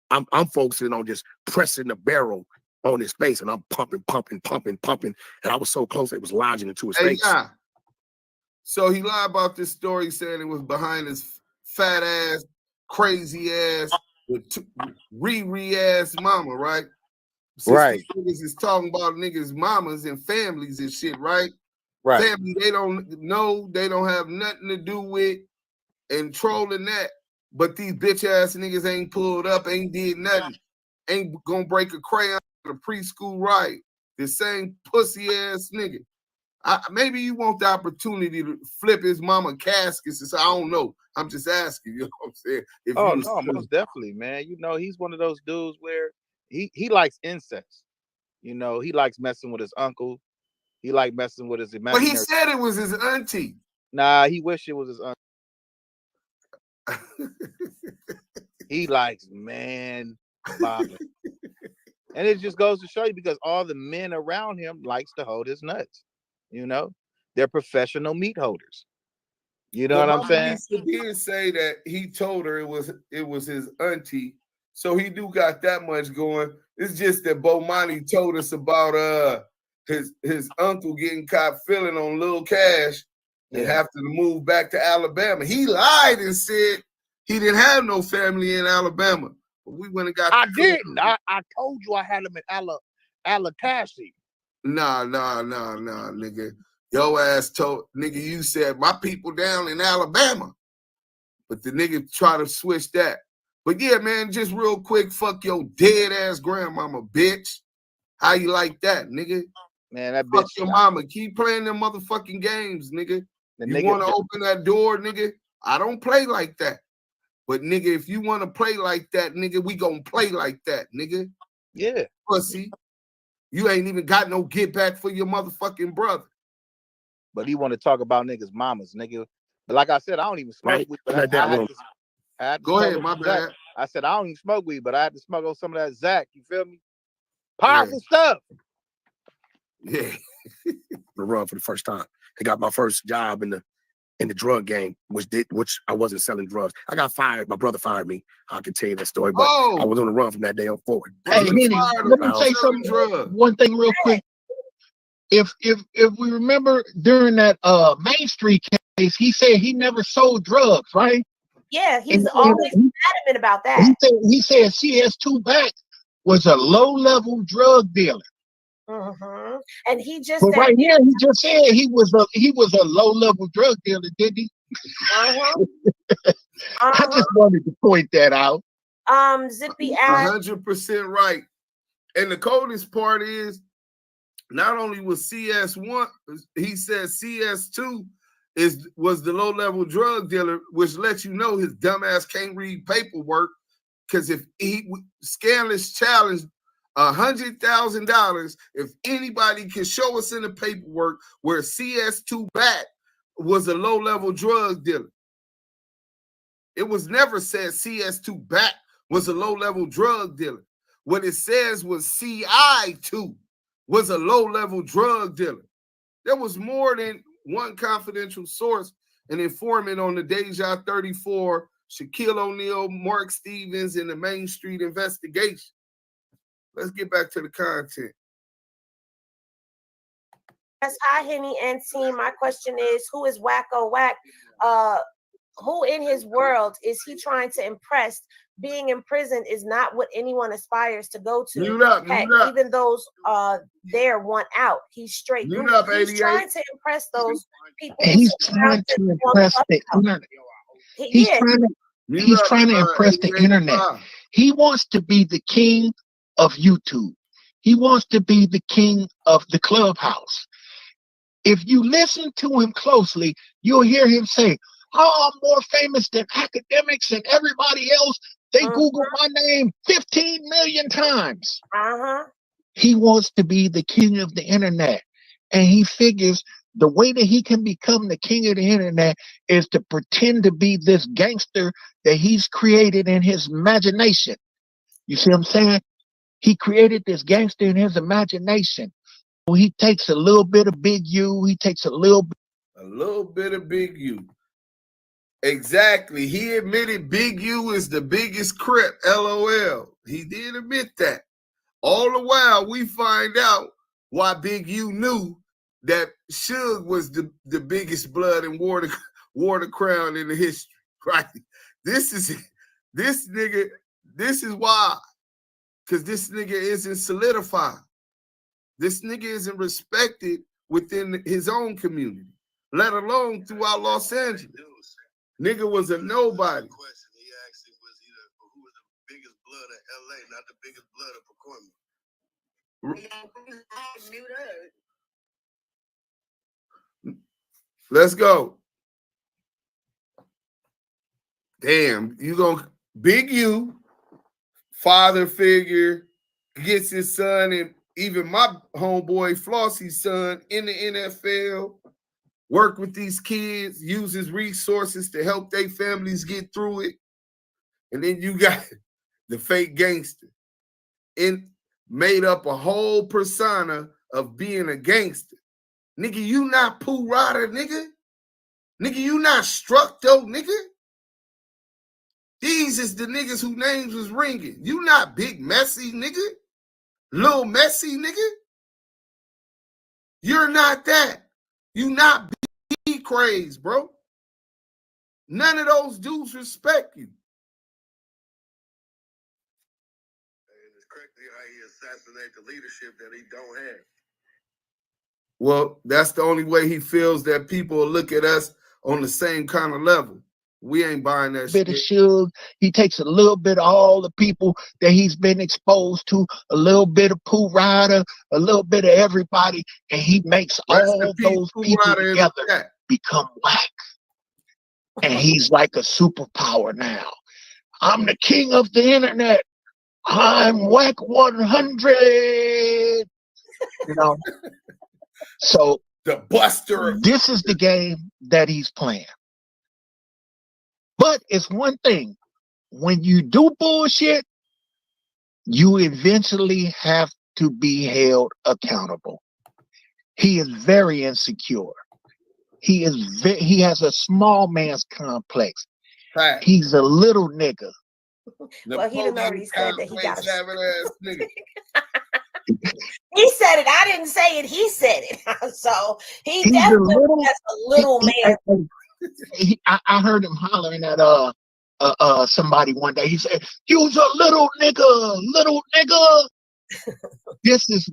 I'm focusing on just pressing the barrel on his face. And I'm pumping. And I was so close, it was lodging into his face. Yeah. So he lied about this story saying it was behind his fat ass, crazy ass, Riri ass mama, right? Since right. Niggas is talking about niggas' mamas and families and shit, right? Right. Family they don't know, they don't have nothing to do with, and trolling that. But these bitch ass niggas ain't pulled up, ain't did nothing, ain't gonna break a crayon at a preschool riot. The same pussy ass nigga. Maybe you want the opportunity to flip his mama caskets and say, I don't know. I'm just asking, you know what I'm saying? If no, most definitely, man. You know, he's one of those dudes where he likes incest. You know, he likes messing with his uncle. He likes messing with his imaginary. But he said it was his auntie. Nah, he wished it was his auntie. He likes man bobbing. And it just goes to show you because all the men around him likes to hold his nuts. You know, they're professional meat holders. You know what I'm saying? He did say that he told her it was his auntie, so he do got that much going. It's just that Bomani told us about his uncle getting caught feeling on Locash and having to move back to Alabama. He lied and said he didn't have no family in Alabama. But we went and got. I didn't. I told you I had him in Alatashi. Nah, nigga. Your ass told nigga, you said my people down in Alabama. But the nigga try to switch that. But yeah, man, just real quick, fuck your dead ass grandmama, bitch. How you like that, nigga? Man, that fuck bitch. Your mama. Keep playing them motherfucking games, nigga. You want to open that door, nigga? I don't play like that. But nigga, if you want to play like that, nigga, we gonna play like that, nigga. Yeah. Pussy. You ain't even got no get back for your motherfucking brother. But he want to talk about niggas' mamas, nigga. But like I said, I don't even smoke weed. But I had to Go ahead, my bad. I said I don't even smoke weed, but I had to smoke on some of that Zach. You feel me? Powerful stuff. Yeah. The run for the first time. I got my first job in the drug game, which I wasn't selling drugs. I got fired. My brother fired me. I can tell you that story, but I was on the run from that day on forward. Hey, Henny, let me say something. One thing real quick. If we remember during that Main Street case, he said he never sold drugs, right? Yeah, he's always adamant about that. He said CS2 Back was a low-level drug dealer. Mm-hmm. And he just but right here, he just said he was a low-level drug dealer, didn't he? I just wanted to point that out. Zippy ass. 100% right. And the coldest part is not only was CS1, he said CS2 was the low-level drug dealer, which lets you know his dumbass can't read paperwork. Because if Scanless challenged $100,000, if anybody can show us in the paperwork where CS2 Back was a low-level drug dealer. It was never said CS2 Back was a low-level drug dealer. What it says was CI2 was a low-level drug dealer. There was more than one confidential source, an informant on the Deja 34, Shaquille O'Neal, Mark Stevens, in the Main Street investigation. Let's get back to the content. Yes, hi, Henny and team. My question is, who is WACK100? Who in his world is he trying to impress? Being in prison is not what anyone aspires to go to. Mute up. Even those there want out. He's straight. He's trying to impress those people. He's trying to impress the internet. He's trying to He's trying to impress the internet. He wants to be the king of YouTube. He wants to be the king of the clubhouse. If you listen to him closely, you'll hear him say, "Oh, I'm more famous than academics and everybody else. They Googled my name 15 million times." He wants to be the king of the internet. And he figures the way that he can become the king of the internet is to pretend to be this gangster that he's created in his imagination. You see what I'm saying? He created this gangster in his imagination. So he takes a little bit of Big U. He takes a little bit of Big U. Exactly. He admitted Big U is the biggest crip. LOL. He did admit that. All the while, we find out why Big U knew that Suge was the biggest blood and wore the crown in the history. Right? This is why. Because this nigga isn't solidified. This nigga isn't respected within his own community, let alone throughout Los Angeles. Nigga was a nobody. He asked him who was the biggest blood in LA, not the biggest blood of Pacoima. Let's go. Damn, you gonna Big U, father figure, gets his son, and even my homeboy Flossie's son in the NFL, work with these kids, uses resources to help their families get through it. And then you got the fake gangster and made up a whole persona of being a gangster. Nigga, you not Pooh Rider, nigga. Nigga, you not Structo, nigga. These is the niggas whose names was ringing. You not Big Messy, nigga. Little Messy, nigga. You're not that. You not B-Craze, bro. None of those dudes respect you. And it's crazy how he assassinate the leadership that he don't have. Well, that's the only way he feels that people will look at us on the same kind of level. We ain't buying that bit shit. of Suge. He takes a little bit of all the people that he's been exposed to, a little bit of Pooh Rider, a little bit of everybody, and he makes all those people together become WACK. And he's like a superpower now. I'm the king of the internet. I'm WACK100. You know? So the buster. This is the game that he's playing. But it's one thing. When you do bullshit, you eventually have to be held accountable. He is very insecure. He has a small man's complex. Right. He's a little nigga. Well, he done already said that he got a He said it. I didn't say it. He said it. So he's definitely has a little man. I heard him hollering at somebody one day. He said, "You's a little nigga, little nigga." This is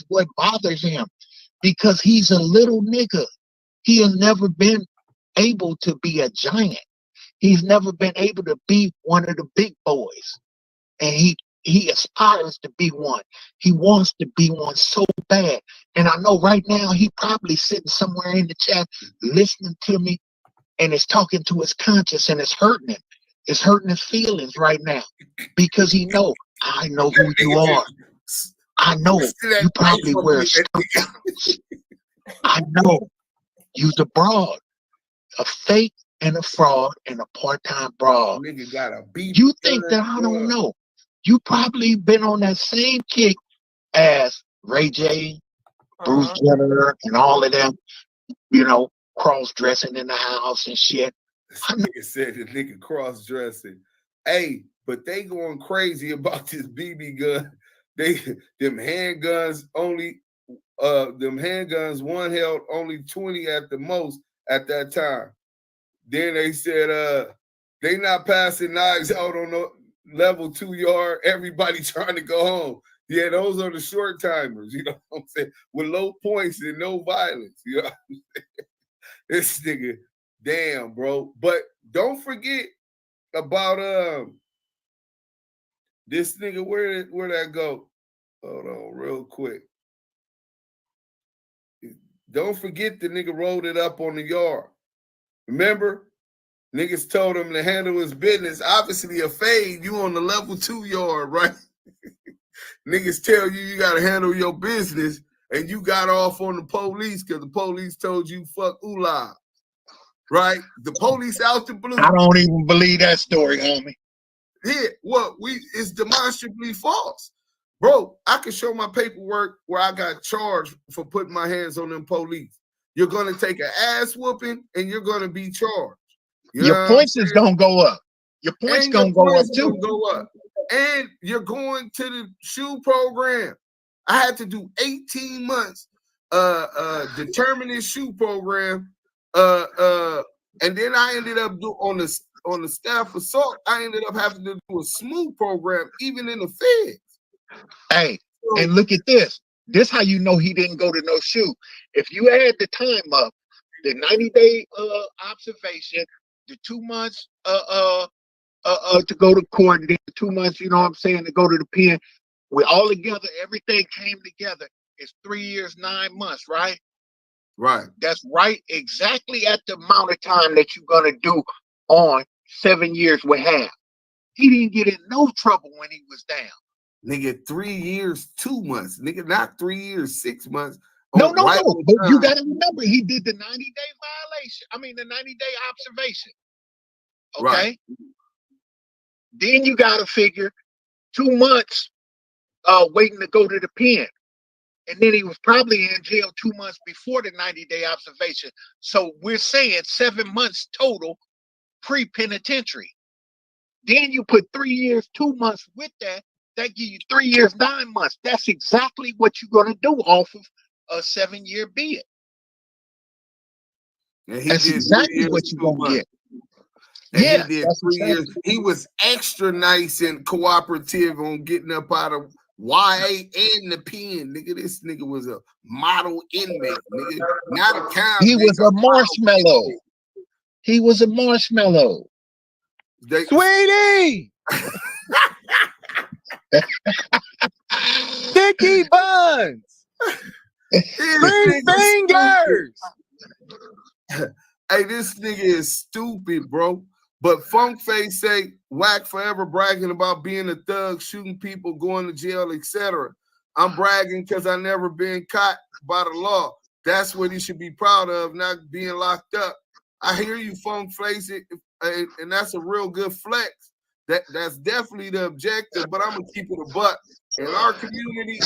what bothers him, because he's a little nigga. He has never been able to be a giant. He's never been able to be one of the big boys, and he aspires to be one. He wants to be one so bad. And I know right now he probably sitting somewhere in the chat listening to me, and it's talking to his conscience, and it's hurting him. It's hurting his feelings right now, because I know who you are. I know you probably wear stones. I know you's a broad, a fake and a fraud and a part-time broad. Nigga got a beat. You think that I don't know? You probably been on that same kick as Ray J, Bruce Jenner, and all of them. You know, cross-dressing in the house and shit. This nigga said the nigga cross-dressing. Hey, but they going crazy about this BB gun. Them handguns, one held only 20 at the most at that time. Then they said they not passing knives out on the level 2 yard. Everybody trying to go home. Yeah, those are the short timers, you know what I'm saying? With low points and no violence, you know what I'm saying? This nigga, damn, bro. But don't forget, about this nigga. Where that go? Hold on, real quick. Don't forget the nigga rolled it up on the yard. Remember, niggas told him to handle his business. Obviously, a fade. You on the level 2 yard, right? Niggas tell you gotta handle your business, and you got off on the police because the police told you fuck Ula. Right? The police out the blue. I don't even believe that story, homie. Yeah, well, it's demonstrably false. Bro, I can show my paperwork where I got charged for putting my hands on them police. You're gonna take an ass whooping and you're gonna be charged. Your points is gonna go up. Your points gonna go up too. Go up. And you're going to the shoe program. I had to do 18 months determining shoe program. And then I ended up on the staff assault. I ended up having to do a smooth program, even in the feds. Hey, and look at this. This how you know he didn't go to no shoe. If you add the time up, the 90-day observation, the 2 months to go to court, and then 2 months, you know what I'm saying, to go to the pen, we all together, everything came together. It's 3 years, 9 months, right? Right. That's right, exactly at the amount of time that you're gonna do on 7 years with half. He didn't get in no trouble when he was down. Nigga, 3 years, 2 months. Nigga, not 3 years, 6 months. No. But you gotta remember, he did the 90-day violation. I mean, the 90-day observation. Okay. Right. Then you gotta figure 2 months waiting to go to the pen. And then he was probably in jail 2 months before the 90-day observation. So we're saying 7 months total pre-penitentiary. Then you put 3 years, 2 months with that. That gives you 3 years, 9 months. That's exactly what you're going to do off of a 7-year bid. That's exactly what you're going to get. And yeah, he did 3 years. He was extra nice and cooperative on getting up out of YA and the pen. Nigga, this nigga was a model inmate. Nigga, not a count. He was a marshmallow. He was a marshmallow. Sweetie! Sticky buns! 3 fingers! Hey, this nigga is stupid, bro. But Funk Face say Whack forever bragging about being a thug, shooting people, going to jail, etc. I'm bragging because I never been caught by the law. That's what he should be proud of, not being locked up. I hear you, Funk Face, and that's a real good flex. That's definitely the objective, but I'm gonna keep it a buck. In our community,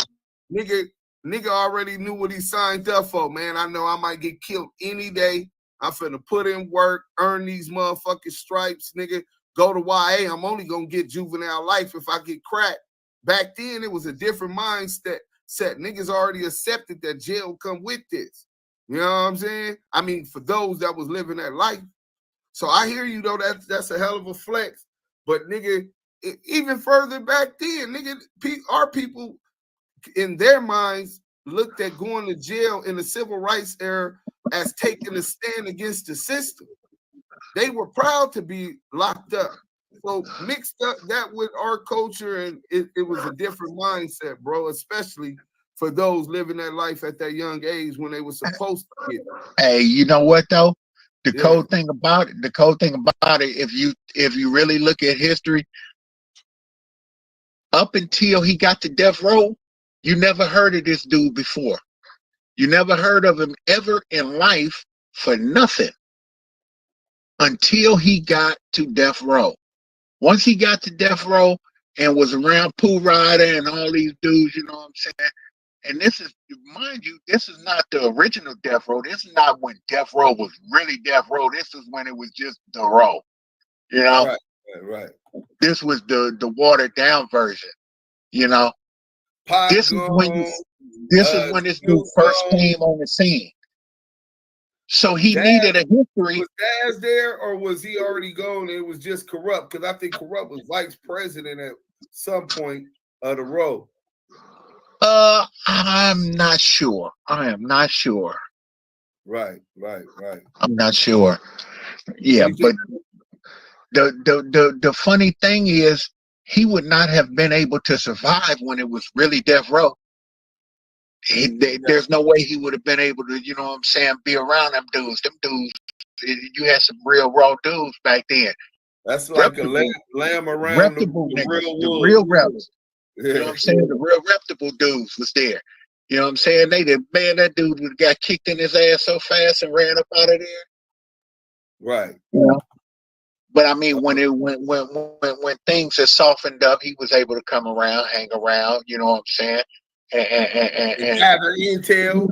nigga already knew what he signed up for, man. I know I might get killed any day. I'm finna put in work, earn these motherfucking stripes, nigga. Go to YA. I'm only gonna get juvenile life if I get cracked. Back then, it was a different mindset. Niggas already accepted that jail come with this. You know what I'm saying? I mean, for those that was living that life. So I hear you, though. That's a hell of a flex. But, nigga, even further back then, nigga, our people in their minds looked at going to jail in the civil rights era as taking a stand against the system. They were proud to be locked up. So mixed up that with our culture, and it was a different mindset, bro, especially for those living that life at that young age when they were supposed to get it. Hey, you know what though? The cold thing about it, if you really look at history, up until he got to death row, you never heard of this dude before. You never heard of him ever in life for nothing until he got to death row. Once he got to death row and was around Pooh Rider and all these dudes, you know what I'm saying? And this is, mind you, this is not the original death row. This is not when death row was really death row. This is when it was just the row. You know? Right. This was the watered down version. You know? This is when this dude first came on the scene. So he needed a history. Was Daz there, or was he already gone? It was just Corrupt, because I think Corrupt was vice president at some point of the row. I'm not sure. I am not sure. Right. I'm not sure. Yeah, but the funny thing is he would not have been able to survive when it was really death row. There's no way he would have been able to, you know what I'm saying, be around them dudes. Them dudes, you had some real raw dudes back then. That's like a lamb around the real the wolves. real rebels. You know what I'm saying? The real reputable dudes was there. You know what I'm saying? Man, that dude would have got kicked in his ass so fast and ran up out of there. Right. You know? But I mean, when things had softened up, he was able to come around, hang around. You know what I'm saying? And gather intel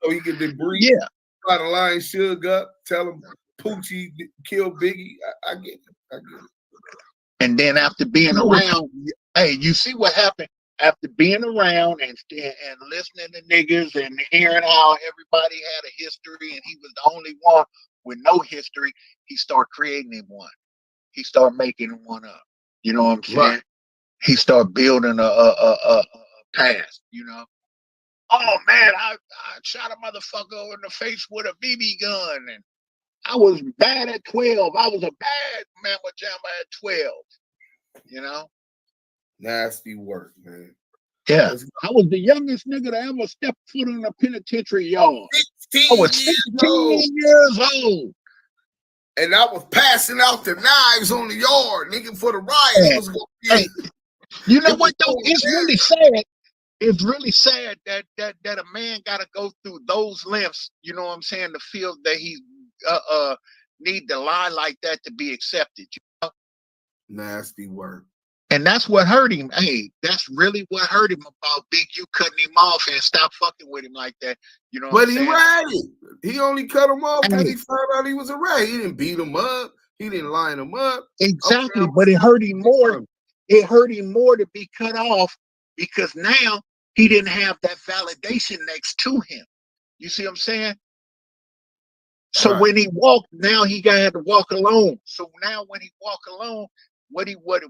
so he could debrief. Yeah. Try to line Suge up, tell him Poochie killed Biggie. I get it. And then after being around, hey, you see what happened after being around and listening to niggas and hearing how everybody had a history and he was the only one with no history. He started creating him one. He started making one up. You know what I'm saying? Right. He started building a past. You know. Oh man, I shot a motherfucker in the face with a BB gun, and I was bad at 12. I was a bad mamma jamma at 12. You know? Nasty work, man. Yeah. I was the youngest nigga to ever step foot in a penitentiary yard. I was 16 years old. And I was passing out the knives on the yard, nigga, for the riot. It was gonna be, hey, you know what though? It's really sad. It's really sad that a man gotta go through those lengths, you know what I'm saying, to feel that he need to lie like that to be accepted. You know? Nasty work. And that's what hurt him. Hey, that's really what hurt him about Big U cutting him off and stop fucking with him like that. You know what I'm saying? But he ratted. He only cut him off because he found out he was a rat. He didn't beat him up. He didn't line him up. Exactly. But it hurt him more. It hurt him more to be cut off because now he didn't have that validation next to him. You see what I'm saying? So when he walked, now he had to walk alone. So now when he walk alone, what he want to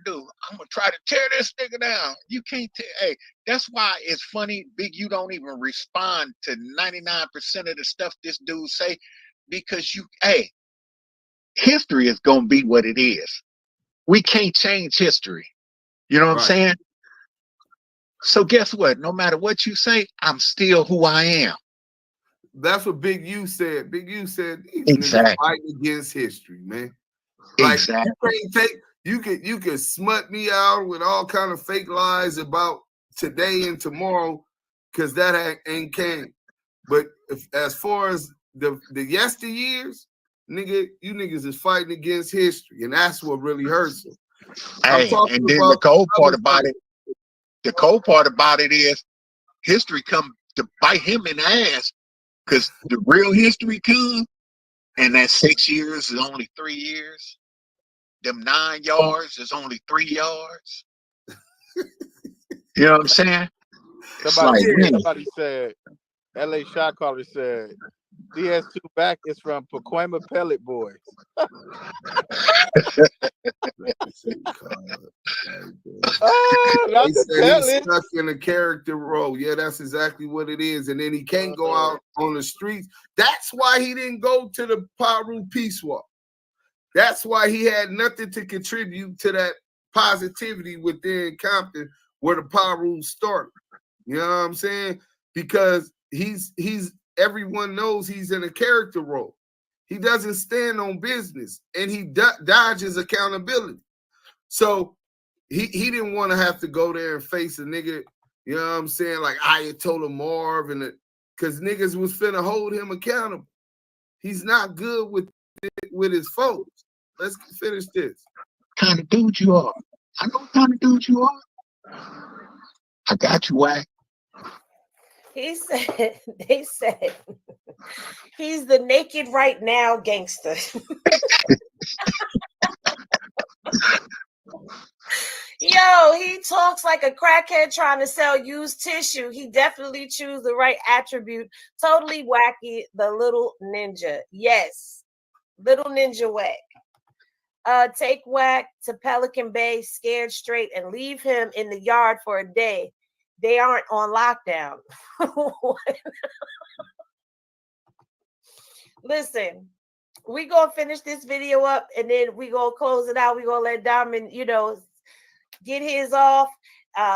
do? I'm gonna try to tear this nigga down. You can't tear. Hey, that's why it's funny. Big, you don't even respond to 99% of the stuff this dude say because history is gonna be what it is. We can't change history. You know what I'm saying? So guess what? No matter what you say, I'm still who I am. That's what Big U said. Big U said these niggas fighting against history, man. Like you can smut me out with all kind of fake lies about today and tomorrow, because that ain't came. But as far as the yesteryears, nigga, you niggas is fighting against history, and that's what really hurts them. Hey, and then the cold part about it is history come to bite him in the ass, because the real history come, and that 6 years is only 3 years. Them 9 yards is only 3 yards. You know what I'm saying? Somebody said, LA Shot Caller said, DS2 Back is from Pacoima Pellet Boys. He said he's stuck in a character role. Yeah, that's exactly what it is. And then he can't go out on the streets. That's why he didn't go to the Paru Peace Walk. That's why he had nothing to contribute to that positivity within Compton where the Paru started. You know what I'm saying? Because he's everyone knows he's in a character role. He doesn't stand on business, and he dodges accountability. So he didn't want to have to go there and face a nigga, you know what I'm saying, like Ayatollah Marv, because niggas was finna hold him accountable. He's not good with his folks. Let's finish this. What kind of dude you are? I know what kind of dude you are. I got you, Wack. They said he's the naked right now gangster. Yo, he talks like a crackhead trying to sell used tissue. He definitely choose the right attribute. Totally wacky, the little ninja. Yes, little ninja Wack. Take Wack to Pelican Bay, scared straight, and leave him in the yard for a day. They aren't on lockdown. Listen, we gonna finish this video up, and then we gonna close it out. We gonna let Diamond, get his off,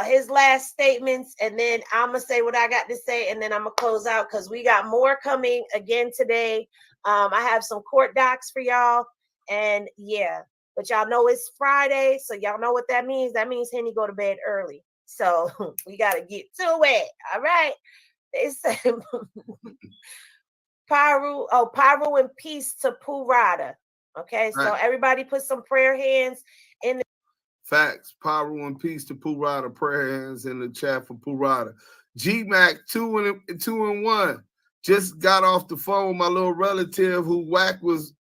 his last statements, and then I'm gonna say what I got to say, and then I'm gonna close out because we got more coming again today. I have some court docs for y'all, and yeah, but y'all know it's Friday, so y'all know what that means. That means Henny go to bed early, so we gotta get to it. All right, they said Pyro and peace to Pooh Rada. Okay, so everybody put some prayer hands in the facts. Pyro and peace to Pooh Rada. Prayer hands in the chat for Pooh Rada. G-Mac 2 and 1. Just got off the phone with my little relative who was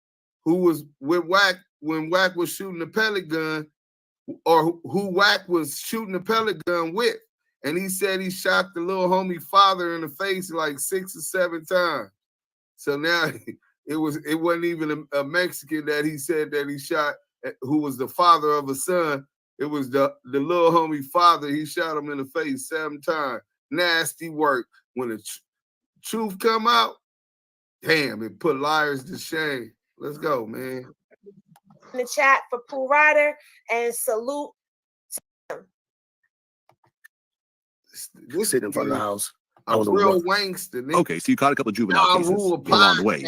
with WACK when WACK was shooting the pellet gun, or who WACK was shooting the pellet gun with. And he said he shot the little homie father in the face like 6 or 7 times. So now it wasn't even a Mexican that he said that he shot, who was the father of a son. It was the little homie father. He shot him in the face 7 times. Nasty work. When the truth come out, damn, it put liars to shame. Let's go, man. In the chat for Pooh Rider and salute him. This sitting in front of the house. I was a real wankster. Nigga. Okay, so you caught a couple of juvenile cases along the way.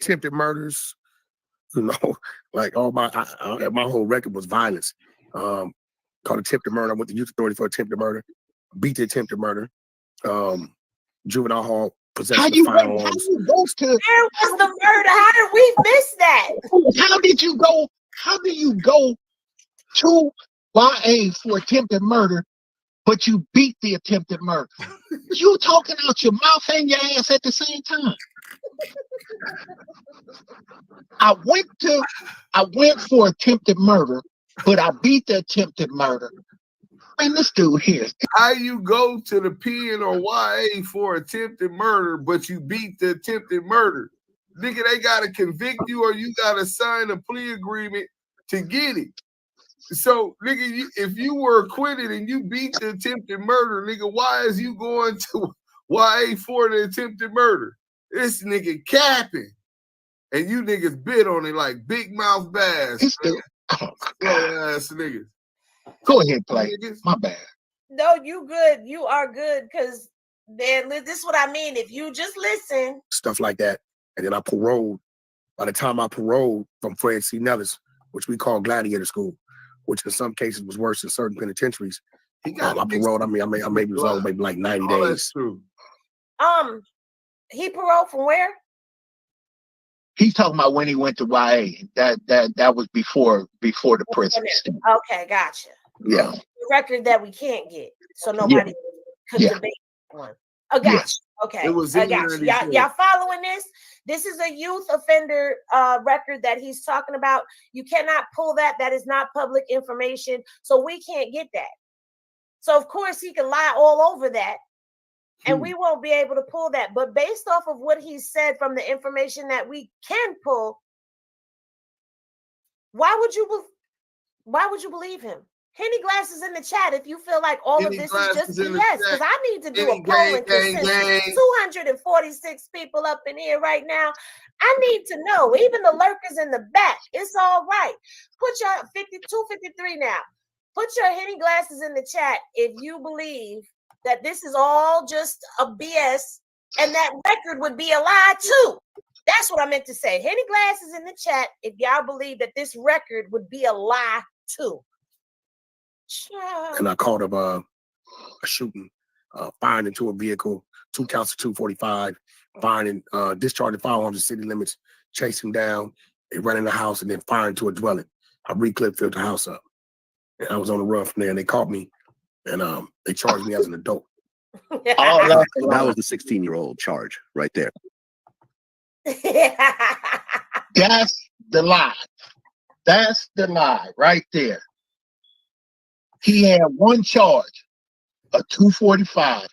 Attempted murders, like all my whole record was violence. Caught attempted murder. I went to youth authority for attempted murder. Beat the attempted murder. Juvenile hall possession of firearms. How you go to? Where was the murder? How did we miss that? How did you go? How do you go to YA for attempted murder, but you beat the attempted murder? You talking out your mouth and your ass at the same time. I went for attempted murder, but I beat the attempted murder. Man, this dude here. How you go to the PN or YA for attempted murder, but you beat the attempted murder? Nigga, they gotta convict you or you gotta sign a plea agreement to get it. So, nigga, if you were acquitted and you beat the attempted murder, nigga, why is you going to YA for the attempted murder? This nigga capping. And you niggas bit on it like big mouth bass. Ass niggas. Go ahead, play. My bad. No, you good. You are good, because then this is what I mean. If you just listen. Stuff like that. And then I paroled. By the time I paroled from Fred C. Nellis, which we call Gladiator School, which in some cases was worse than certain penitentiaries. I paroled. I maybe was on maybe like 90 days. That's true. He paroled from where? He's talking about when he went to YA. That was before the prison. Okay, gotcha. Yeah. The record that we can't get, so nobody could debate one. Oh, gotcha. Yes. Okay, I got you. Y'all following this? This is a youth offender record that he's talking about. You cannot pull that. That is not public information, so we can't get that. So of course he can lie all over that, and we won't be able to pull that. But based off of what he said from the information that we can pull, why would you believe him? Henny Glasses in the chat if you feel like all Henny of this is just Glasses BS, because I need to do a poll and consensus. 246 people up in here right now. I need to know, even the lurkers in the back, it's all right. Put your 253 now. Put your Henny Glasses in the chat if you believe that this is all just a BS and that record would be a lie too. That's what I meant to say. Henny Glasses in the chat if y'all believe that this record would be a lie too. And I caught a shooting, firing into a vehicle, 2 counts of 245, firing and discharging firearms in city limits, chasing down, they run in the house, and then firing to a dwelling. I re-clipped, filled the house up. And I was on the run from there, and they caught me, and they charged me as an adult. That was the 16-year-old charge right there. That's the lie. That's the lie right there. He had one charge of 245.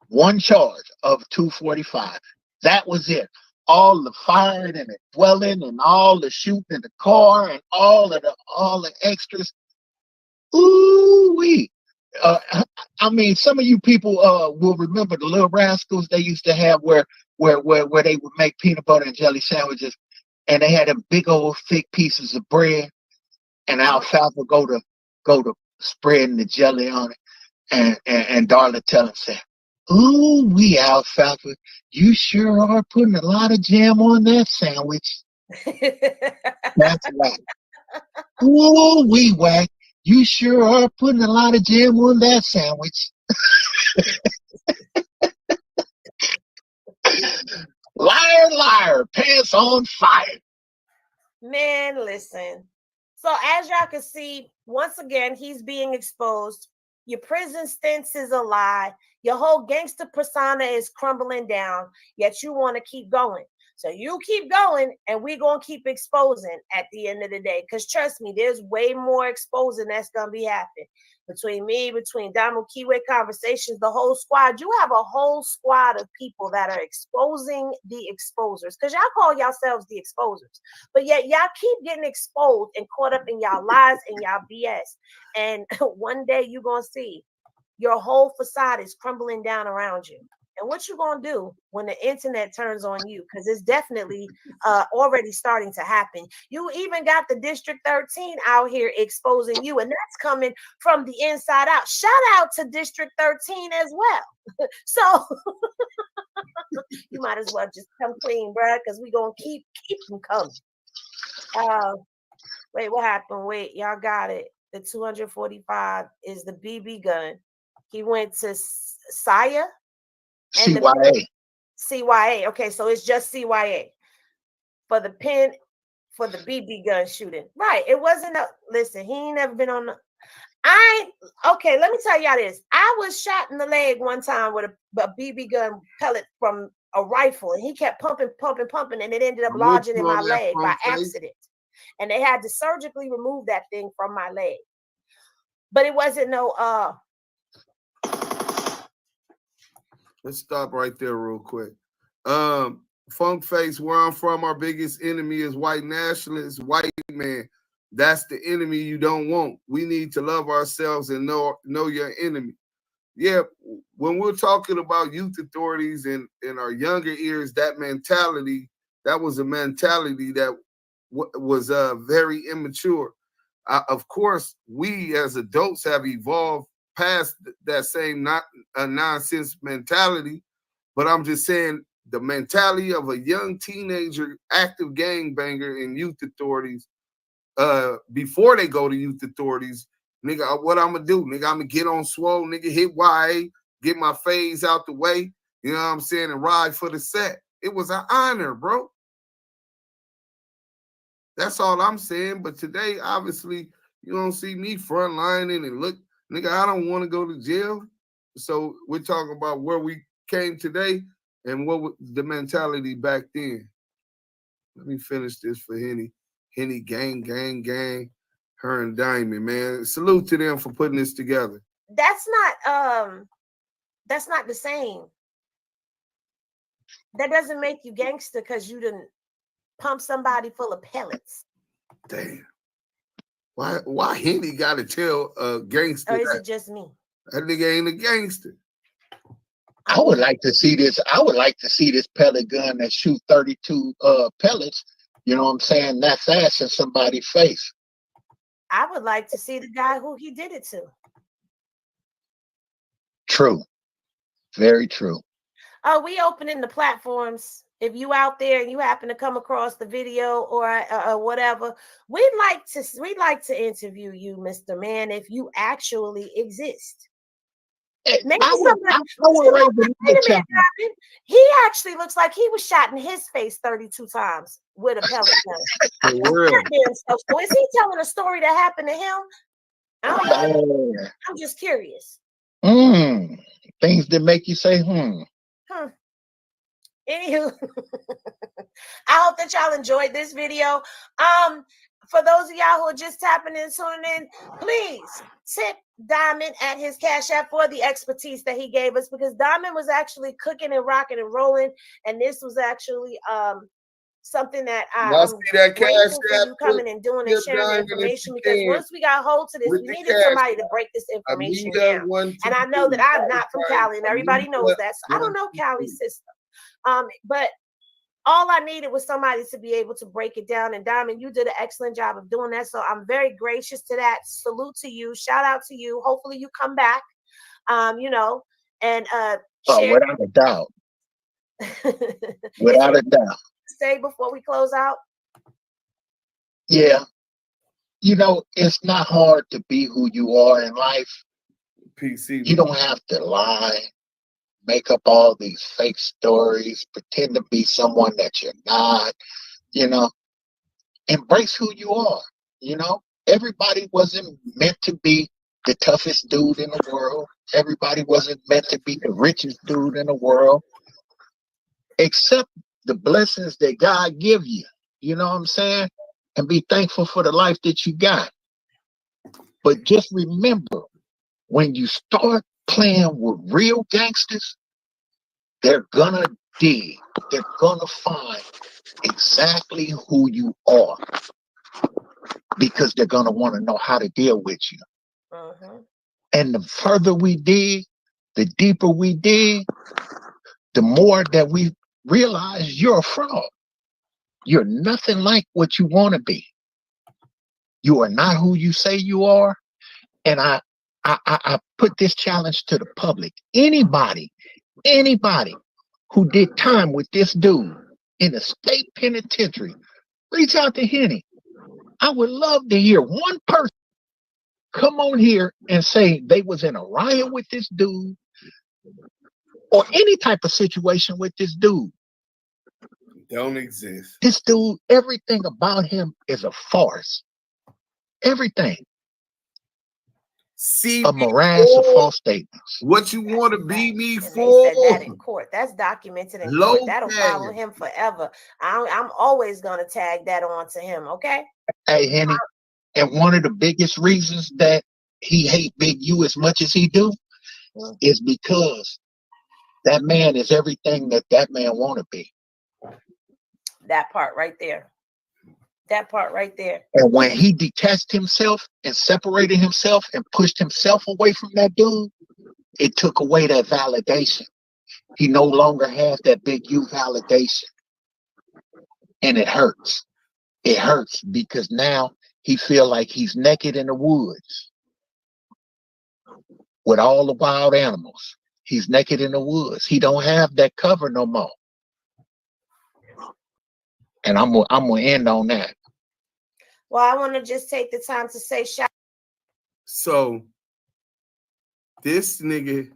One charge of 245. That was it. All the firing and the dwelling and all the shooting in the car and all the extras. Ooh-wee. I mean, some of you people will remember the Little Rascals they used to have where they would make peanut butter and jelly sandwiches, and they had them big old thick pieces of bread, and Alfalfa go to spreading the jelly on it, and Darla tell him, say, "Ooh, we Alfalfa, you sure are putting a lot of jam on that sandwich." That's right. Ooh, we Wack, you sure are putting a lot of jam on that sandwich. Liar, liar, pants on fire. Man, listen. So as y'all can see, once again, he's being exposed. Your prison stints is a lie. Your whole gangster persona is crumbling down, yet you want to keep going. So you keep going, and we're going to keep exposing at the end of the day. Because trust me, there's way more exposing that's going to be happening. Between me, between Damo Kiwi Conversations, the whole squad. You have a whole squad of people that are exposing the exposers. Because y'all call yourselves the exposers. But yet y'all keep getting exposed and caught up in y'all lies and y'all BS. And one day you're going to see your whole facade is crumbling down around you. And what you gonna do when the internet turns on you? Because it's definitely already starting to happen. You even got the District 13 out here exposing you, and that's coming from the inside out. Shout out to District 13 as well. So you might as well just come clean, bruh, because we're gonna keep them coming. Wait, what happened? Wait, y'all got it. The 245 is the BB gun. He went to Saya. CYA. CYA. Okay, so it's just CYA for the pin for the BB gun shooting. Right. It wasn't a listen, he ain't never been on the okay, let me tell y'all this. I was shot in the leg one time with a BB gun pellet from a rifle, and he kept pumping, and it ended up lodging in my leg by accident. And they had to surgically remove that thing from my leg. But it wasn't no Let's stop right there real quick. Funk Face, where I'm from, our biggest enemy is white nationalists, white man. That's the enemy you don't want. We need to love ourselves and know your enemy. Yeah, when we're talking about youth authorities in our younger years, that mentality, that was a mentality that was very immature. Of course, we as adults have evolved past that same nonsense mentality, but I'm just saying the mentality of a young teenager, active gangbanger in youth authorities, before they go to youth authorities, nigga, what I'm gonna do? Nigga, I'm gonna get on swole, nigga, hit YA, get my phase out the way, you know what I'm saying, and ride for the set. It was an honor, bro. That's all I'm saying. But today, obviously, you don't see me frontlining and look, nigga, I don't want to go to jail. So we're talking about where we came today and what was the mentality back then. Let me finish this for Henny. Henny, gang, her and Diamond, man. Salute to them for putting this together. That's not the same. That doesn't make you gangster because you didn't pump somebody full of pellets. Damn. Why Henny got to tell a gangster? Or is it just me? That nigga ain't a gangster. I would like to see this. I would like to see this pellet gun that shoot 32 pellets. You know what I'm saying? That fast in somebody's face. I would like to see the guy who he did it to. True. Very true. We opening the platforms. If you out there and you happen to come across the video or whatever, we'd like to interview you, Mr. Man, if you actually exist. Maybe he actually looks like he was shot in his face 32 times with a pellet gun. So is he telling a story that happened to him? I don't know. I'm just curious. Things that make you say, Anywho, I hope that y'all enjoyed this video. For those of y'all who are just tapping in, tuning in, please tip Diamond at his Cash App for the expertise that he gave us, because Diamond was actually cooking and rocking and rolling, and this was actually something that I'm grateful for you coming and doing and sharing the information, because once we got hold to this, we needed somebody to break this information down. And I know that I'm not from Cali, and everybody knows that, so I don't know Cali's system. But all I needed was somebody to be able to break it down. And Diamond, you did an excellent job of doing that. So I'm very gracious to that. Salute to you. Shout out to you. Hopefully you come back. You know, and share. Without a doubt. Without a doubt. Say before we close out. Yeah. You know, it's not hard to be who you are in life. PC. You don't have to lie, make up all these fake stories, pretend to be someone that you're not, you know. Embrace who you are, you know. Everybody wasn't meant to be the toughest dude in the world. Everybody wasn't meant to be the richest dude in the world. Accept the blessings that God give you, you know what I'm saying? And be thankful for the life that you got. But just remember, when you start playing with real gangsters, they're gonna dig. They're gonna find exactly who you are because they're gonna want to know how to deal with you. And the further we dig, the deeper we dig, the more that we realize you're a fraud. You're nothing like what you want to be. You are not who you say you are. And I put this challenge to the public. Anybody who did time with this dude in a state penitentiary, reach out to Henny. I would love to hear one person come on here and say they was in a riot with this dude or any type of situation with this dude. Don't exist. This dude, everything about him is a farce. Everything. See, a morass of false statements. What you want to be me And for? they said that in court. That's documented in court. That'll follow him forever. I'm always gonna tag that on to him. Okay. Hey, Henny, and one of the biggest reasons that he hate Big U as much as he do is because that man is everything that man want to be. That part right there. That part right there. And when he detached himself and separated himself and pushed himself away from that dude, it took away that validation. He no longer has that Big U validation. And it hurts. It hurts because now he feel like he's naked in the woods with all the wild animals. He's naked in the woods. He don't have that cover no more. And I'm gonna end on that. Well, I want to just take the time to say shout. So this nigga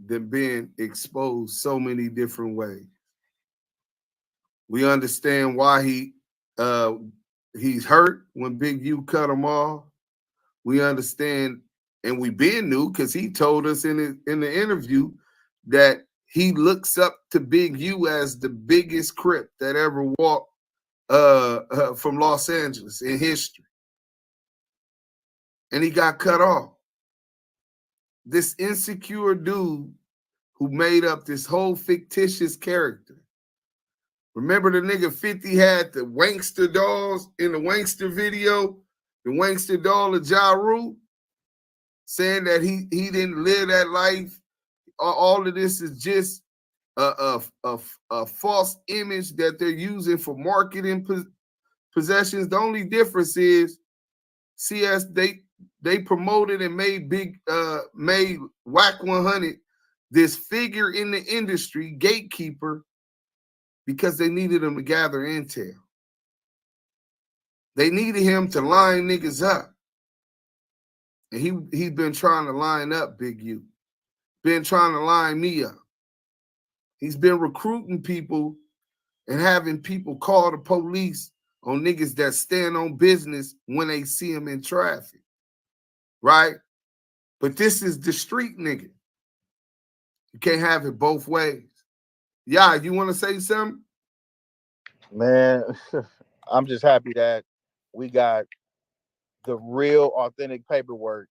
that been exposed so many different ways. We understand why he's hurt when Big U cut him off. We understand, and we been knew because he told us in the interview that he looks up to Big U as the biggest Crip that ever walked from Los Angeles in history. And he got cut off. This insecure dude who made up this whole fictitious character. Remember the nigga 50 had the Wankster dolls in the Wankster video, the Wankster doll of Ja Rule, saying that he didn't live that life. All of this is just a false image that they're using for marketing possessions. The only difference is CS they promoted and made made WACK100 this figure in the industry, gatekeeper, because they needed him to gather intel. They needed him to line niggas up. And he's been trying to line up Big U. Been trying to line me up. He's been recruiting people and having people call the police on niggas that stand on business when they see him in traffic. Right? But this is the street nigga. You can't have it both ways. Yeah, you want to say something? Man, I'm just happy that we got the real authentic paperwork.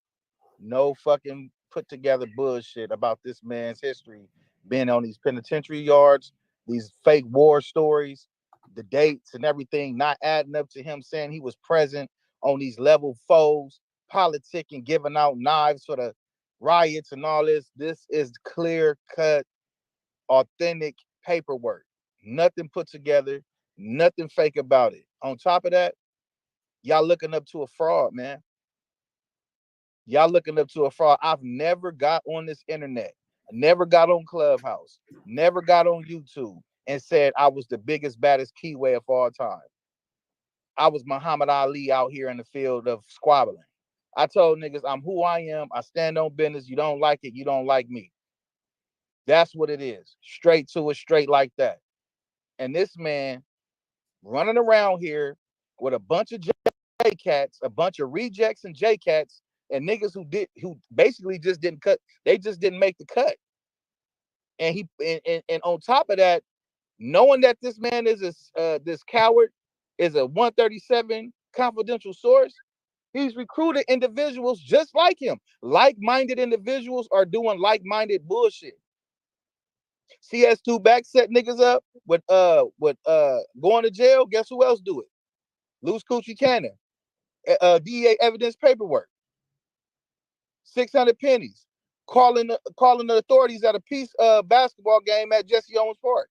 No fucking put together bullshit about this man's history being on these penitentiary yards, these fake war stories, the dates and everything not adding up to him saying he was present on these level foes, politicking, giving out knives for the riots and all this. This is clear cut, authentic paperwork. Nothing put together, nothing fake about it. On top of that, y'all looking up to a fraud, man. Y'all looking up to a fraud. I've never got on this internet, never got on Clubhouse, never got on YouTube and said I was the biggest, baddest keyway of all time. I was Muhammad Ali out here in the field of squabbling. I told niggas I'm who I am. I stand on business. You don't like it, you don't like me. That's what it is. Straight to it, straight like that. And this man running around here with a bunch of J cats, a bunch of rejects and J cats, and niggas who basically just didn't cut. They just didn't make the cut. And and on top of that, knowing that this man is this coward is a 137 confidential source, he's recruited individuals just like him. Like-minded individuals are doing like-minded bullshit. CS2 back set niggas up with going to jail. Guess who else do it? Loose Coochie Cannon. DEA evidence paperwork. 600 pennies. Calling the authorities at a peace basketball game at Jesse Owens Park.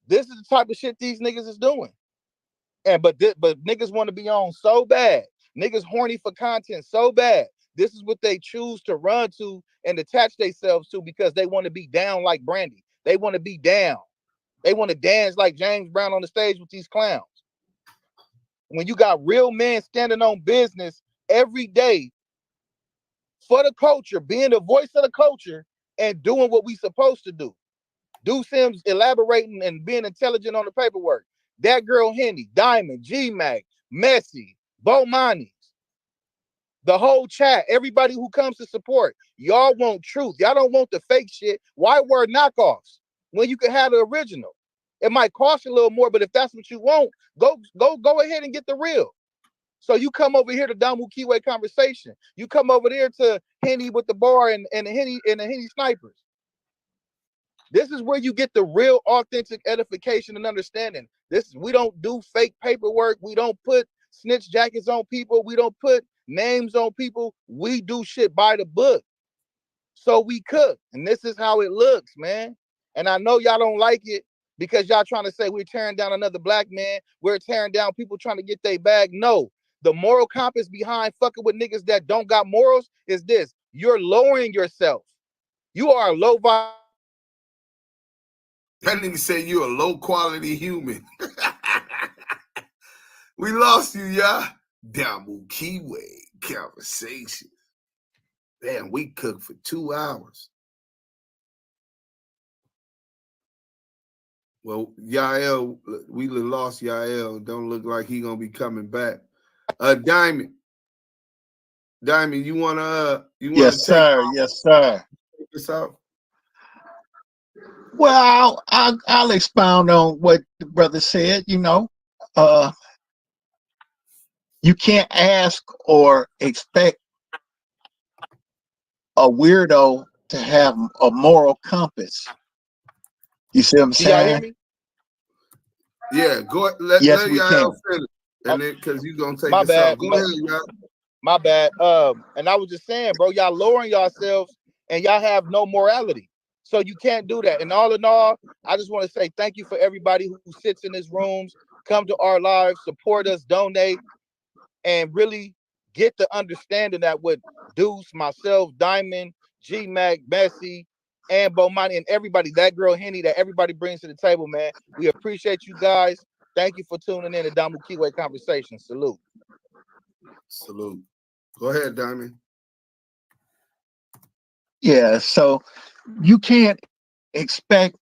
This is the type of shit these niggas is doing. And but niggas want to be on so bad. Niggas horny for content so bad. This is what they choose to run to and attach themselves to because they want to be down like Brandy. They want to be down. They want to dance like James Brown on the stage with these clowns. When you got real men standing on business every day for the culture, being the voice of the culture and doing what we supposed to do. Do Sims elaborating and being intelligent on the paperwork. That girl Henny, Diamond, G-Mac, Messi, Bomani, the whole chat, everybody who comes to support. Y'all want truth. Y'all don't want the fake shit. Why wear knockoffs when you can have the original? It might cost you a little more, but if that's what you want, go ahead and get the real. So you come over here to Damu Kiwe conversation. You come over there to Henny with the bar and the Henny snipers. This is where you get the real authentic edification and understanding. We don't do fake paperwork. We don't put snitch jackets on people. We don't put names on people. We do shit by the book. So we cook. And this is how it looks, man. And I know y'all don't like it because y'all trying to say we're tearing down another black man. We're tearing down people trying to get their bag. No. The moral compass behind fucking with niggas that don't got morals is this. You're lowering yourself. You are a low vibe. That nigga said you a low quality human. We lost you, y'all. Damu Kiwe conversation. Damn, we cooked for 2 hours. Well, Yael, we lost Yael. Don't look like he gonna be coming back. Diamond, you wanna Yes, sir. Yes, sir. Take this out? Well, I'll expound on what the brother said. You know, you can't ask or expect a weirdo to have a moral compass. You see what I'm Can y'all hear saying? me? Yeah, go let Yes, we Yael can. finish. And then because you gonna take My us bad. out. Go ahead, y'all. My bad. And I was just saying, bro, y'all lowering yourselves and y'all have no morality. So you can't do that. And all in all, I just want to say thank you for everybody who sits in these rooms, come to our lives, support us, donate, and really get the understanding that with Deuce, myself, Diamond, G-Mac, Messi, and Bomani, and everybody, that girl Henny, that everybody brings to the table, man. We appreciate you guys. Thank you for tuning in to Damu Kiwe Conversation. Salute. Salute. Go ahead, Diamond. Yeah, so you can't expect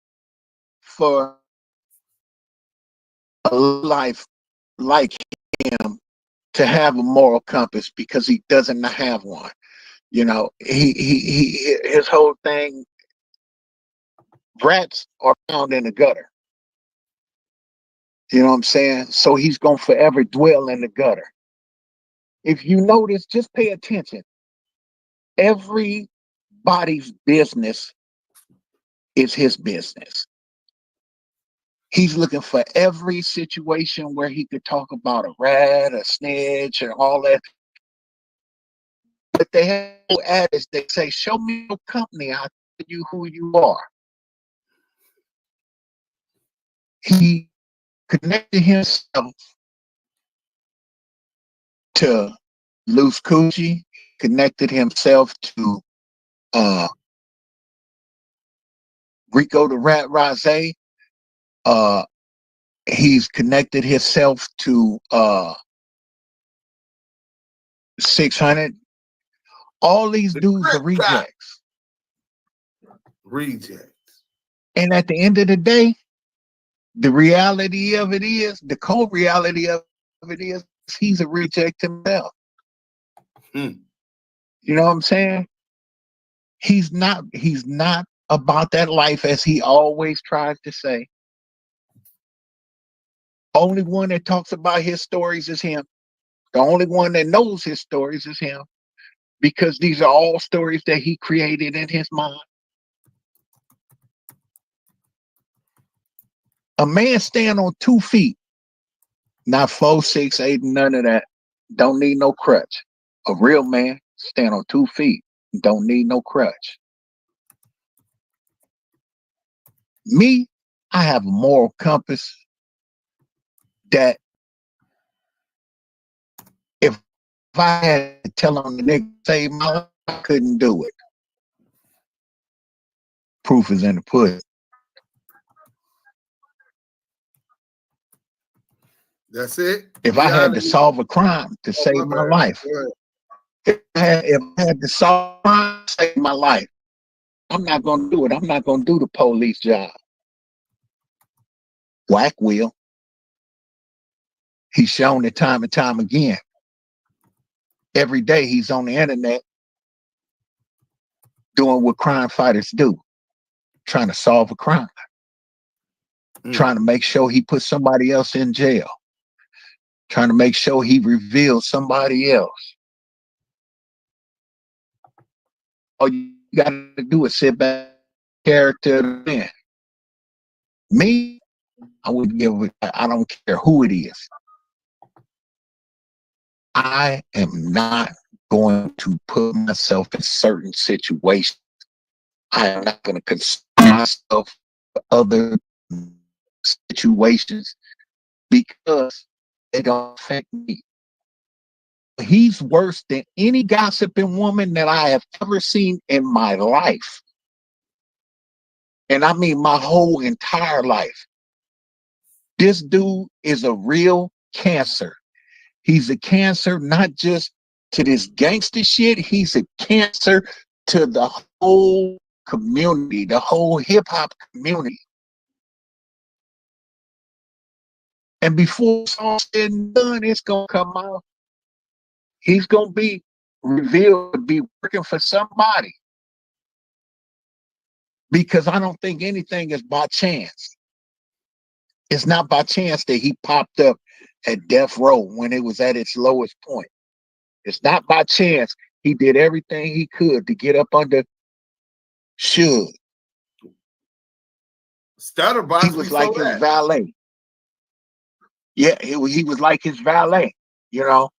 for a life like him to have a moral compass because he doesn't have one. You know, his whole thing, rats are found in the gutter. You know what I'm saying? So he's gonna forever dwell in the gutter. If you notice, just pay attention. Everybody's business is his business. He's looking for every situation where he could talk about a rat, a snitch, and all that. But they have no adage. They say, "Show me your company. I'll tell you who you are." He connected himself to Loose Coochie, connected himself to Rico the Rat Rose. He's connected himself to 600. All these dudes are rejects. Rejects. And at the end of the day, the reality of it is, the cold reality of it is, he's a reject himself. You know what I'm saying? He's not about that life as he always tries to say. Only one that talks about his stories is him. The only one that knows his stories is him, because these are all stories that he created in his mind. A man stand on 2 feet, not 4, 6, 8, none of that. Don't need no crutch. A real man stand on 2 feet, don't need no crutch. Me, I have a moral compass that if I had to tell on the nigga to save my life, I couldn't do it. Proof is in the pudding. That's it. If I had to solve a crime to save my life, if I had to solve a crime to save my life, I'm not going to do it. I'm not going to do the police job. Wack will. He's shown it time and time again. Every day he's on the internet doing what crime fighters do, trying to solve a crime, trying to make sure he puts somebody else in jail, trying to make sure he reveals somebody else. All you got to do is sit back, character man. Me, I wouldn't give a, I don't care who it is. I am not going to put myself in certain situations. I am not going to concern myself with other situations because they don't affect me. He's worse than any gossiping woman that I have ever seen in my life. And I mean my whole entire life. This dude is a real cancer. He's a cancer not just to this gangster shit, he's a cancer to the whole community, the whole hip-hop community. And before it's all said and done, it's going to come out. He's going to be revealed to be working for somebody. Because I don't think anything is by chance. It's not by chance that he popped up at death row when it was at its lowest point. It's not by chance he did everything he could to get up under Suge. Stutterbox, he was like his valet. Yeah, he was like his valet, you know.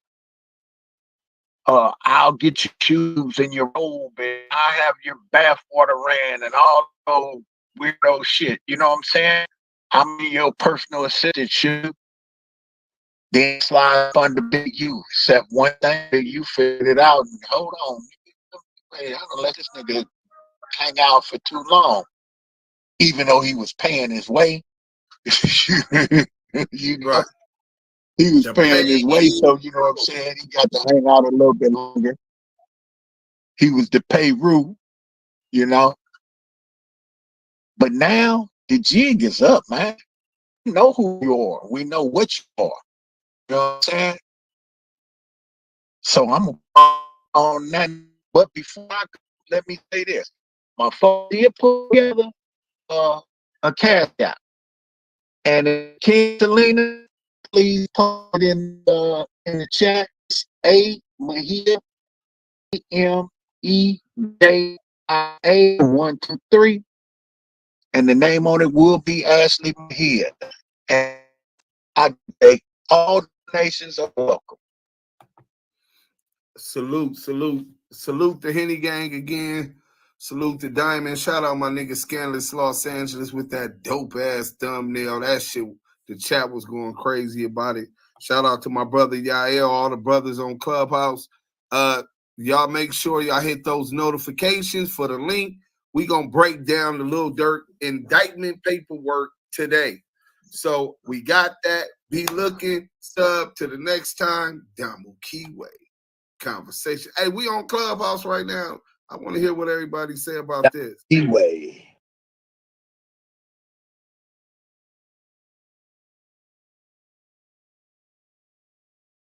I'll get your shoes and your robe, and I'll have your bathwater ran and all those weirdo shit. You know what I'm saying? I'm your personal assistant, Shoe. Then slide up under Big U. Except one thing, Big U figured it out. And hold on, hey, I don't let this nigga hang out for too long. Even though he was paying his way, you know, right. He was paying his way, so you know what I'm saying. He got to hang out a little bit longer. He was the payroll, you know. But now the jig is up, man. We know who you are. We know what you are. You know what I'm saying? So I'm on that. But before I go, let me say this. My phone did put together a cash out. And King Selena, please put it in the chat. A Mahia MEJIA123. And the name on it will be Ashley Mahia. And I take all donations are welcome. Salute the Henny Gang again. Salute to Diamond. Shout out my nigga Scandalous Los Angeles with that dope ass thumbnail. That shit, the chat was going crazy about it. Shout out to my brother Yael, all the brothers on Clubhouse. Y'all make sure y'all hit those notifications for the link. We gonna break down the Lil Durk indictment paperwork today. So we got that. Be looking. Sub to the next time. Damu Keyway conversation. Hey, we on Clubhouse right now. I want to hear what everybody say about this. Keyway.